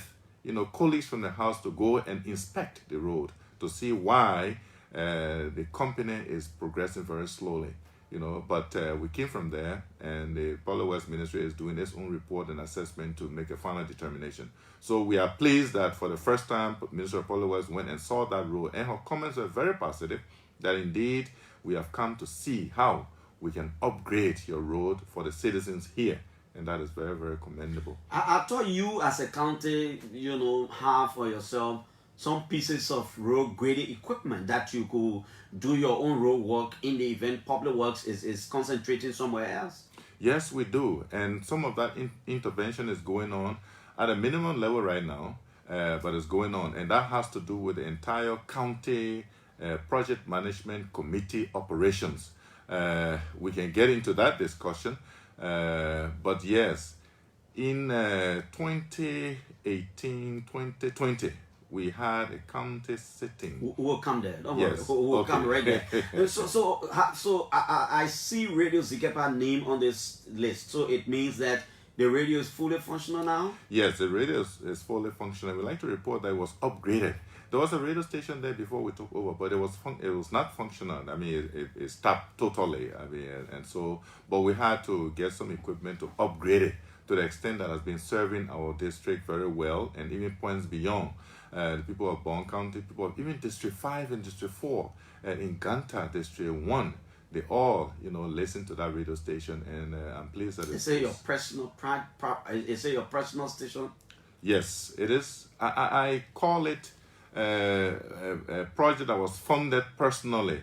colleagues from the House, to go and inspect the road to see why the company is progressing very slowly. But we came from there, and the Public Works Ministry is doing its own report and assessment to make a final determination. So we are pleased that for the first time, Minister of Public Works went and saw that road, and her comments were very positive, that indeed we have come to see how we can upgrade your road for the citizens here. And that is very, very commendable. I thought you as a county, have for yourself some pieces of road grading equipment that you could do your own road work in the event Public Works is concentrating somewhere else. Yes, we do. And some of that intervention is going on at a minimum level right now, but it's going on. And that has to do with the entire county project management committee operations. We can get into that discussion. But yes, in 2018, 2020, we had a county sitting. We'll come there. Don't Yes. worry. We'll Okay. come right there. So I see Radio Zigepa name on this list. So it means that the radio is fully functional now? Yes, the radio is fully functional. We'd like to report that it was upgraded. There was a radio station there before we took over, but it was not functional. I mean, it stopped totally. I mean, but we had to get some equipment to upgrade it to the extent that has been serving our district very well, and even points beyond. The people of Bon County, people of even District 5 and District 4, and in Ganta, District 1, they all, listen to that radio station, and I'm pleased that Is it your personal is it your personal station? Yes, it is. I call it a project that was funded personally,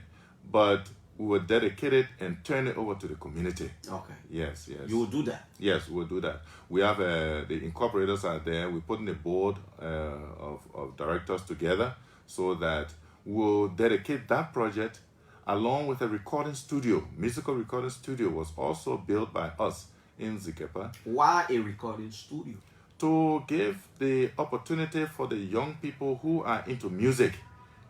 but we will dedicate it and turn it over to the community. Okay. Yes. You will do that? Yes, we'll do that. We have the incorporators are there. We're putting a board of directors together so that we'll dedicate that project, along with a recording studio. Musical recording studio was also built by us in Zigepa. Why a recording studio? To give the opportunity for the young people who are into music,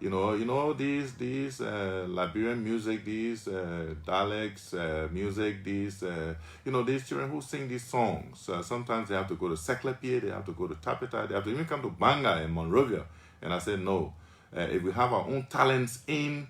these Liberian music, these dialects music, these these children who sing these songs. Sometimes they have to go to Seklepie, they have to go to Tapeta, they have to even come to Banga and Monrovia. And I said no. If we have our own talents in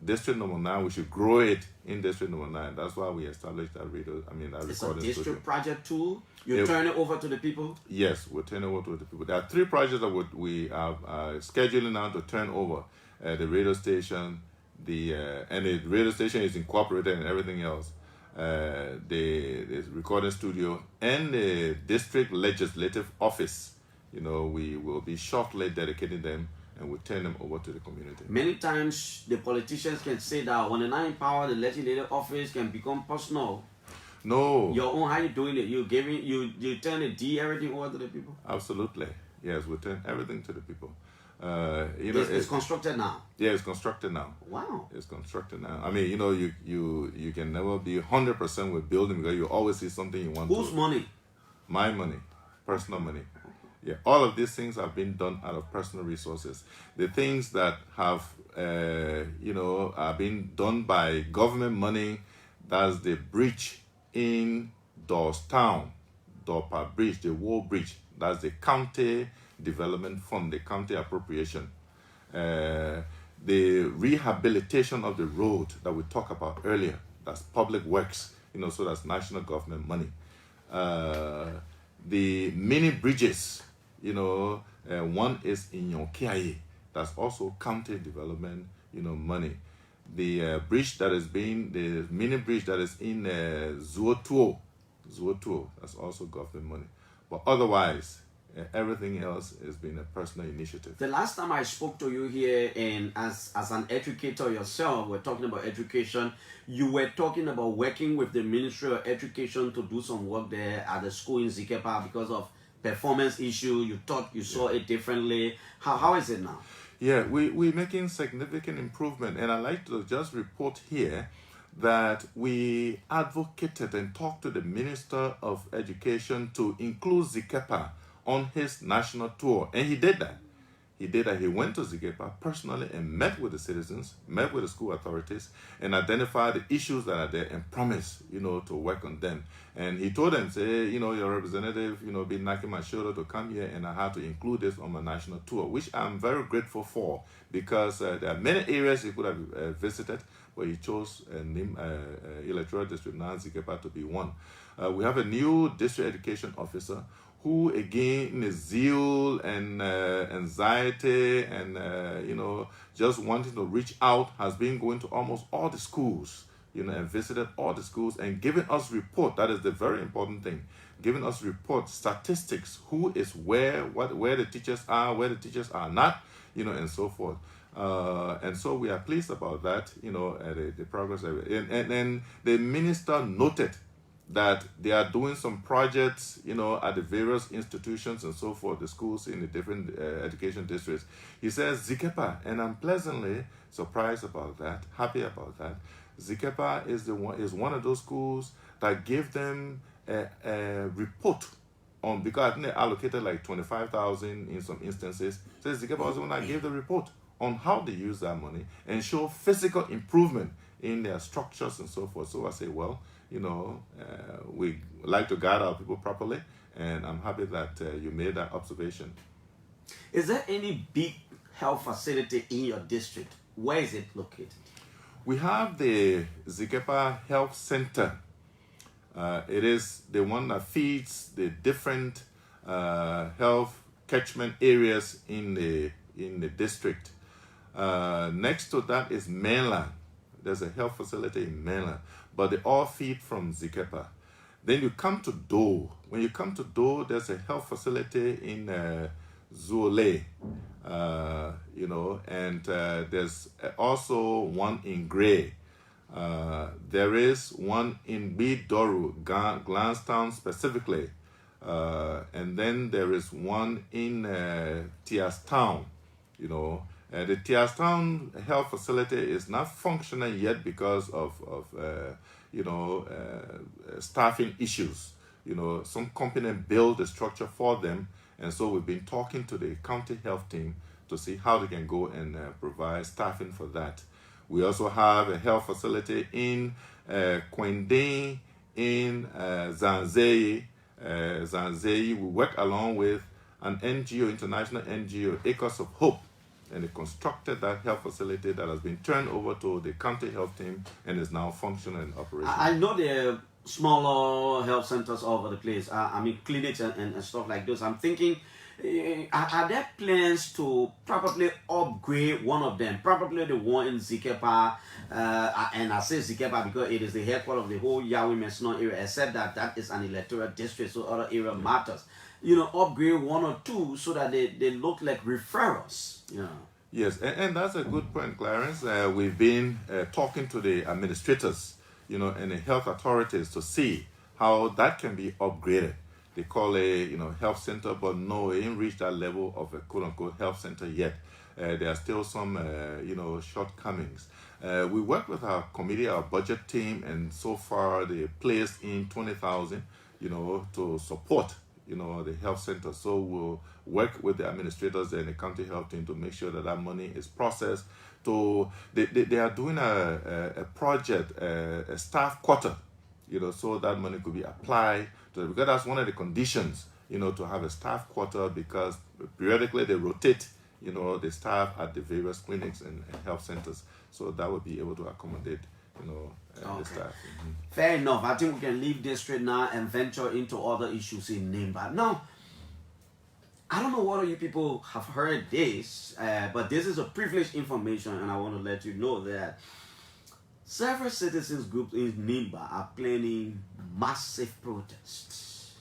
District Number 9, we should grow it in District Number 9. That's why we established that radio. That it's a recording district studio. project too. You turn it over to the people. Yes, we'll turn it over to the people. There are 3 projects that we are scheduling now to turn over: the radio station, and the radio station is incorporated and everything else. The recording studio and the district legislative office. We will be shortly dedicating them, and we'll turn them over to the community. Many times the politicians can say that when they're not in power, the legislative office can become personal. No. Your own, how you doing it? You turn everything over to the people? Absolutely. Yes, we turn everything to the people. It's constructed now. Yeah, it's constructed now. Wow. It's constructed now. I mean, you can never be 100% with building, because you always see something you want. Whose money? My money, personal money. Yeah, all of these things have been done out of personal resources. The things that have, are being done by government money, that's the bridge in Dawstown, Dorpa Bridge, the Wall Bridge. That's the county development fund, the county appropriation. The rehabilitation of the road that we talked about earlier, that's public works, so that's national government money. The mini bridges, one is in Yonkiaye, that's also county development, money. The the mini bridge that is in Zuotuo, that's also government money. But otherwise, everything else has been a personal initiative. The last time I spoke to you here, and as an educator yourself, we're talking about education, you were talking about working with the Ministry of Education to do some work there at the school in Zigepa because of performance issue. You thought you saw it differently. How is it now? Yeah, we're making significant improvement, and I'd like to just report here that we advocated and talked to the Minister of Education to include Zikepa on his national tour, and he did that. He went to Zikepa personally and met with the citizens, met with the school authorities, and identified the issues that are there and promised, to work on them. And he told them, say, your representative, been knocking my shoulder to come here, and I had to include this on my national tour, which I'm very grateful for, because there are many areas he could have visited, but he chose electoral district now Zikepa to be one. We have a new district education officer who, again, in his zeal and anxiety and, just wanting to reach out, has been going to almost all the schools, and visited all the schools and giving us report. That is the very important thing. Giving us report, statistics, who is where the teachers are, where the teachers are not, and so forth. And so we are pleased about that, the progress. And the minister noted that they are doing some projects, at the various institutions and so forth, the schools in the different education districts. He says Zikepa, and I'm pleasantly surprised about that, happy about that. Zikepa is one of those schools that gave them a report on, because I think they allocated like 25,000 in some instances. So Zikepa was the one that gave the report on how they use that money and show physical improvement in their structures and so forth. So I say, well, we like to guide our people properly, and I'm happy that you made that observation. Is there any big health facility in your district? Where is it located? We have the Zikepa Health Center. It is the one that feeds the different health catchment areas in the district. Next to that is mainland. There's a health facility in mainland, but they all feed from Zikepa. Then you come to Do. When you come to Do, there's a health facility in Zule, and there's also one in Gray. There is one in Bidoru, Glanstown specifically, and then there is one in Tiastown, the Tiastown Health Facility is not functional yet because of staffing issues. Some company built the structure for them, and so we've been talking to the county health team to see how they can go and provide staffing for that. We also have a health facility in Kwending, in Zanzei. We work along with an NGO, international NGO, Acres of Hope, and they constructed that health facility that has been turned over to the county health team and is now functional and operational. I know there are smaller health centers all over the place. Clinics and stuff like those. I'm thinking, are there plans to probably upgrade one of them? Probably the one in Zikepa, and I say Zikepa because it is the headquarters of the whole Yahweh Mesnon area, except that is an electoral district, so other area matters. Upgrade one or two so that they look like referrals. Yes, and that's a good point, Clarence. We've been talking to the administrators, and the health authorities to see how that can be upgraded. They call a health center, but no, it ain't reached that level of a quote-unquote health center yet. There are still some shortcomings. We work with our committee, our budget team, and so far they placed in 20,000, to support the health center. So we'll work with the administrators and the county health team to make sure that money is processed. They are doing a project, a staff quarter, so that money could be applied to, because that's one of the conditions, to have a staff quarter, because periodically they rotate, the staff at the various clinics and health centers. So that would be able to accommodate the staff. Mm-hmm. Fair enough. I think we can leave this straight now and venture into other issues in Nimba. Now, I don't know whether you people have heard this, but this is a privileged information, and I want to let you know that several citizens groups in Nimba are planning massive protests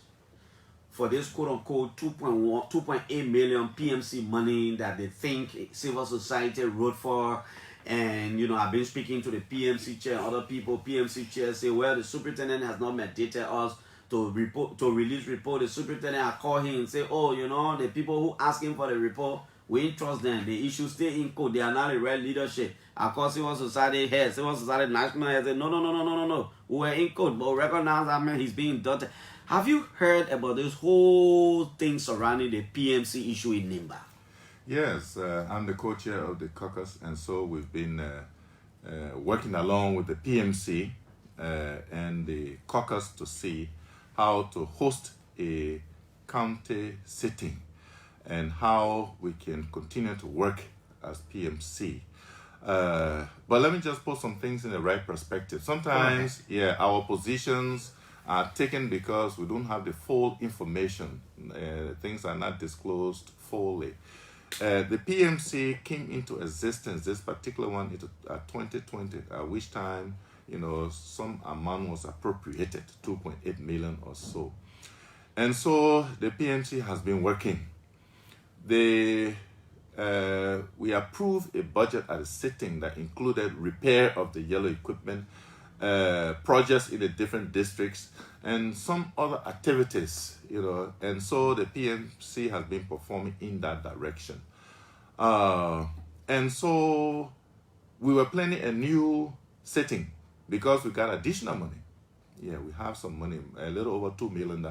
for this quote-unquote 2.8 million PMC money that they think civil society wrote for. And, I've been speaking to the PMC chair, other people, PMC chair say, well, the superintendent has not mandated us to release report. The superintendent, I call him and say, oh, you know, the people who asking for the report, we ain't trust them. The issue stay in court. They are not the right leadership. Of course, civil society head, civil society national head said, no. We were in court, but recognize that man, he's being done. Have you heard about this whole thing surrounding the PMC issue in Nimba? Yes, I'm the co-chair of the caucus, and so we've been working along with the PMC and the caucus to see how to host a county sitting and how we can continue to work as PMC. But let me just put some things in the right perspective. Sometimes, our positions are taken because we don't have the full information. Things are not disclosed fully. The PMC came into existence, this particular one, in 2020, at which time, you know, some amount was appropriated, 2.8 million or so. And so the PMC has been working. We approved a budget at a sitting that included repair of the yellow equipment, projects in the different districts, and some other activities, you know, and so the PMC has been performing in that direction. And so we were planning a new sitting because we got additional money. Yeah, we have some money, a little over $2 million,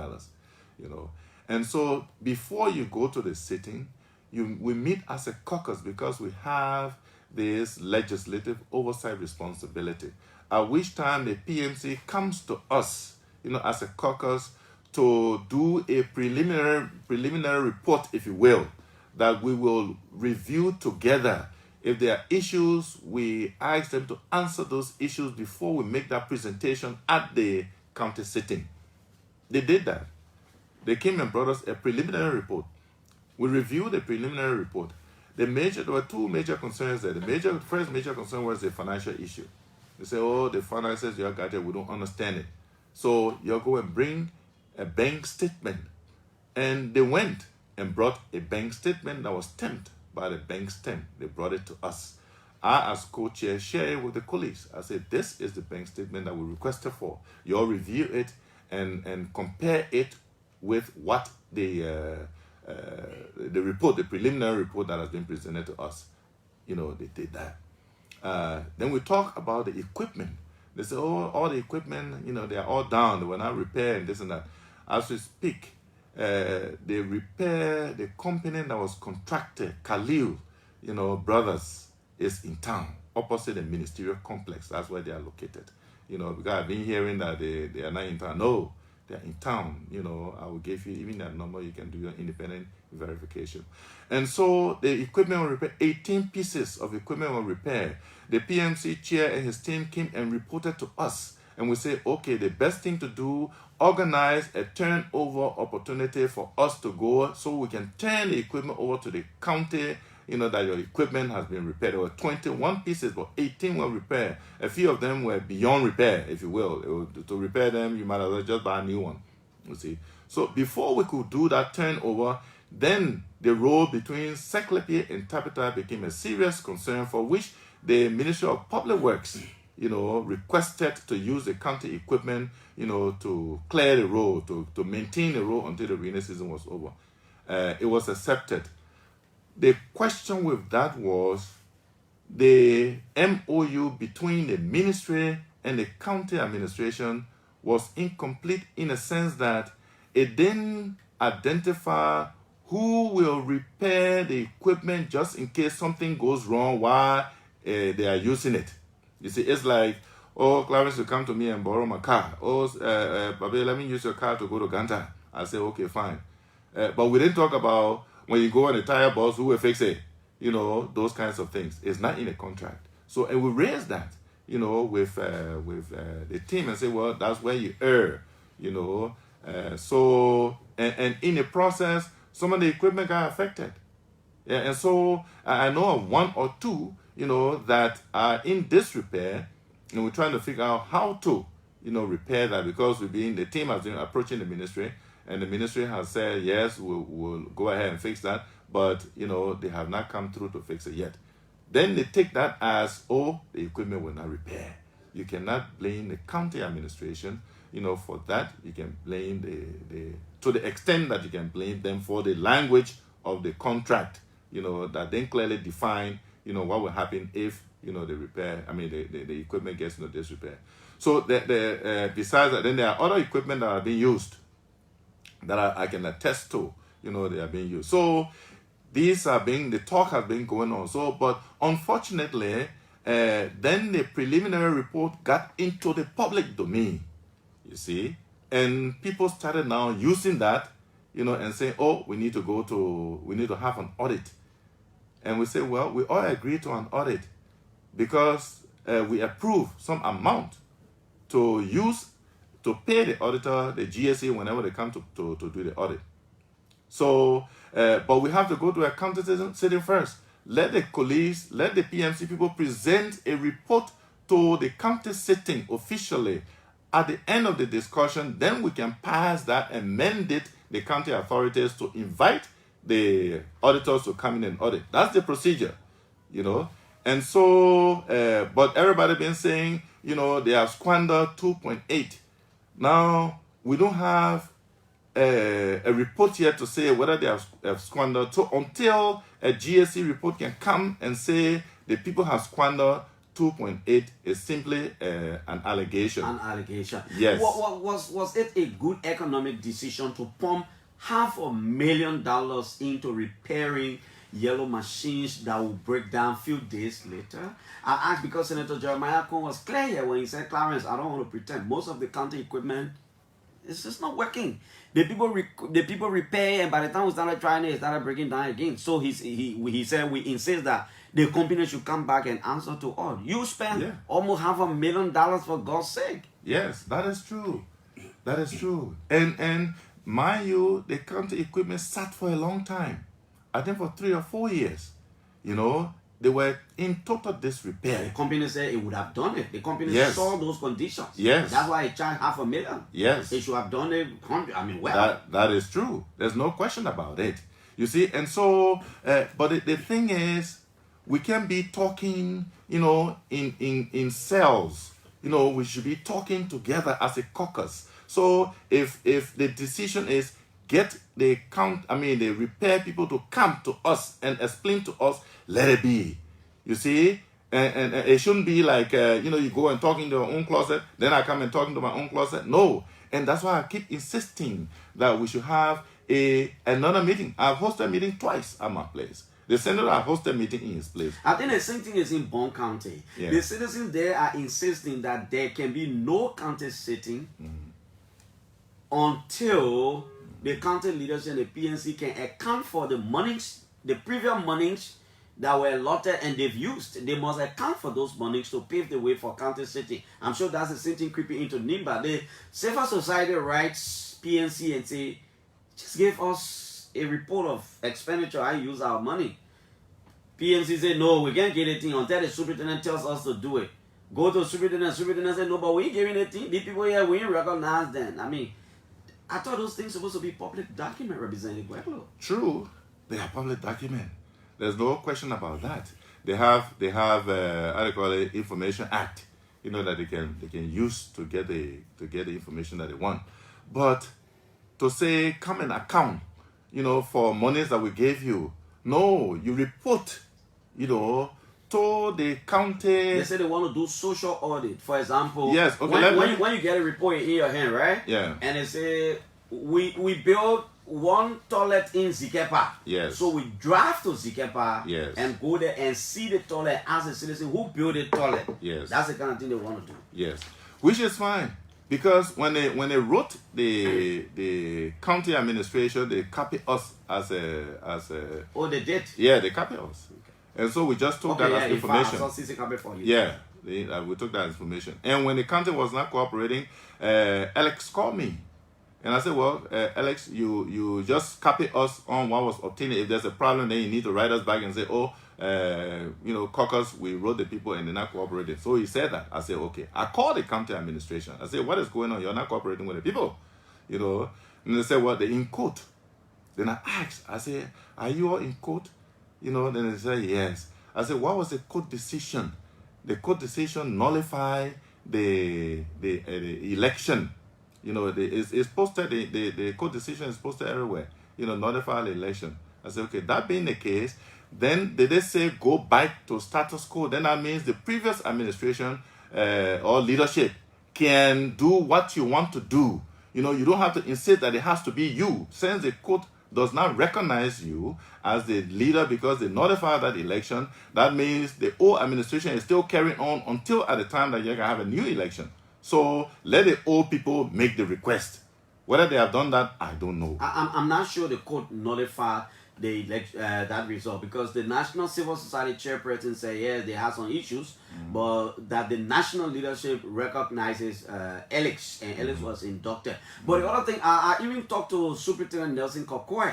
you know. And so before you go to the sitting, we meet as a caucus because we have this legislative oversight responsibility, at which time the PMC comes to us, you know, as a caucus to do a preliminary report, if you will, that we will review together. If there are issues, we ask them to answer those issues before we make that presentation at the county sitting. They did that. They came and brought us a preliminary report. We reviewed the preliminary report. There were two major concerns there. The first major concern was the financial issue. They say, oh, the finances you have got here, we don't understand it. So you're going to bring a bank statement. And they went and brought a bank statement that was stamped by the bank stamp. They brought it to us. I, as co-chair, share it with the colleagues. I said, this is the bank statement that we requested for. You all review it and compare it with what the report, the preliminary report that has been presented to us. You know, they did that. Then we talk about the equipment. They say, oh, all the equipment, you know, they are all down. They were not repaired and this and that. As we speak, they repair the company that was contracted, Khalil, you know, Brothers, is in town, opposite the ministerial complex. That's where they are located. You know, because I've been hearing that they are not in town. No, they're in town. You know, I will give you even that number. You can do your independent verification. And so the equipment were repaired. 18 pieces of equipment were repaired. The PMC chair and his team came and reported to us. And we say, okay, the best thing to do, organize a turnover opportunity for us to go so we can turn the equipment over to the county, you know, that your equipment has been repaired. There were 21 pieces, but 18 were repaired. A few of them were beyond repair, if you will. To repair them, you might as well just buy a new one, you see. So before we could do that turnover, then the road between Seklepi and Tabita became a serious concern, for which the Ministry of Public Works, you know, requested to use the county equipment, you know, to clear the road, to maintain the road until the rainy season was over. It was accepted. The question with that was the MOU between the ministry and the county administration was incomplete in a sense that it didn't identify who will repair the equipment just in case something goes wrong while they are using it. You see, it's like, oh, Clarence will come to me and borrow my car. Oh, Babe, let me use your car to go to Ganta. I say, okay, fine. But we didn't talk about when you go on a tire bus, who will fix it? You know, those kinds of things. It's not in a contract. So, and we raised that, you know, with the team and say, well, that's where you err, you know. So, and in the process, some of the equipment got affected. Yeah, and so I know of one or two, you know, that are in disrepair, and we're trying to figure out how to, you know, repair that, because the team has been approaching the ministry, and the ministry has said, yes, we'll go ahead and fix that, but, you know, they have not come through to fix it yet. Then they take that as, oh, the equipment will not repair. You cannot blame the county administration for that, you can blame to the extent that you can blame them for the language of the contract, that then clearly define, what will happen if, the repair, the equipment gets into disrepair. So besides that, then there are other equipment that are being used that I can attest to, they are being used. So the talk has been going on. So, but unfortunately, then the preliminary report got into the public domain, you see, and people started now using that, and saying, oh, we need to have an audit. And we say, well, we all agree to an audit because we approve some amount to pay the auditor, the GSA, whenever they come to do the audit. So, but we have to go to a county sitting first. Let the colleagues, let the PMC people present a report to the county sitting officially. At the end of the discussion, then we can pass that and mandate the county authorities to invite the auditors to come in and audit. That's the procedure, And so, but everybody been saying, they have squandered 2.8. Now, we don't have a report yet to say whether they have squandered. So until a GSC report can come and say the people have squandered 2.8 is simply an allegation. An allegation. Yes. Was it a good economic decision to pump $500,000 into repairing yellow machines that will break down a few days later? I asked because Senator Jeremiah Cone was clear here when he said, Clarence, I don't want to pretend. Most of the county equipment is just not working. The people repair, and by the time we started trying it started breaking down again. So he said we insist that the company should come back and answer to all. You spent almost $500,000 for God's sake. Yes, that is true. That is true. And mind you, the county equipment sat for a long time. I think for 3 or 4 years. They were in total disrepair. The company said it would have done it. The company saw those conditions. Yes. That's why it charged $500,000. Yes. It should have done it. Well. That is true. There's no question about it. You see, and so, but the thing is, we can't be talking, in cells. We should be talking together as a caucus. So if the decision is get the repair people to come to us and explain to us, let it be. You see? And it shouldn't be like, you go and talk in your own closet, then I come and talk into my own closet. No. And that's why I keep insisting that we should have another meeting. I've hosted a meeting twice at my place. The senator has hosted a meeting in his place. I think the same thing is in Bond County. Yeah. The citizens there are insisting that there can be no county sitting until the county leadership and the PNC can account for the monies, the previous monies that were allotted and they've used. They must account for those monies to pave the way for county sitting. I'm sure that's the same thing creeping into NIMBA. The Safer Society writes PNC and say, just give us a report of expenditure. I use our money. PNC say, no, we can't get anything until the superintendent tells us to do it. Go to the superintendent say, no, but we ain't giving anything. The people here, we ain't recognize them. I thought those things supposed to be public document, Representative Gueglo. True, they are public document. There's no question about that. They have how do you call it, Information Act, that they can use to get the information that they want. But to say come and account, for monies that we gave you, no, you report, to the county. They say they want to do social audit. For example, yes, okay, when you get a report in your hand, right? Yeah. And they say we built one toilet in Zikepa. Yes. So we drive to Zikepa. Yes. And go there and see the toilet, ask the citizen who built the toilet. Yes. That's the kind of thing they want to do. Yes. Which is fine. Because when they wrote the county administration, they copy us as a. Oh, they did. Yeah, they copy us, and so we just took that as information. For you. Yeah, we took that information, and when the county was not cooperating, Alex called me, and I said, "Well, Alex, you just copy us on what was obtained. If there's a problem, then you need to write us back and say, oh." Caucus, we wrote the people and they're not cooperating. So he said that. I said, okay. I called the county administration. I said, what is going on? You're not cooperating with the people. And they said, well, they're in court. Then I asked, I said, are you all in court? Then they said, yes. I said, what was the court decision? The court decision nullified the election You know, it's posted, the court decision is posted everywhere. You know, notify the election. I said, okay, that being the case, then did they say go back to status quo? Then that means the previous administration or leadership can do what you want to do. You know, you don't have to insist that it has to be you. Since the court does not recognize you as the leader because they notified that election, that means the old administration is still carrying on until at the time that you're going to have a new election. So let the old people make the request. Whether they have done that, I don't know. I'm not sure the court notified the that result, because the National Civil Society chairperson said yes, they have some issues, but that the national leadership recognizes Alex, and Alex was inducted. But the other thing, I even talked to Superintendent Nelson Kokoe,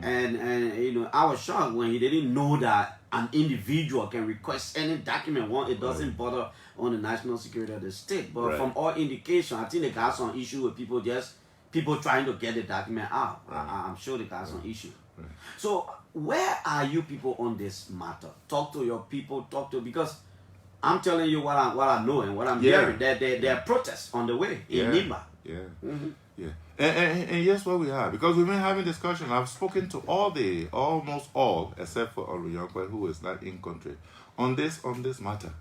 and you know, I was shocked when he didn't know that an individual can request any document. One, it doesn't bother on the national security of the state. But from all indication, I think they got some issue with people trying to get the document out. I'm sure they got some issue. So where are you people on this matter? Talk to your people, because I'm telling you what I know and what I'm hearing. There are protests on the way in Nimba. And yes, what we are, because we've been having discussion. I've spoken to almost all, except for Oluyokwe, who is not in country, on this matter.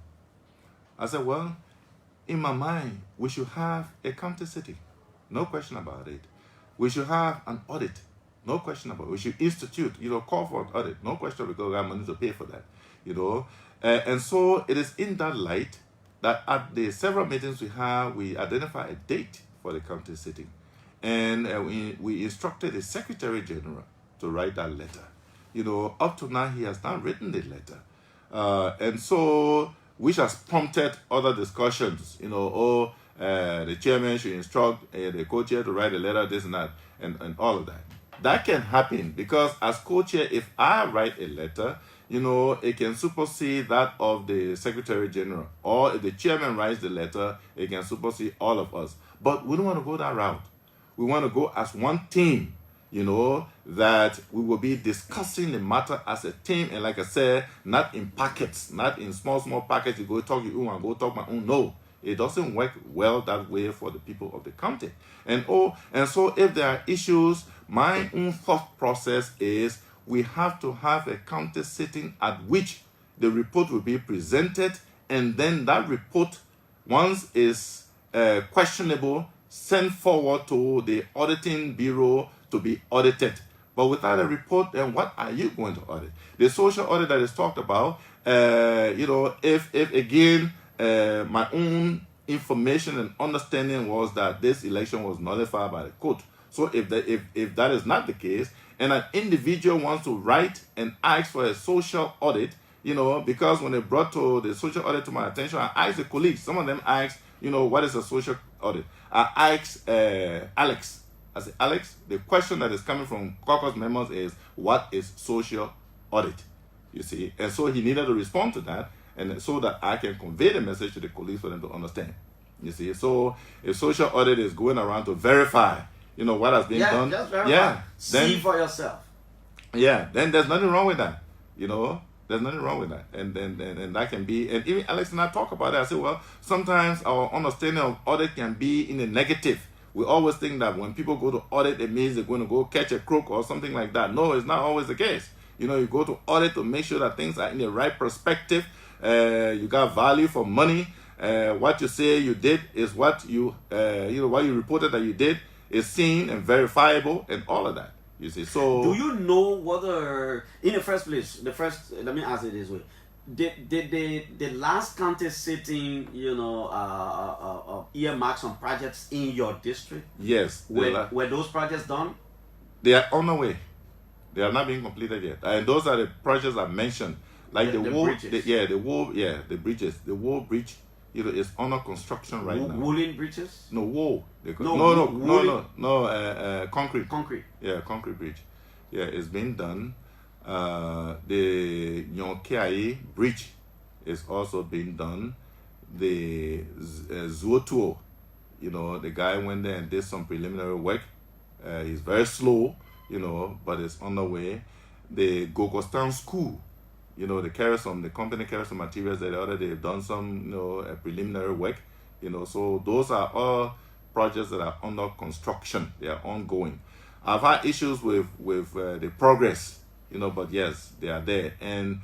I said, well, in my mind, we should have a county city. No question about it. We should have an audit. No question about it. We should institute, call for an audit. No question, because we have money to pay for that, and so it is in that light that at the several meetings we identify a date for the county sitting. And we instructed the Secretary General to write that letter. Up to now, he has not written the letter. And so, which has prompted other discussions, the chairman should instruct the co-chair to write a letter, this and that, and all of that. That can happen because as co-chair, if I write a letter, it can supersede that of the Secretary General. Or if the chairman writes the letter, it can supersede all of us. But we don't want to go that route. We want to go as one team, that we will be discussing the matter as a team. And like I said, not in packets, not in small packets. You go talk your own and go talk my own. No. It doesn't work well that way for the people of the county. And so if there are issues, my own thought process is we have to have a county sitting at which the report will be presented, and then that report, once is questionable, sent forward to the auditing bureau to be audited. But without a report, then what are you going to audit? The social audit that is talked about, if again, my own information and understanding was that this election was nullified by the court. So if that is not the case, and an individual wants to write and ask for a social audit, because when they brought to the social audit to my attention, I asked the colleagues. Some of them asked, what is a social audit? I asked Alex. I said, Alex, the question that is coming from caucus members is, what is social audit? You see, and so he needed to respond to that, and so that I can convey the message to the colleagues for them to understand. You see, so if social audit is going around to verify, what has been done, just verify. See for yourself. Yeah, then there's nothing wrong with that. There's nothing wrong with that, and that can be. And even Alex and I talk about it. I say, well, sometimes our understanding of audit can be in the negative. We always think that when people go to audit, it means they're going to go catch a crook or something like that. No, it's not always the case. You go to audit to make sure that things are in the right perspective. You got value for money. What you say you did is what you reported that you did is seen and verifiable and all of that. You see, so do you know whether, in the first place, let me ask it this way: did the last county sitting, earmark some projects in your district? Yes. Were those projects done? They are on the way. They are not being completed yet, and those are the projects I mentioned, like the wall, bridges. the bridges, the wall bridge. Is under construction right now. Woolen bridges? No, wall. Concrete. Concrete. Yeah, concrete bridge. Yeah, it's been done. The Yonkiai bridge is also being done. The Zuotuo, the guy went there and did some preliminary work. He's very slow, but it's on the way. The Gogostan School, the company carries some materials that the other day have done some, preliminary work, so those are all projects that are under construction. They are ongoing. I've had issues with the progress, but yes, they are there. And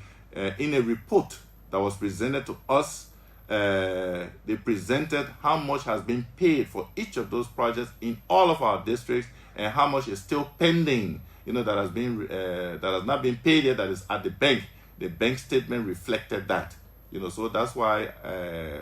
in a report that was presented to us, they presented how much has been paid for each of those projects in all of our districts, and how much is still pending, that has not been paid yet, that is at the bank. The bank statement reflected that. So that's why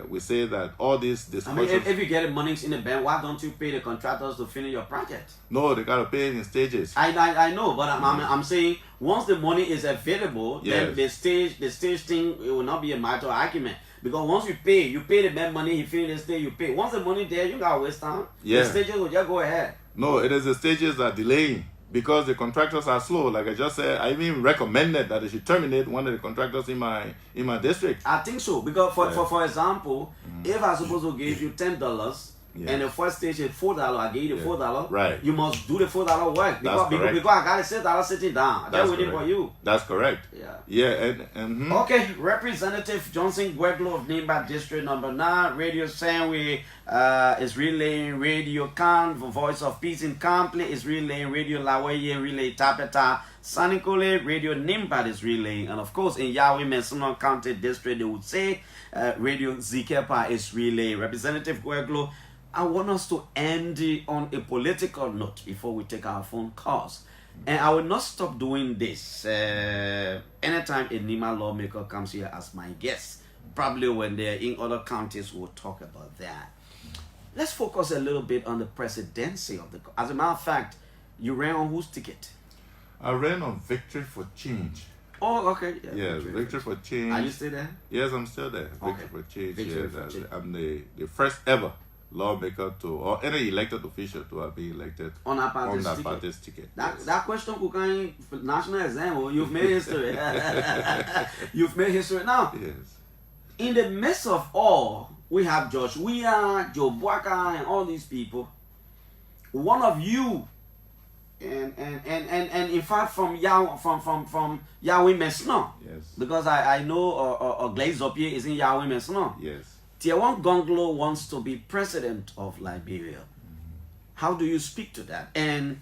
we say that all these discussions... I mean, if you get money in the bank, why don't you pay the contractors to finish your project? No, they got to pay it in stages. I know, but I'm saying once the money is available, then the stage thing, it will not be a matter of argument. Because once you pay the bank money, you finish the stage, you pay. Once the money there, you got to waste time. Yeah. The stages will just go ahead. No, it is the stages that are delaying. Because the contractors are slow. Like I just said, I even recommended that they should terminate one of the contractors in my district. I think so. Because for example, if I'm supposed to give you $10 and the first stage is $4, I gave you the $4. Right. You must do the $4 work. Because I got $6 sitting down. They're waiting for you. That's correct. Yeah. Yeah. Okay, Representative Johnson Gueglo of Nimba District Number 9, Radio Sandwich is relaying Radio Can, Voice of Peace in Complet is relaying Radio Lawaye, Relay Tapeta, Sanikole, Radio Nimba is relaying, and of course in Yahweh Mesona County District they would say Radio Zikepa is relaying. Representative Gueglo, I want us to end on a political note before we take our phone calls. And I will not stop doing this anytime a Nima lawmaker comes here as my guest. Probably when they're in other counties, we'll talk about that. Let's focus a little bit on the presidency of the... As a matter of fact, you ran on whose ticket? I ran on Victory for Change. Oh, okay. Yeah, Victory for Change. Are you still there? Yes, I'm still there. Okay. Victory for Change. Victory for Change. I'm the first ever lawmaker or any elected official to have been elected on that party's ticket. That question could come for national exam. You've made history. You've made history. Now, yes. In the midst of all, we have Josh Weah, Joe Boaka, and all these people. One of you, and in fact from Yahweh Mesna. Yes. Because I know Glaze Opie is in Yahweh Mesna. Yes. Tiawan Gonglo wants to be president of Liberia. How do you speak to that? And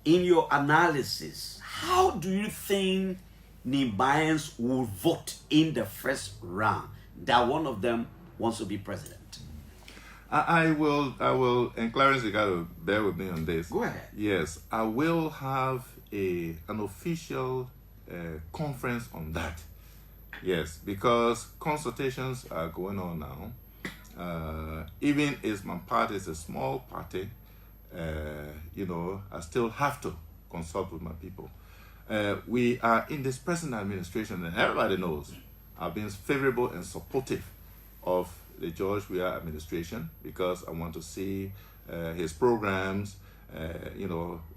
in your analysis, how do you think Nimbayans will vote in the first round that one of them wants to be president? I will, and Clarence, you got to bear with me on this. Go ahead. Yes, I will have an official conference on that. Yes, because consultations are going on now. Even if my party is a small party, I still have to consult with my people. We are in this present administration, and everybody knows I've been favorable and supportive of the George Weah administration because I want to see his programs,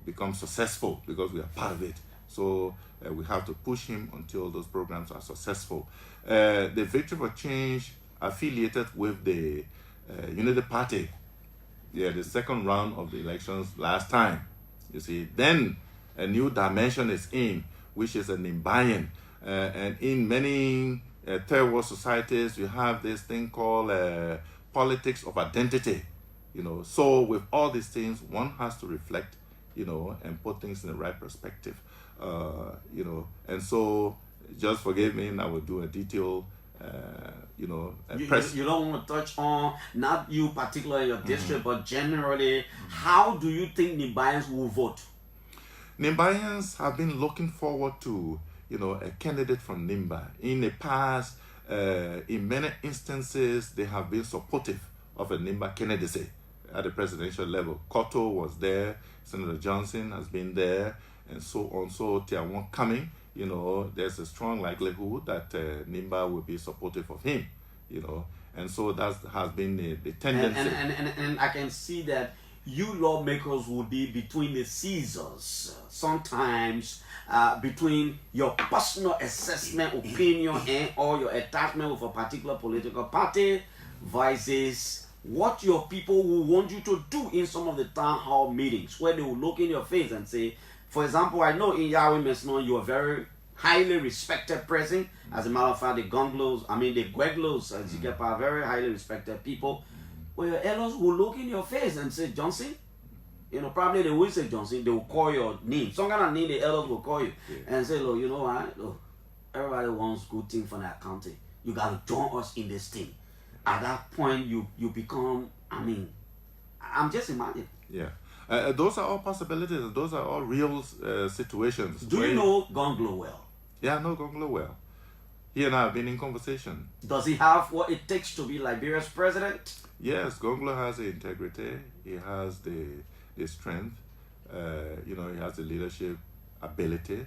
become successful because we are part of it. So we have to push him until those programs are successful. The Victory for Change affiliated with the Unity Party, the second round of the elections last time. You see, then a new dimension is in, which is a Nimbayan. And in many third world societies, you have this thing called politics of identity. So with all these things, one has to reflect, and put things in the right perspective. And so just forgive me, and I will do a detailed, you don't want to touch on, not you particularly in your district, but generally, how do you think Nimbayans will vote? Nimbayans have been looking forward to, a candidate from Nimba. In the past, in many instances, they have been supportive of a Nimba candidacy at the presidential level. Cotto was there, Senator Johnson has been there, and so on. So Tiawan coming, there's a strong likelihood that Nimba will be supportive of him, and so that has been the tendency. And I can see that you lawmakers will be between the Caesars, sometimes between your personal assessment, opinion, and or your attachment with a particular political party versus what your people will want you to do in some of the town hall meetings where they will look in your face and say, for example, I know in Yahweh Mesnon you are very highly respected person. As a matter of fact, the Gueglos, as you get are very highly respected people. Well, your elders will look in your face and say, Johnson. You know, probably they will say Johnson. They will call your name. Some kind of name the elders will call you and say, look, you know what? Look, everybody wants good thing from the accounting. You got to join us in this thing. At that point, you become, I mean, I'm just imagining. Yeah. Those are all possibilities. Those are all real situations. Do you know Gonglo well? Yeah, I know Gonglo well. He and I have been in conversation. Does he have what it takes to be Liberia's president? Yes, Gonglo has the integrity. He has the strength. You know, he has the leadership ability.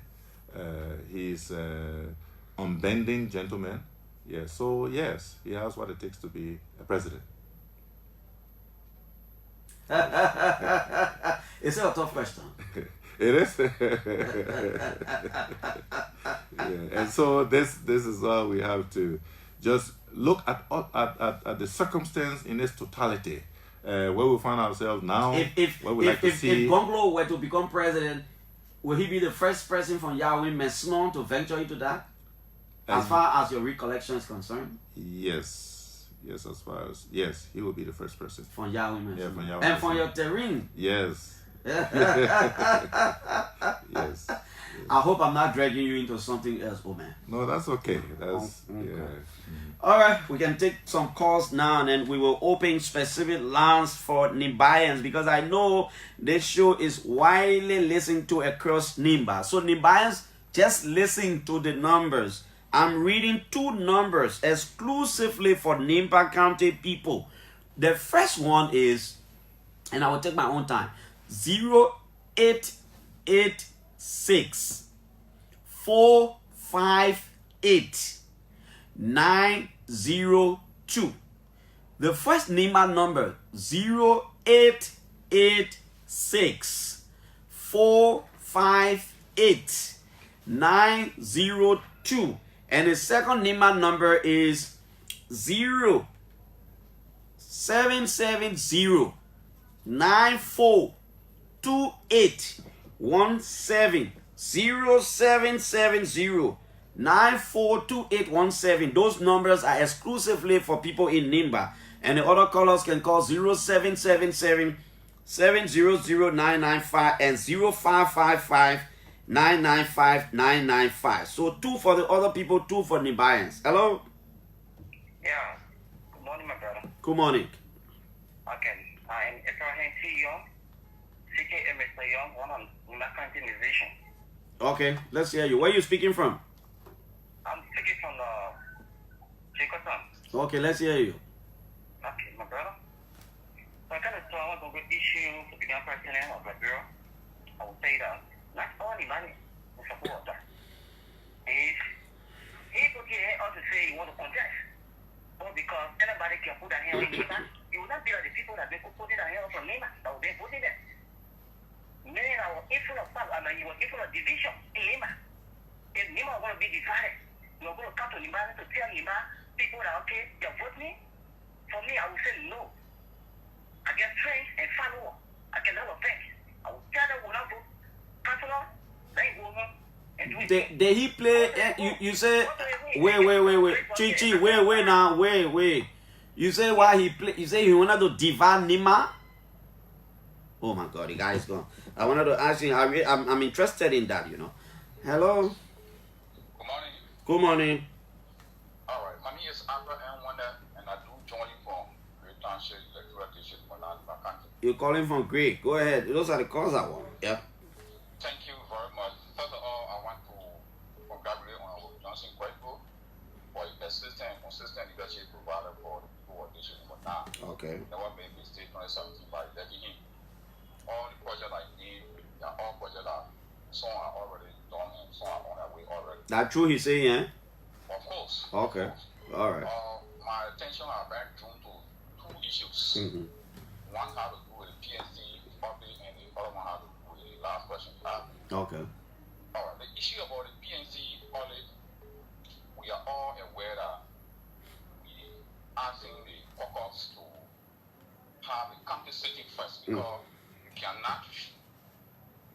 He's unbending gentleman. Yeah, so yes, he has what it takes to be a president. It's a tough question. It is. Yeah. And so this is why we have to just look at the circumstance in its totality, where we find ourselves now. If Gonglo were to become president, will he be the first person from Yahweh Mesnon to venture into that? As far as your recollection is concerned? Yes, as far as, yes, he will be the first person. From Yahweh Mesnon. Yeah, from Yahweh and Mesnon. from your terrain. Yes. Yes. I hope I'm not dragging you into something else, oh man. No, that's okay. That's okay. Yeah. All right, we can take some calls now, and then we will open specific lines for Nimbayans, because I know this show is widely listened to across Nimba. So Nimbayans, just listen to the numbers. I'm reading 2 numbers exclusively for Nimba County people. The first one is, and I will take my own time, 0886 458 902. The first Nimba number, 0886 458 902. And the second Nimba number is 0770 942817. 0770 942817. Those numbers are exclusively for people in Nimba. And the other callers can call 0777 700-995 and 0555 995-995. So 2 for the other people, 2 for Nimbayans. Hello? Yeah. Good morning, my brother. Good morning. Okay. I'm Abraham T. Young, CK Mr. Young, one of my country musician. Okay, let's hear you. Where are you speaking from? I'm speaking from Jacob. Okay, let's hear you. Okay, my brother. So I kind of saw one of the issue to become president of Liberia. I will say that not only money to support that. If he put his hand out to say he want to contest, but because anybody can put their hand on Nima, it will not be like the people that been putting their hand on Nima that will be putting them. Man, I was in front of he was in front of division in Lima. If Nima want to be divided, you're going to come to Nima to tell Nima people that, okay, you vote me. For me, I will say no. I get trained and follow. I can never think. I will tell them what I do. Councilor, they go home and do it. Did he play? You say wait. Chichi, wait now, wait. You say why he play? You say he wanted to divide Nima. Oh my God, the guy is gone. I wanted to ask you. I'm interested in that. You know. Hello. Good morning. Good morning. All right, my name is Abra M. Wonder, and I do join you from Great Township, Electoral District, Monan, Vacancy. You're calling from Great. Go ahead. Those are the calls I want. Yep. Thank you very much. First of all, I want to congratulate on our Johnson Quaidoo for his persistent and consistent leadership provided for the people of District Monan. Okay. Never made mistake 2017 by letting him. All the projects I need, they are all projects that some are already done and some are on their way already. That's true. He's saying, yeah. Of course. Okay. All right. My attention are very drawn to 2 issues. Mm-hmm. One had to do with the PNC public, and the other one had to do with the last question. Okay. All right. The issue about the PNC audit, we are all aware that we asking the caucus to have a county sitting first, because you cannot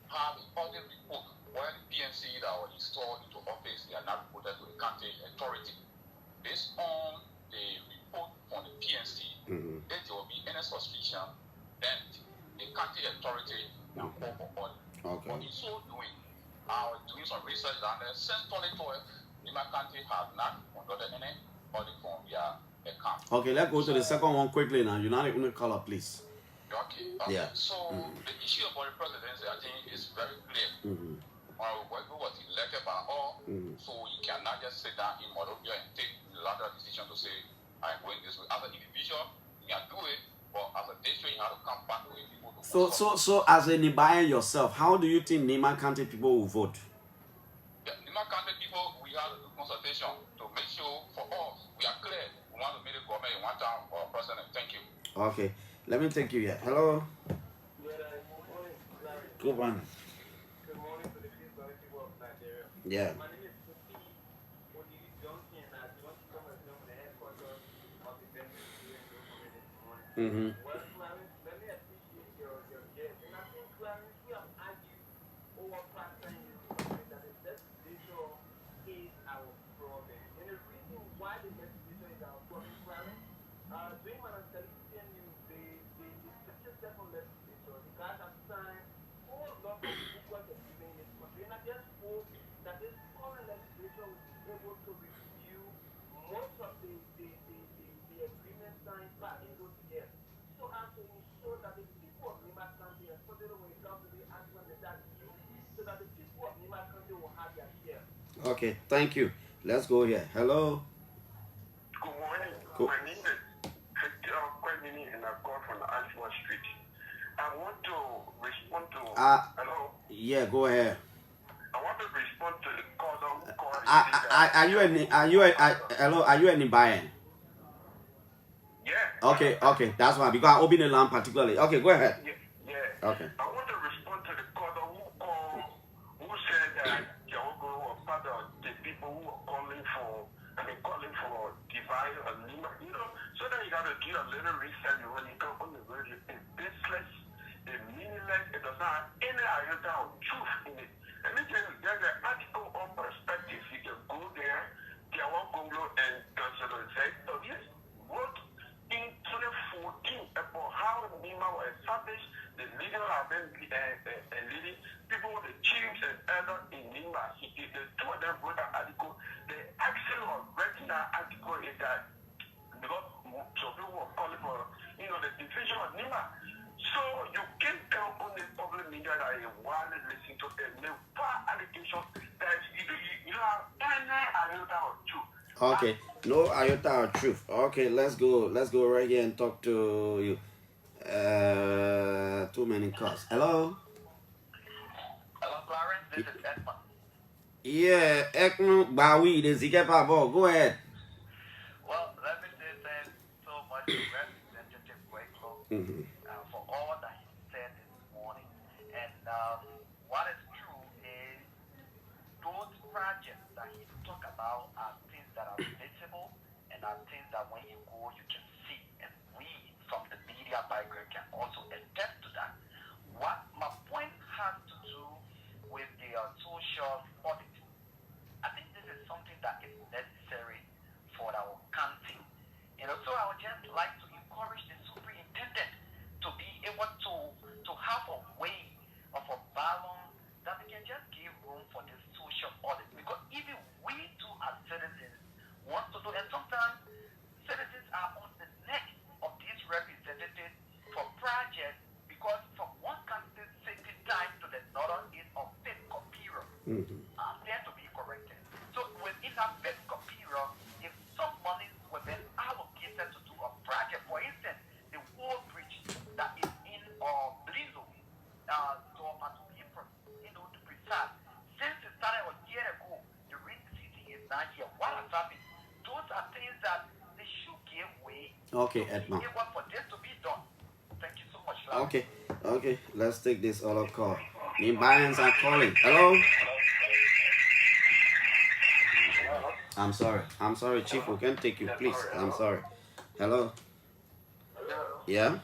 have an audit report where the PNC that were installed into office, they are not reported to the county authority. Based on the report upon the PNC, if there will be any suspicion, then the county authority will call for audit. Okay. But in so doing, doing some research down there, since 2012, Nima County has not conducted any audit from their account. Okay, let's go to the second one quickly now. United Color, please. Okay. Yeah. So the issue about the presidency, I think, is very clear. Who was elected by all, so you cannot just sit down in Monrovia and take the latter decision to say, I'm going this way. As an individual, you can do it, but as a district, you have to come back with people to So as a Nibayan yourself, how do you think Nima County people will vote? Yeah, Nima County people, we have to do consultation to make sure for us, we are clear. We want to meet the government in one time for president. Thank you. Okay, let me take you here. Hello. Good one. Good morning to the people of Nigeria. Yeah. My name is Sufi Oniri Johnson, and I want to come and come from the headquarters of the Benjamin this morning. Well, Clarence, let me appreciate your guest. And I think, Clarence, we have argued over past 10 years that the legislature is our problem. And the reason why the legislature is our problem, Clarence, during my television news, they switched step on legislature. The guys have signed all lot of bookwork and giving in this country. And I just hope that this current legislature will be able to review most of the agreements signed back in those years, so as to ensure that the people of Nima County, especially when it comes to the argument that you, so that the people of Nima County will have their share. Okay, thank you. Let's go here. Hello. Good morning. Cool. My name is Victor Kwemini, and I call from the Ashwa Street. I want to respond to. Hello. Yeah, go ahead. I want to respond to the caller who called. Are you a Nibayan? Yeah. Okay, that's why, because I open the lamp particularly. Okay, go ahead. Yeah. Okay. I want to respond to the caller who called, who said that Jawogo was part of the people who are calling for divine and Nima, so that you got to do a little research when you come on the radio. It's baseless, it's meaningless, it does not have any iota of truth in it. Let me tell you, there's an article on Perspective. You can go there, Jawogo and Councilor Zed wrote in 2014 about how Nima was established, the leader have been leading people, the chiefs and elders in Nima. The two of them wrote an article. The actual original article is that because some people were calling for the division of Nima. So you can't tell on the public media that you want to listen to them. The far allegation that you have any iota of truth. Okay, no iota of truth. Okay, let's go right here and talk to you. Too many calls. Hello. Hello, Clarence. This is Edmund. Yeah, Ekman Bawi, the Zikepa ball. Go ahead. Well, let me say thanks so much to Representative Wakelow for all that he said this morning. And what is true is those projects that he talked about are things that are visible and are things that when you go, you can see. And we, from the media background, can also attest to that. What my point has to do with the social audit, I think this is something that is necessary for our county. So I would just like to encourage the superintendent to be able to have a way of a balance that we can just give room for this social audit. Because even we too as citizens want to do, and sometimes citizens are on the neck of these representatives for projects because from one country city time to the northern is a fiscal period. There to be corrected. So within that fiscal period, if some money were then allocated to do a project, for instance, the wall bridge that is in Blizo, to be precise, since it started a year ago, the rain season is not here. What has happened? Those are things that they should give way. Okay, Edmund. For this to be done. Thank you so much, Larry. Okay, let's take this other call. Nibayans are calling. Hello? I'm sorry, Chief. We can't take you, please. I'm sorry. Hello? Yeah?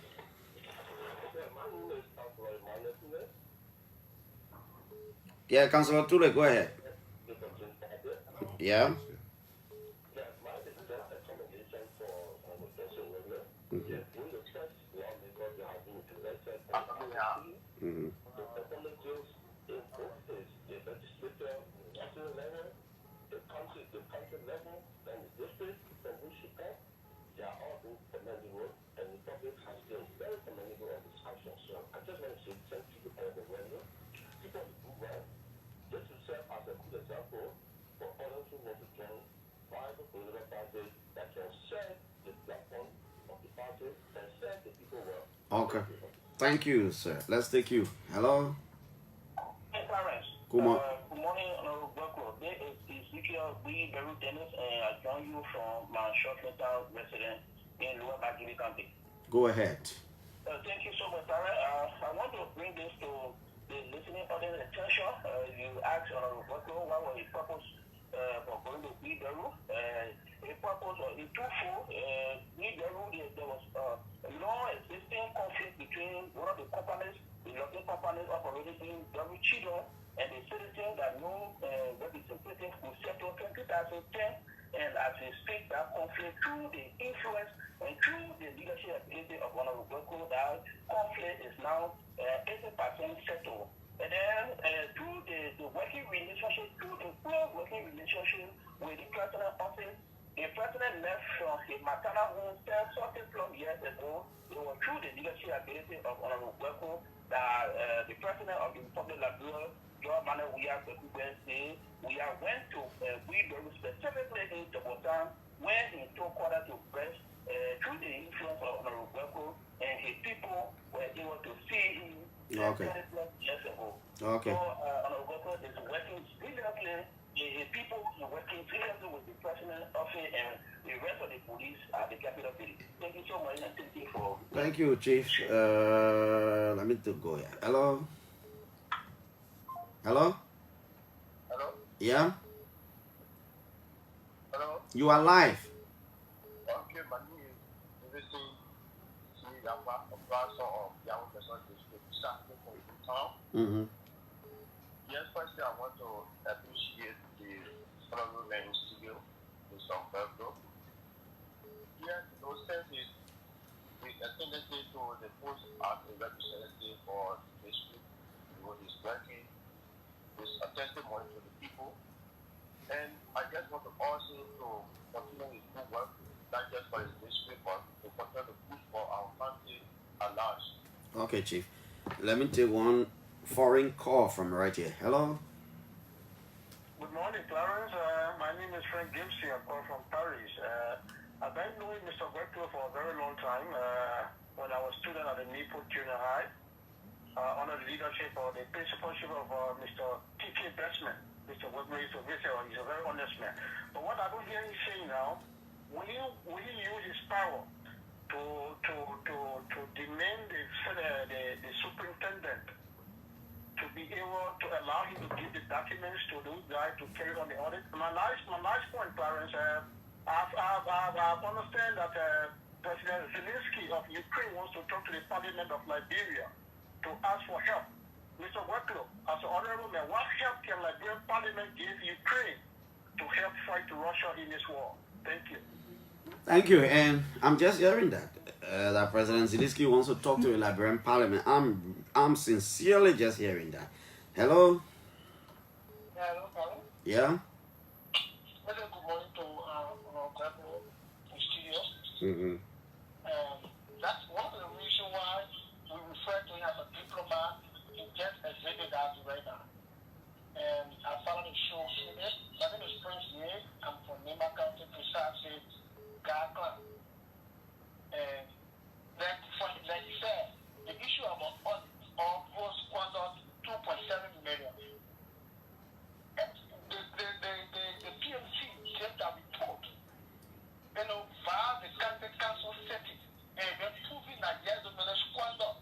Yeah, Councilor Tule, go ahead. Yeah? have. The technologies in both states, the legislature, the national level, the country level, and the district from which you come, they are all doing commendable, and the public has been very commendable on this action. So I just want to say thank you for the revenue. People do well. This will serve as a good example for others who want to join viable political parties that can serve the platform of the party and serve the people well. Okay. Thank you, sir. Let's take you. Hello. Hey, Clarence. Good morning. Good morning, Honorable Buckle. This is Ezekiel B. Beru Dennis, and I join you from my short letter residence in Lower Bagini County. Go ahead. Thank you so much, Clarence. I want to bring this to the listening audience attention. You asked Honorable Buckle what was his purpose for going to B. Beru. A purpose was in twofold. B. Beru, there was a long-existing conflict between one of the companies, the local companies operating in Beru Chido, and the citizens that know representatives who settled 2010. And as we speak, that conflict through the influence and through the leadership ability of Honorable Buckle, that conflict is now 80% settled. And then through the working relationship, through the close working relationship with the president office, the president left from his maternal home 30+ years ago. It was through the leadership ability of Honorable Buckle that the president of the Republic of Liberia, John Manuel Weah Kweku-Bensi, went to Beru specifically in Tobotan when he took order to press through the influence of Honorable Buckle, and his people were able to see him 30+ years ago. Okay. So Honorable Buckle is working brilliantly. The people are working brilliantly with the president office and the rest of the police at the capital city. Thank you so much, and thank you for. Thank you, Chief. Let me go here. Hello. Hello. Hello? Yeah. Hello? You are live. Okay, my name is Everything Yamba, a pastor of Yahoo Person District, starting from town. Mm-hmm. Yes, firstly, I want to appreciate the honorable man in studio, Mr. Bergo. Yes, those senses, we attended to the post as a representative for the district. He's working. It's a testimony to the people. And I just want to also to continue his good work, not just for his district, but to continue to push for our country at large. Okay, Chief. Let me take one foreign call from right here. Hello. Good morning, Clarence. My name is Frank Gimsey. I'm calling from Paris. I've been knowing Mr. Buckle for a very long time. When I was student at the Newport Junior High, under the leadership of the principalship of Mr. T.K. Bestman. Mr. Buckle is a he's a very honest man. But what I don't hear him saying now, will he use his power to demand the superintendent to be able to allow him to give the documents to those guys to carry on the audit? My last point, Clarence, I understand that President Zelensky of Ukraine wants to talk to the Parliament of Liberia to ask for help. Mr. Buckle, as an honorable man, what help can Liberian Parliament give Ukraine to help fight Russia in this war? Thank you. Thank you. And I'm just hearing that President Zelensky wants to talk to the Liberian Parliament. I'm sincerely just hearing that. Hello. Hello, Paul. Yeah. Very good morning to Buckle in studio. Mm-hmm. That's one of the reasons why we refer to him as a diplomat. He just exhibited that right now. And I followed the show today. My name is Prince Ye. I'm from Nema County, precisely Ghana. And like you said, the issue about almost squandered 2.7 million. And the PMC gave that report. You know, via the council setting, and they're proving that yes, the money squandered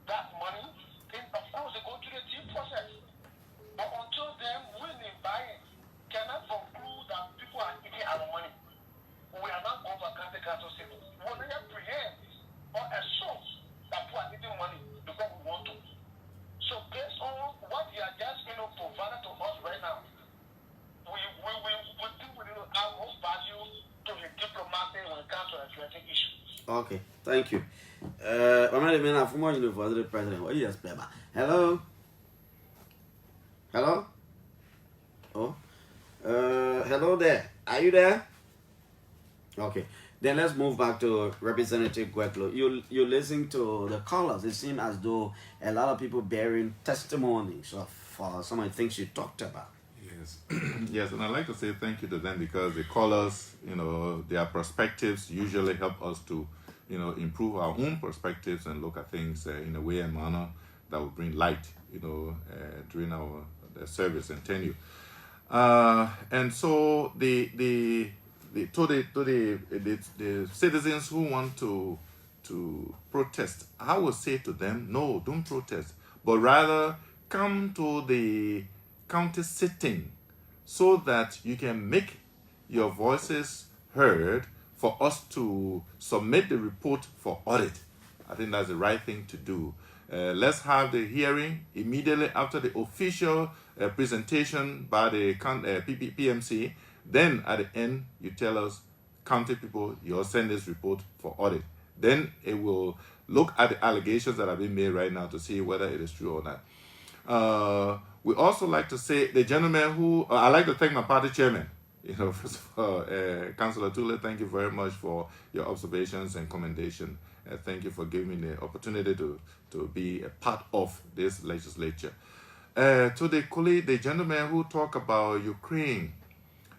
that money. Then of course they go through the due process. But Okay, thank you. Former University President. Oh, yes, Beba. Hello? Hello? Oh? Hello there. Are you there? Okay. Then let's move back to Representative Gweklo. You listen to the callers. It seems as though a lot of people bearing testimonies of some of the things you talked about. Yes, yes, and I'd like to say thank you to them because the callers, their perspectives usually help us to, improve our own perspectives and look at things in a way and manner that will bring light, during our service and tenure. And so the citizens who want to protest, I will say to them, no, don't protest, but rather come to the county sitting so that you can make your voices heard for us to submit the report for audit. I think that's the right thing to do. Let's have the hearing immediately after the official presentation by the PMC. Then at the end, you tell us, county people, you'll send this report for audit. Then it will look at the allegations that have been made right now to see whether it is true or not. We also like to say, the gentleman who, I like to thank my party chairman. First of all, Councillor Tule, thank you very much for your observations and commendation. Thank you for giving me the opportunity to be a part of this legislature. To the gentleman who talked about Ukraine,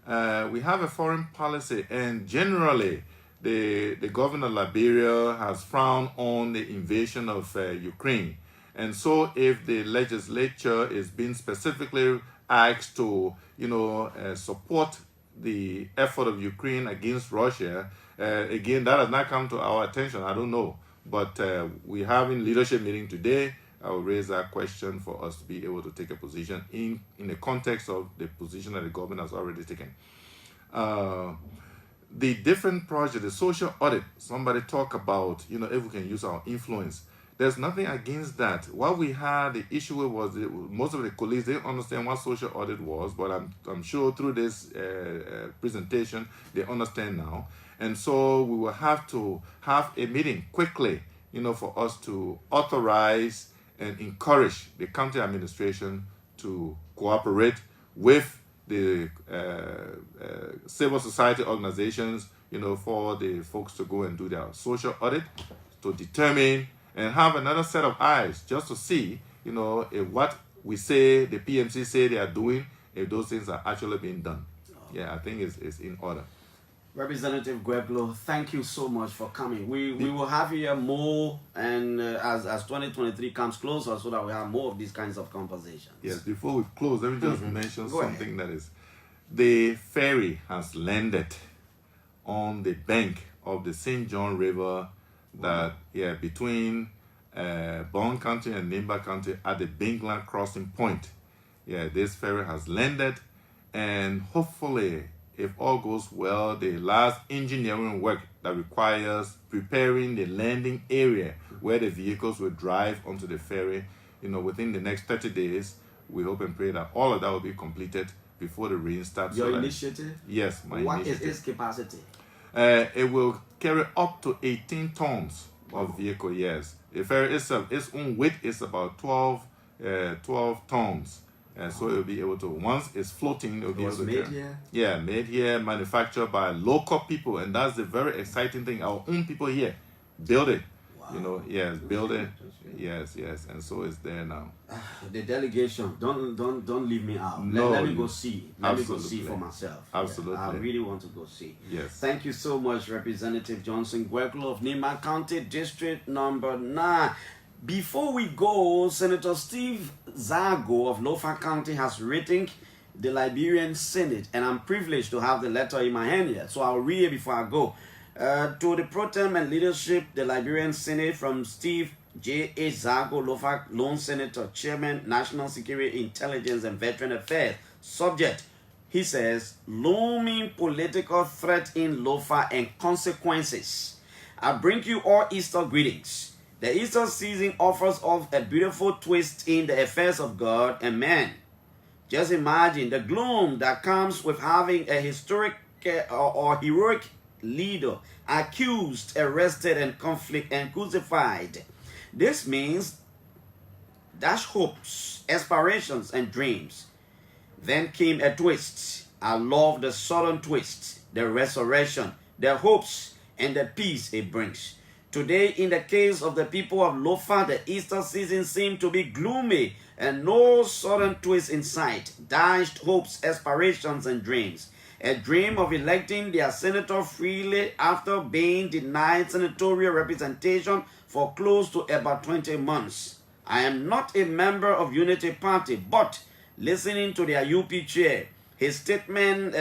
we have a foreign policy, and generally the government of Liberia has frowned on the invasion of Ukraine. And so if the legislature is being specifically asked to, support the effort of Ukraine against Russia, again, that has not come to our attention. I don't know. But we're having leadership meeting today. I will raise that question for us to be able to take a position in the context of the position that the government has already taken. The different projects, the social audit, somebody talk about, if we can use our influence. There's nothing against that. What we had the issue with was most of the colleagues didn't understand what social audit was, but I'm sure through this presentation they understand now. And so we will have to have a meeting quickly, for us to authorize and encourage the county administration to cooperate with the civil society organizations, for the folks to go and do their social audit to determine and have another set of eyes just to see, if what we say, the PMC say they are doing, if those things are actually being done. Yeah, I think it's in order. Representative Gweklo, thank you so much for coming. We will have here more, and as 2023 comes closer, so that we have more of these kinds of conversations. Yes, before we close, let me just mention something that is, the ferry has landed on the bank of the St. John River, that between Bond County and Nimba County at the Bingland crossing point. Yeah, this ferry has landed, and hopefully, if all goes well, the last engineering work that requires preparing the landing area where the vehicles will drive onto the ferry, within the next 30 days, we hope and pray that all of that will be completed before the rain starts. Your initiative? Yes, my initiative. What is its capacity? It will carry up to 18 tons of vehicle, yes. The ferry itself, its own weight is about 12 tons. And so it will be able to, once it's floating, it will be able to made here? Yeah, made here, manufactured by local people. And that's the very exciting thing. Our own people here build it. Wow. Yes, build it. Yes. And so it's there now. The delegation, don't leave me out. No, let me go see. Let me go see for myself. Absolutely. Yeah, I really want to go see. Yes. Thank you so much, Representative Johnson Gweklo of Nimba County, District Number 9. Before we go, Senator Steve Zago of Lofa County has written the Liberian Senate, and I'm privileged to have the letter in my hand here, so I'll read it before I go. To the pro tem and leadership, the Liberian Senate, from Steve J. H. Zago, Lofa Lone Senator, Chairman, National Security, Intelligence, and Veteran Affairs. Subject, he says, looming political threat in Lofa and consequences. I bring you all Easter greetings. The Easter season offers us a beautiful twist in the affairs of God and man. Just imagine the gloom that comes with having a historic or heroic leader, accused, arrested, and conflict and crucified. This means dash hopes, aspirations, and dreams. Then came a twist. I love the sudden twist, the resurrection, the hopes, and the peace it brings. Today, in the case of the people of Lofa, the Easter season seemed to be gloomy and no sudden twist in sight. Dashed hopes, aspirations, and dreams. A dream of electing their senator freely after being denied senatorial representation for close to about 20 months. I am not a member of Unity Party, but listening to their UP chair, his statement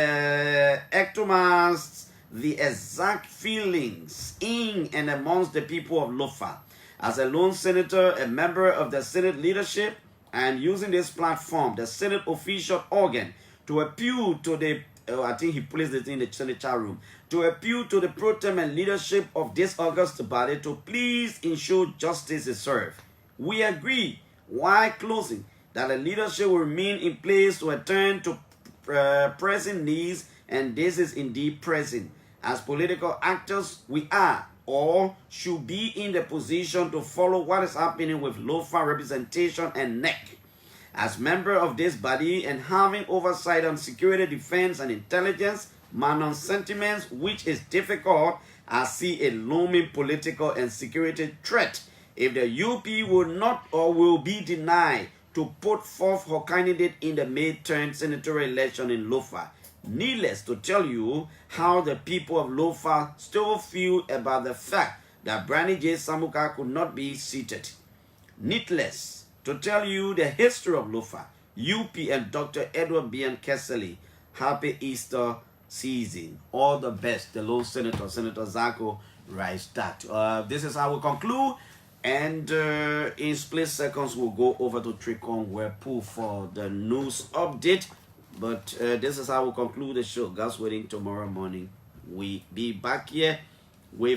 ectomas the exact feelings in and amongst the people of Lofa. As a lone senator, a member of the Senate leadership, and using this platform, the Senate official organ, to appeal to the, I think he placed it in the Senate chat room, to appeal to the pro tem and leadership of this august body to please ensure justice is served. We agree, while closing, that the leadership will remain in place to attend to pressing needs, and this is indeed pressing. As political actors, we are or should be in the position to follow what is happening with Lofa representation and NEC. As member of this body and having oversight on security, defense, and intelligence, man on sentiments, which is difficult, I see a looming political and security threat if the UP will not or will be denied to put forth her candidate in the midterm senatorial election in Lofa. Needless to tell you how the people of Lofa still feel about the fact that Brandy J. Samuka could not be seated. Needless to tell you the history of Lofa, UP, and Dr. Edward B. and Kessley. Happy Easter season. All the best. The Lord Senator, Senator Zako Reichstadt. This is how we conclude. And in split seconds, we'll go over to Tricon Wepu for the news update. But this is how we conclude the show. God's willing, tomorrow morning we be back here with